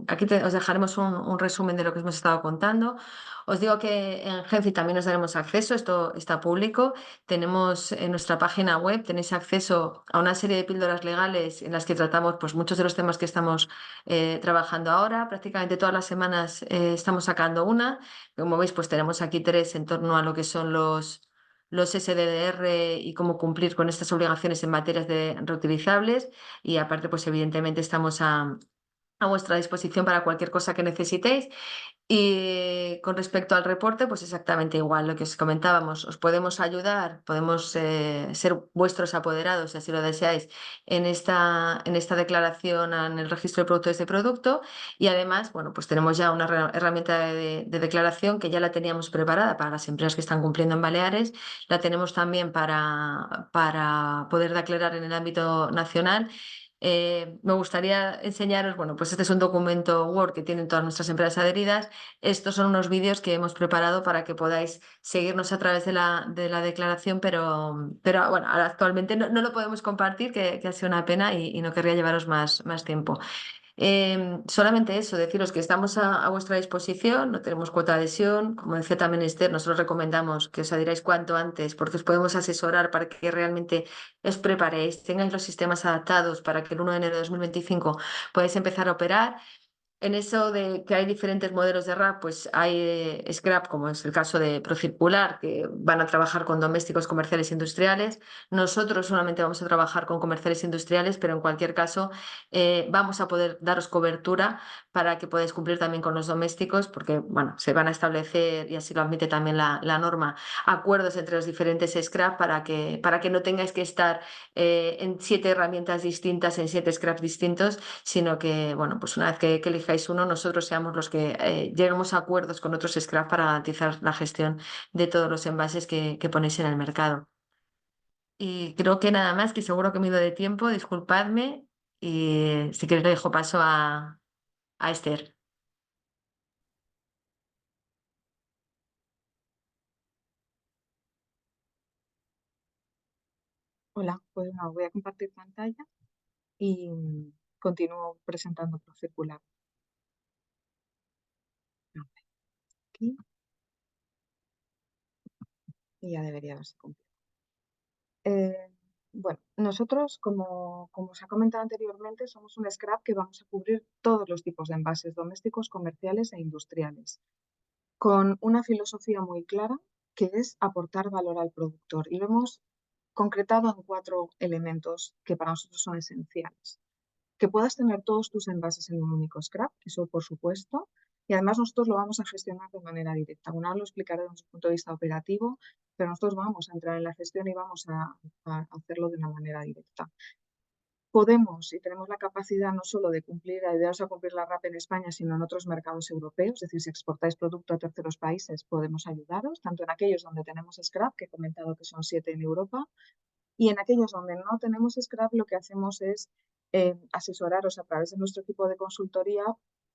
aquí os dejaremos un resumen de lo que os hemos estado contando. Os digo que en Genci también os daremos acceso, esto está público. Tenemos en nuestra página web, tenéis acceso a una serie de píldoras legales en las que tratamos pues, muchos de los temas que estamos trabajando ahora. Prácticamente todas las semanas estamos sacando una. Como veis, pues tenemos aquí 3 en torno a lo que son los SDDR y cómo cumplir con estas obligaciones en materias de reutilizables. Y aparte, pues evidentemente estamos a vuestra disposición para cualquier cosa que necesitéis. Y con respecto al reporte, pues exactamente igual, lo que os comentábamos, os podemos ayudar, podemos ser vuestros apoderados, si así lo deseáis, en esta declaración en el registro de productos de este producto. Y además, bueno, pues tenemos ya una herramienta de declaración que ya la teníamos preparada para las empresas que están cumpliendo en Baleares, la tenemos también para poder declarar en el ámbito nacional. Me gustaría enseñaros, bueno, pues este es un documento Word que tienen todas nuestras empresas adheridas. Estos son unos vídeos que hemos preparado para que podáis seguirnos a través de la declaración, pero bueno, ahora actualmente no lo podemos compartir, que ha sido una pena y no querría llevaros más tiempo. Solamente eso, deciros que estamos a vuestra disposición, no tenemos cuota de adhesión. Como decía también Esther, nosotros recomendamos que os adhiráis cuanto antes porque os podemos asesorar para que realmente os preparéis, tengáis los sistemas adaptados para que el 1 de enero de 2025 podáis empezar a operar. En eso de que hay diferentes modelos de RAP, pues hay scrap, como es el caso de Procircular, que van a trabajar con domésticos, comerciales e industriales. Nosotros solamente vamos a trabajar con comerciales e industriales, pero en cualquier caso vamos a poder daros cobertura para que podáis cumplir también con los domésticos, porque bueno, se van a establecer, y así lo admite también la norma, acuerdos entre los diferentes scrap para que no tengáis que estar en 7 herramientas distintas, en 7 scraps distintos, sino que, bueno, pues una vez que elijáis uno, nosotros seamos los que lleguemos a acuerdos con otros scrap para garantizar la gestión de todos los envases que ponéis en el mercado. Y creo que nada más, que seguro que me he ido de tiempo, disculpadme, y si queréis le dejo paso a Esther. Hola, pues no, voy a compartir pantalla y continúo presentando Procircular. A ver, aquí. Y ya debería haberse cumplido. Bueno, nosotros, como os ha comentado anteriormente, somos un scrap que vamos a cubrir todos los tipos de envases domésticos, comerciales e industriales, con una filosofía muy clara que es aportar valor al productor. Y lo hemos concretado en 4 elementos que para nosotros son esenciales. Que puedas tener todos tus envases en un único scrap, eso por supuesto, y además nosotros lo vamos a gestionar de manera directa. Una lo explicaré desde un punto de vista operativo, pero nosotros vamos a entrar en la gestión y vamos a hacerlo de una manera directa. Podemos y tenemos la capacidad no solo de ayudaros a cumplir la RAP en España, sino en otros mercados europeos, es decir, si exportáis producto a terceros países, podemos ayudaros, tanto en aquellos donde tenemos scrap, que he comentado que son 7 en Europa, y en aquellos donde no tenemos scrap, lo que hacemos es asesoraros a través de nuestro equipo de consultoría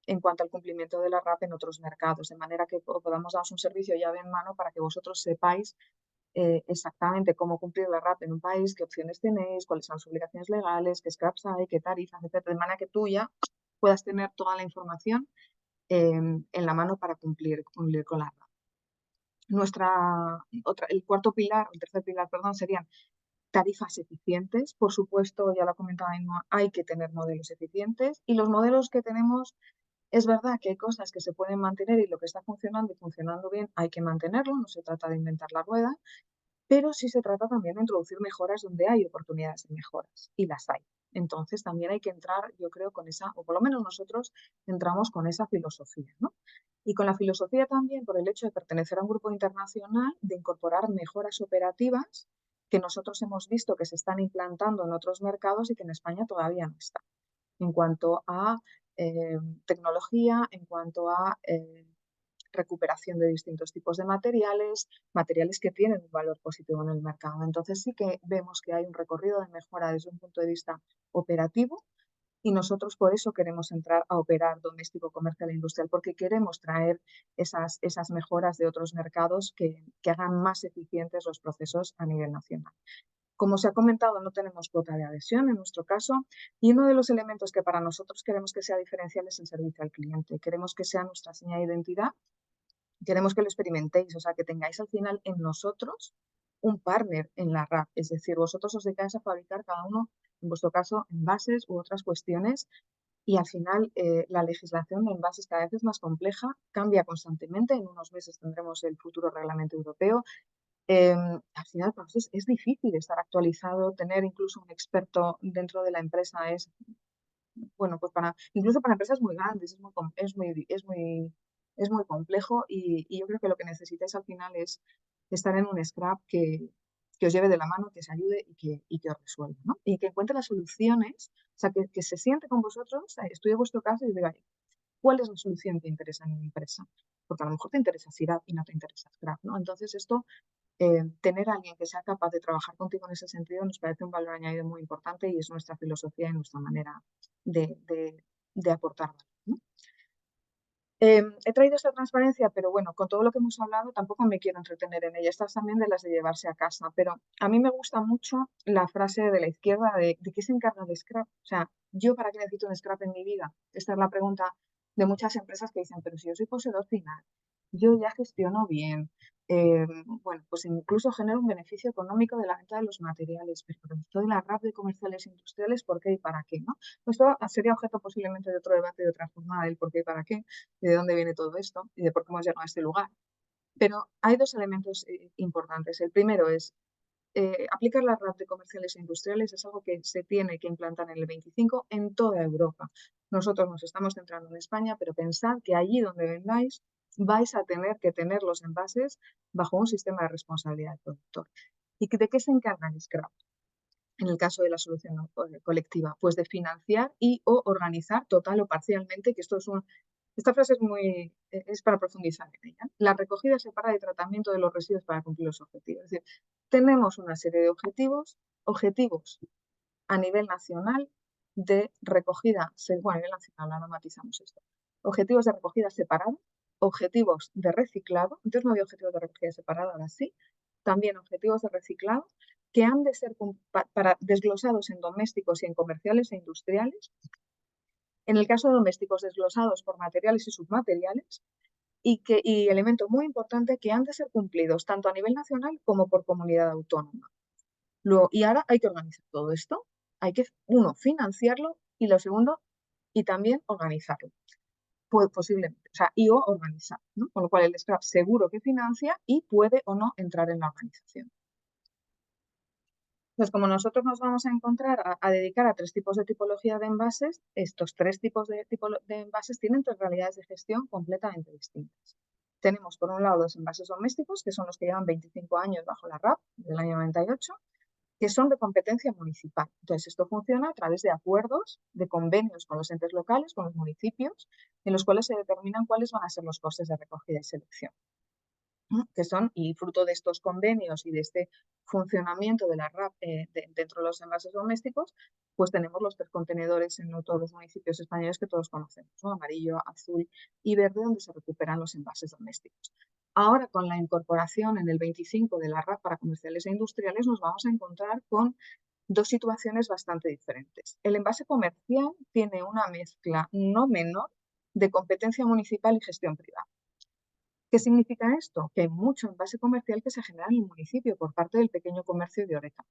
en cuanto al cumplimiento de la RAP en otros mercados, de manera que podamos daros un servicio llave en mano para que vosotros sepáis exactamente cómo cumplir la RAP en un país, qué opciones tenéis, cuáles son las obligaciones legales, qué scraps hay, qué tarifas, etc. De manera que tú ya puedas tener toda la información en la mano para cumplir con la RAP. El tercer pilar, perdón, serían tarifas eficientes. Por supuesto, ya lo ha comentado Ainhoa, hay que tener modelos eficientes y los modelos que tenemos, es verdad que hay cosas que se pueden mantener y lo que está funcionando y funcionando bien hay que mantenerlo, no se trata de inventar la rueda, pero sí se trata también de introducir mejoras donde hay oportunidades de mejoras y las hay. Entonces también hay que entrar, yo creo, con esa, o por lo menos nosotros entramos con esa filosofía, ¿no? Y con la filosofía también, por el hecho de pertenecer a un grupo internacional, de incorporar mejoras operativas que nosotros hemos visto que se están implantando en otros mercados y que en España todavía no están. En cuanto a tecnología, en cuanto a recuperación de distintos tipos de materiales que tienen un valor positivo en el mercado. Entonces sí que vemos que hay un recorrido de mejora desde un punto de vista operativo y nosotros por eso queremos entrar a operar doméstico, comercial e industrial, porque queremos traer esas mejoras de otros mercados que hagan más eficientes los procesos a nivel nacional. Como se ha comentado, no tenemos cuota de adhesión en nuestro caso y uno de los elementos que para nosotros queremos que sea diferencial es el servicio al cliente. Queremos que sea nuestra seña de identidad, queremos que lo experimentéis, o sea, que tengáis al final en nosotros un partner en la RAP, es decir, vosotros os dedicáis a fabricar cada uno, en vuestro caso, envases u otras cuestiones y al final la legislación de envases cada vez es más compleja, cambia constantemente, en unos meses tendremos el futuro reglamento europeo. Al final para nosotros es difícil estar actualizado, tener incluso un experto dentro de la empresa es, bueno, pues incluso para empresas muy grandes es muy complejo y yo creo que lo que necesitáis al final es estar en un scrap que os lleve de la mano, que os ayude y que os resuelva, ¿no? Y que encuentre las soluciones, o sea, que se siente con vosotros, estudie vuestro caso y diga, ¿cuál es la solución que interesa en mi empresa? Porque a lo mejor te interesa SIRAP y no te interesa Scrap, ¿no? Entonces esto, tener a alguien que sea capaz de trabajar contigo en ese sentido nos parece un valor añadido muy importante y es nuestra filosofía y nuestra manera de aportar valor, ¿no? He traído esta transparencia, pero bueno, con todo lo que hemos hablado tampoco me quiero entretener en ella. Estas también de las de llevarse a casa, pero a mí me gusta mucho la frase de la izquierda de qué se encarga de Scrap. O sea, ¿yo para qué necesito un Scrap en mi vida? Esta es la pregunta de muchas empresas que dicen, pero si yo soy poseedor final, yo ya gestiono bien, bueno, pues incluso genero un beneficio económico de la venta de los materiales, pero esto de la RAP de comerciales industriales, ¿por qué y para qué? ¿No? Esto sería objeto posiblemente de otro debate, de otra jornada, del por qué y para qué, y de dónde viene todo esto y de por qué hemos llegado a este lugar. Pero hay dos elementos importantes. El primero es aplicar la RAP de comerciales e industriales es algo que se tiene que implantar en el 25 en toda Europa. Nosotros nos estamos centrando en España, pero pensad que allí donde vendáis vais a tener que tener los envases bajo un sistema de responsabilidad del productor. ¿Y de qué se encarga el Scrap? En el caso de la solución colectiva, pues de financiar y o organizar total o parcialmente, que esta frase es para profundizar en ella. La recogida separada y tratamiento de los residuos para cumplir los objetivos. Es decir, tenemos una serie de objetivos a nivel nacional de recogida, bueno, a nivel nacional, ahora matizamos esto. Objetivos de recogida separada, objetivos de reciclado, entonces no había objetivos de recogida separada, ahora sí, también objetivos de reciclado que han de ser desglosados en domésticos y en comerciales e industriales. En el caso de domésticos, desglosados por materiales y submateriales y elemento muy importante, que han de ser cumplidos tanto a nivel nacional como por comunidad autónoma. Y ahora hay que organizar todo esto. Hay que, uno, financiarlo y lo segundo, y también organizarlo. Pues posiblemente, o sea, o organizar, ¿no? Con lo cual el Scrap seguro que financia y puede o no entrar en la organización. Pues como nosotros nos vamos a encontrar a dedicar a tres tipos de tipología de envases, estos tres tipos de envases tienen tres realidades de gestión completamente distintas. Tenemos por un lado los envases domésticos, que son los que llevan 25 años bajo la RAP del año 98, que son de competencia municipal. Entonces, esto funciona a través de acuerdos, de convenios con los entes locales, con los municipios, en los cuales se determinan cuáles van a ser los costes de recogida y selección. Que son, y fruto de estos convenios y de este funcionamiento de la RAP dentro de los envases domésticos, pues tenemos los tres contenedores en todos los municipios españoles que todos conocemos, ¿no? Amarillo, azul y verde, donde se recuperan los envases domésticos. Ahora, con la incorporación en el 25 de la RAP para comerciales e industriales, nos vamos a encontrar con dos situaciones bastante diferentes. El envase comercial tiene una mezcla no menor de competencia municipal y gestión privada. ¿Qué significa esto? Que hay mucho envase comercial que se genera en el municipio por parte del pequeño comercio de Oreca.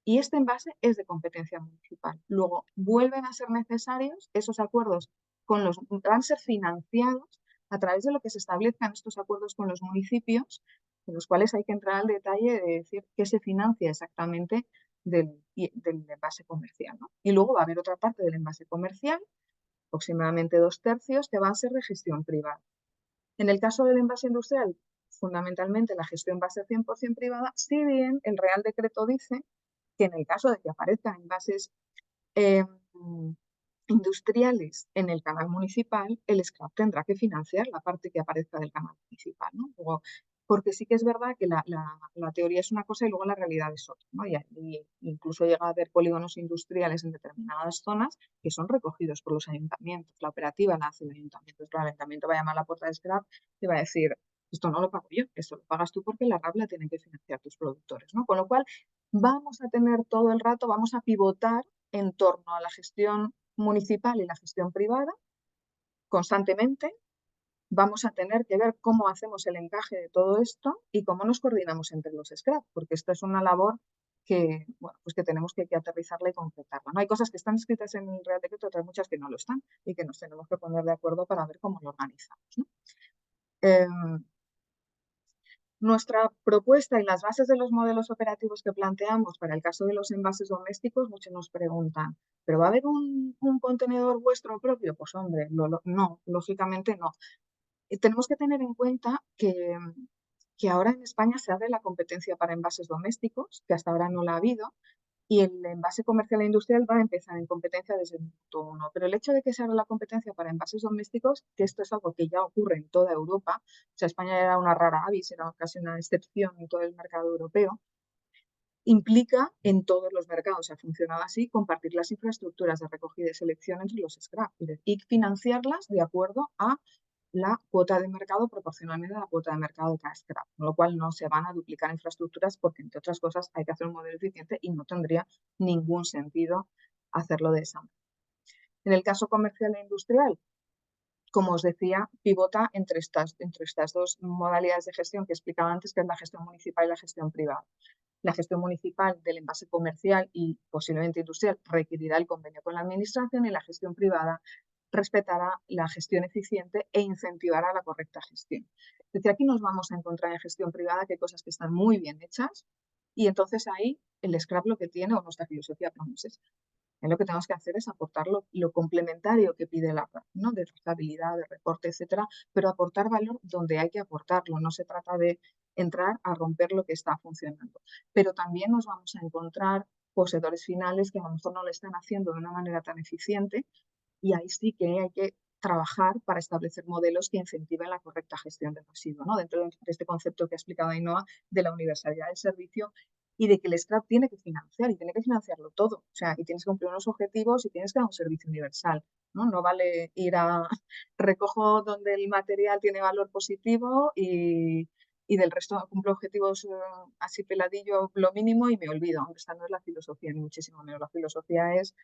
Y este envase es de competencia municipal. Luego, vuelven a ser necesarios esos acuerdos van a ser financiados a través de lo que se establezcan estos acuerdos con los municipios, en los cuales hay que entrar al detalle de decir qué se financia exactamente del envase comercial, ¿no? Y luego va a haber otra parte del envase comercial, aproximadamente 2/3, que va a ser de gestión privada. En el caso del envase industrial, fundamentalmente la gestión va a ser 100% privada, si bien el Real Decreto dice que en el caso de que aparezcan envases industriales en el canal municipal, el SCRAP tendrá que financiar la parte que aparezca del canal municipal, ¿no? Luego, porque sí que es verdad que la teoría es una cosa y luego la realidad es otra, ¿no? Y incluso llega a haber polígonos industriales en determinadas zonas que son recogidos por los ayuntamientos. La operativa la hace el ayuntamiento. El ayuntamiento va a llamar a la puerta de SCRAP y va a decir, esto no lo pago yo, esto lo pagas tú porque la RAP la tienen que financiar tus productores, ¿no? Con lo cual, vamos a tener todo el rato, vamos a pivotar en torno a la gestión municipal y la gestión privada constantemente. Vamos a tener que ver cómo hacemos el encaje de todo esto y cómo nos coordinamos entre los SCRAP, porque esto es una labor que, bueno, pues que tenemos que aterrizarla y concretarla, ¿no? Hay cosas que están escritas en el Real Decreto, otras muchas que no lo están y que nos tenemos que poner de acuerdo para ver cómo lo organizamos, ¿no? Nuestra propuesta y las bases de los modelos operativos que planteamos para el caso de los envases domésticos, muchos nos preguntan, ¿pero va a haber un contenedor vuestro propio? Pues hombre, no, lógicamente no. Tenemos que tener en cuenta que ahora en España se abre la competencia para envases domésticos, que hasta ahora no la ha habido, y el envase comercial e industrial va a empezar en competencia desde el minuto 1. Pero el hecho de que se abra la competencia para envases domésticos, que esto es algo que ya ocurre en toda Europa, o sea, España era una rara avis, era casi una excepción en todo el mercado europeo, implica en todos los mercados, ha funcionado así, compartir las infraestructuras de recogida y selección entre los SCRAP y financiarlas de acuerdo a la cuota de mercado proporcionalmente a la cuota de mercado de cada SCRAP, con lo cual no se van a duplicar infraestructuras porque, entre otras cosas, hay que hacer un modelo eficiente y no tendría ningún sentido hacerlo de esa manera. En el caso comercial e industrial, como os decía, pivota entre estas dos modalidades de gestión que explicaba antes, que es la gestión municipal y la gestión privada. La gestión municipal del envase comercial y posiblemente industrial requerirá el convenio con la administración y la gestión privada respetará la gestión eficiente e incentivará la correcta gestión. Es decir, aquí nos vamos a encontrar en gestión privada que hay cosas que están muy bien hechas y entonces ahí el SCRAP lo que tiene, o nuestra filosofía Promises, lo que tenemos que hacer es aportar lo complementario que pide la RAP, ¿no? De trazabilidad, de reporte, etcétera, pero aportar valor donde hay que aportarlo. No se trata de entrar a romper lo que está funcionando. Pero también nos vamos a encontrar poseedores finales que a lo mejor no lo están haciendo de una manera tan eficiente y ahí sí que hay que trabajar para establecer modelos que incentiven la correcta gestión del residuo, ¿no? Dentro de este concepto que ha explicado Ainhoa de la universalidad del servicio y de que el SCRAP tiene que financiar y tiene que financiarlo todo. O sea, y tienes que cumplir unos objetivos y tienes que dar un servicio universal, ¿no? No vale ir a recojo donde el material tiene valor positivo y del resto cumplo objetivos así peladillo, lo mínimo y me olvido. Esta no es la filosofía, ni muchísimo menos. La filosofía es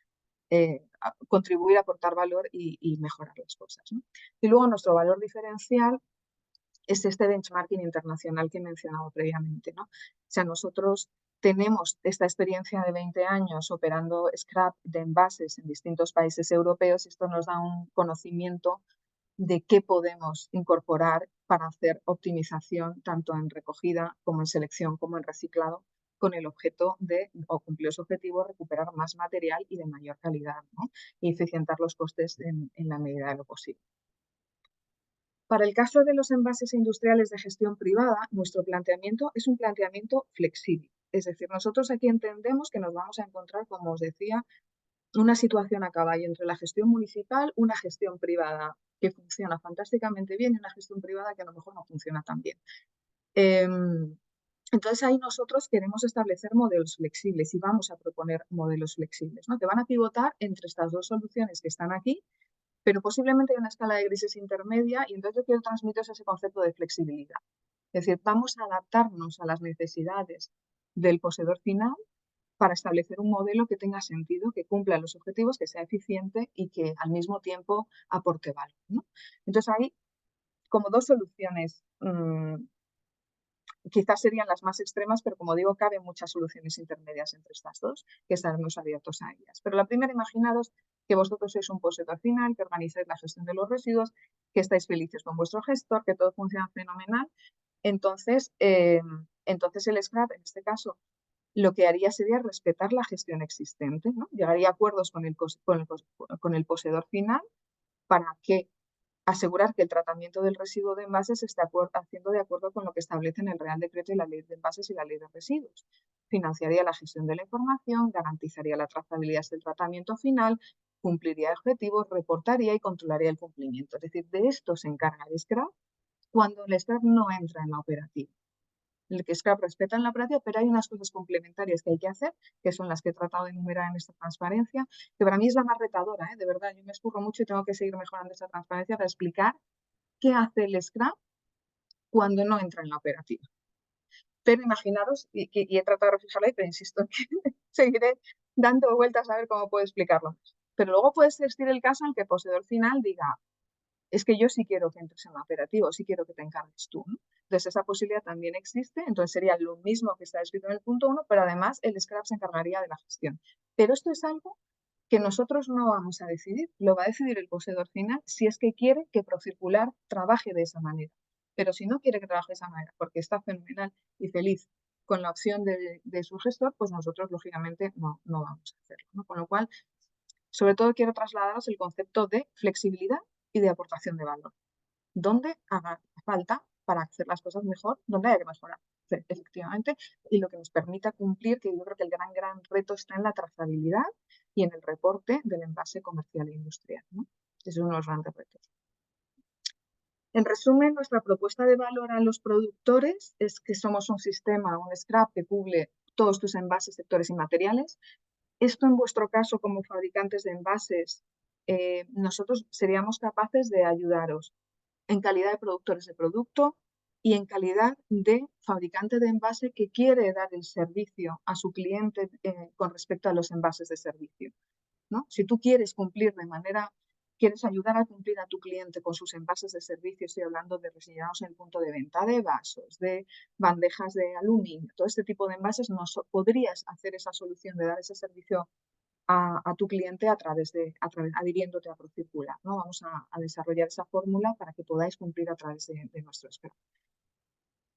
contribuir, aportar valor y mejorar las cosas, ¿no? Y luego nuestro valor diferencial es este benchmarking internacional que he mencionado previamente, ¿no? O sea, nosotros tenemos esta experiencia de 20 años operando scrap de envases en distintos países europeos y esto nos da un conocimiento de qué podemos incorporar para hacer optimización tanto en recogida como en selección como en reciclado con el objeto de, o cumplir los objetivos, recuperar más material y de mayor calidad, ¿no? Y eficientar los costes en la medida de lo posible. Para el caso de los envases industriales de gestión privada, nuestro planteamiento es un planteamiento flexible. Es decir, nosotros aquí entendemos que nos vamos a encontrar, como os decía, una situación a caballo entre la gestión municipal, una gestión privada que funciona fantásticamente bien y una gestión privada que a lo mejor no funciona tan bien. Entonces ahí nosotros queremos establecer modelos flexibles y vamos a proponer modelos flexibles, ¿no? Que van a pivotar entre estas dos soluciones que están aquí, pero posiblemente hay una escala de grises intermedia y entonces yo quiero transmitir ese concepto de flexibilidad. Es decir, vamos a adaptarnos a las necesidades del poseedor final para establecer un modelo que tenga sentido, que cumpla los objetivos, que sea eficiente y que al mismo tiempo aporte valor, ¿no? Entonces hay como dos soluciones, quizás serían las más extremas, pero como digo, caben muchas soluciones intermedias entre estas dos, que estaremos abiertos a ellas. Pero la primera, imaginaros que vosotros sois un poseedor final, que organizáis la gestión de los residuos, que estáis felices con vuestro gestor, que todo funciona fenomenal. Entonces el scrap, en este caso, lo que haría sería respetar la gestión existente, ¿no? Llegaría a acuerdos con el poseedor final para que asegurar que el tratamiento del residuo de envases se esté haciendo de acuerdo con lo que establecen el Real Decreto y la Ley de Envases y la Ley de Residuos. Financiaría la gestión de la información, garantizaría la trazabilidad del tratamiento final, cumpliría objetivos, reportaría y controlaría el cumplimiento. Es decir, de esto se encarga el SCRAP cuando el SCRAP no entra en la operativa. El que SCRAP respeta en la operativa, pero hay unas cosas complementarias que hay que hacer, que son las que he tratado de enumerar en esta transparencia, que para mí es la más retadora, de verdad, yo me escurro mucho y tengo que seguir mejorando esta transparencia para explicar qué hace el SCRAP cuando no entra en la operativa. Pero imaginaros, y he tratado de reflejarlo ahí, pero insisto en que seguiré dando vueltas a ver cómo puedo explicarlo. Pero luego puede existir el caso en que el poseedor final diga, es que yo sí quiero que entres en la operativa, sí quiero que te encargues tú, ¿no? Entonces esa posibilidad también existe, entonces sería lo mismo que está escrito en el punto 1, pero además el SCRAP se encargaría de la gestión. Pero esto es algo que nosotros no vamos a decidir, lo va a decidir el poseedor final si es que quiere que Procircular trabaje de esa manera. Pero si no quiere que trabaje de esa manera, porque está fenomenal y feliz con la opción de su gestor, pues nosotros lógicamente no vamos a hacerlo, ¿no? Con lo cual, sobre todo quiero trasladaros el concepto de flexibilidad y de aportación de valor. Donde haga falta para hacer las cosas mejor, donde haya que mejorar, efectivamente, y lo que nos permita cumplir, que yo creo que el gran reto está en la trazabilidad y en el reporte del envase comercial e industrial, ¿no? Ese es uno de los grandes retos. En resumen, nuestra propuesta de valor a los productores es que somos un sistema, un SCRAP que cubre todos tus envases, sectores y materiales. Esto en vuestro caso, como fabricantes de envases, nosotros seríamos capaces de ayudaros en calidad de productores de producto y en calidad de fabricante de envase que quiere dar el servicio a su cliente con respecto a los envases de servicio, ¿no? Si tú quieres cumplir quieres ayudar a cumplir a tu cliente con sus envases de servicio, estoy hablando de rellenados en el punto de venta, de vasos, de bandejas de aluminio, todo este tipo de envases, podrías hacer esa solución de dar ese servicio a tu cliente adhiriéndote a Procircular, ¿no? Vamos a desarrollar esa fórmula para que podáis cumplir a través de nuestro SCRAP.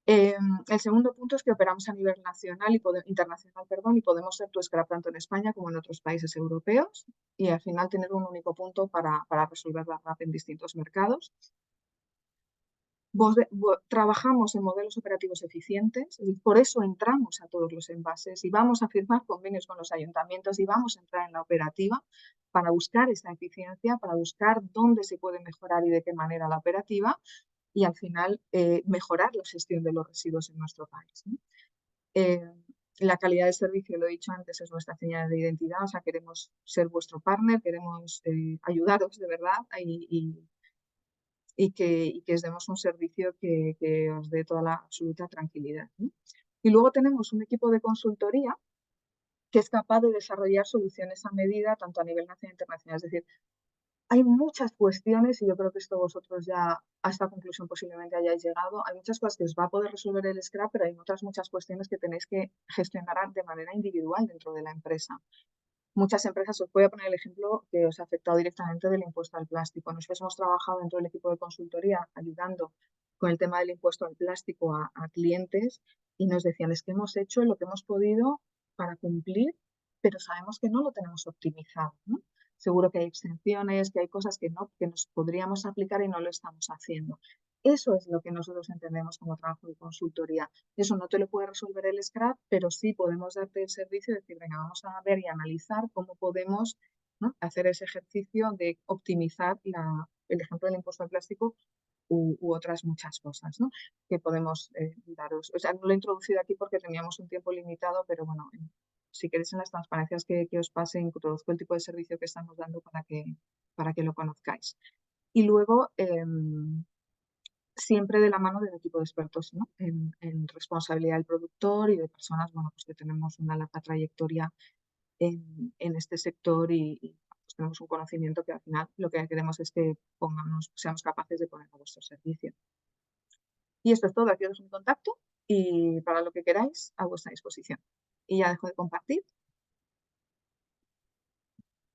El segundo punto es que operamos a nivel nacional internacional, y podemos ser tu SCRAP tanto en España como en otros países europeos y al final tener un único punto para resolver la RAP en distintos mercados. Trabajamos en modelos operativos eficientes, por eso entramos a todos los envases y vamos a firmar convenios con los ayuntamientos y vamos a entrar en la operativa para buscar esa eficiencia, para buscar dónde se puede mejorar y de qué manera la operativa y al final mejorar la gestión de los residuos en nuestro país, ¿no? La calidad de servicio, lo he dicho antes, es nuestra señal de identidad, o sea, queremos ser vuestro partner, queremos ayudaros de verdad y que os demos un servicio que os dé toda la absoluta tranquilidad, ¿no? Y luego tenemos un equipo de consultoría que es capaz de desarrollar soluciones a medida, tanto a nivel nacional e internacional. Es decir, hay muchas cuestiones, y yo creo que esto vosotros ya a esta conclusión posiblemente hayáis llegado, hay muchas cosas que os va a poder resolver el SCRAP, pero hay otras muchas cuestiones que tenéis que gestionar de manera individual dentro de la empresa. Muchas empresas, os voy a poner el ejemplo que os ha afectado directamente del impuesto al plástico. Nosotros hemos trabajado dentro del equipo de consultoría ayudando con el tema del impuesto al plástico a clientes y nos decían, es que hemos hecho lo que hemos podido para cumplir, pero sabemos que no lo tenemos optimizado, ¿no? Seguro que hay exenciones, que hay cosas que nos podríamos aplicar y no lo estamos haciendo. Eso es lo que nosotros entendemos como trabajo de consultoría. Eso no te lo puede resolver el SCRAP, pero sí podemos darte el servicio y decir, venga, vamos a ver y analizar cómo podemos, ¿no?, hacer ese ejercicio de optimizar el ejemplo del impuesto al plástico u otras muchas cosas, ¿no?, que podemos daros. O sea, no lo he introducido aquí porque teníamos un tiempo limitado, pero bueno, si queréis en las transparencias que os pase, introduzco el tipo de servicio que estamos dando para que lo conozcáis. Y luego, siempre de la mano del equipo de expertos, ¿no?, en responsabilidad del productor y de personas, bueno, pues que tenemos una larga trayectoria en este sector y pues tenemos un conocimiento que al final lo que queremos es que seamos capaces de poner a vuestro servicio. Y esto es todo, aquí os dejo mi contacto y para lo que queráis a vuestra disposición. Y ya dejo de compartir.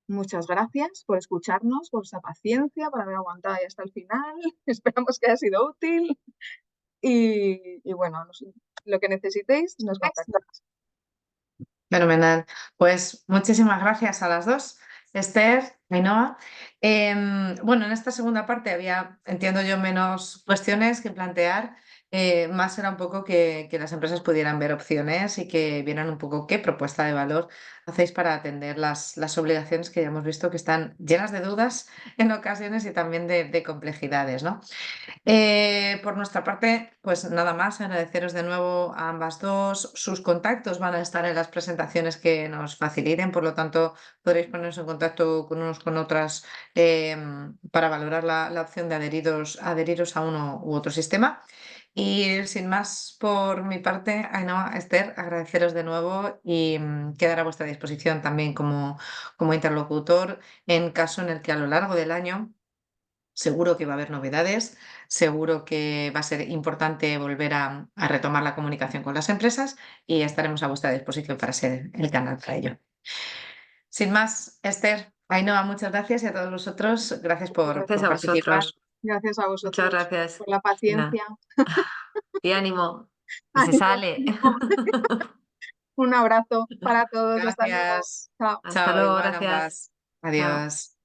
Muchas gracias por escucharnos, por esa paciencia, por haber aguantado ahí hasta el final. Esperamos que haya sido útil. Y bueno, lo que necesitéis, nos contactáis. Fenomenal. Pues muchísimas gracias a las dos. Esther, Ainhoa. Bueno, en esta segunda parte había, entiendo yo, menos cuestiones que plantear. Más era un poco que las empresas pudieran ver opciones y que vieran un poco qué propuesta de valor hacéis para atender las obligaciones que ya hemos visto que están llenas de dudas en ocasiones y también de complejidades, ¿no? Por nuestra parte, pues nada más, agradeceros de nuevo a ambas dos. Sus contactos van a estar en las presentaciones que nos faciliten, por lo tanto, podréis poneros en contacto con unos con otras para valorar la opción de adheriros a uno u otro sistema. Y sin más por mi parte, Ainhoa, Esther, agradeceros de nuevo y quedar a vuestra disposición también como interlocutor en caso en el que a lo largo del año seguro que va a haber novedades, seguro que va a ser importante volver a retomar la comunicación con las empresas y estaremos a vuestra disposición para ser el canal para ello. Sin más, Esther, Ainhoa, muchas gracias y a todos vosotros, gracias por Gracias a participar. vosotros. Gracias a Muchas vosotros gracias. por la Venga, paciencia. y ánimo, que se Ánimo, sale. ánimo. Un abrazo para todos. Hasta luego. Gracias. Chao. Hasta Chao, luego, igual gracias. ambas. Chao. Adiós.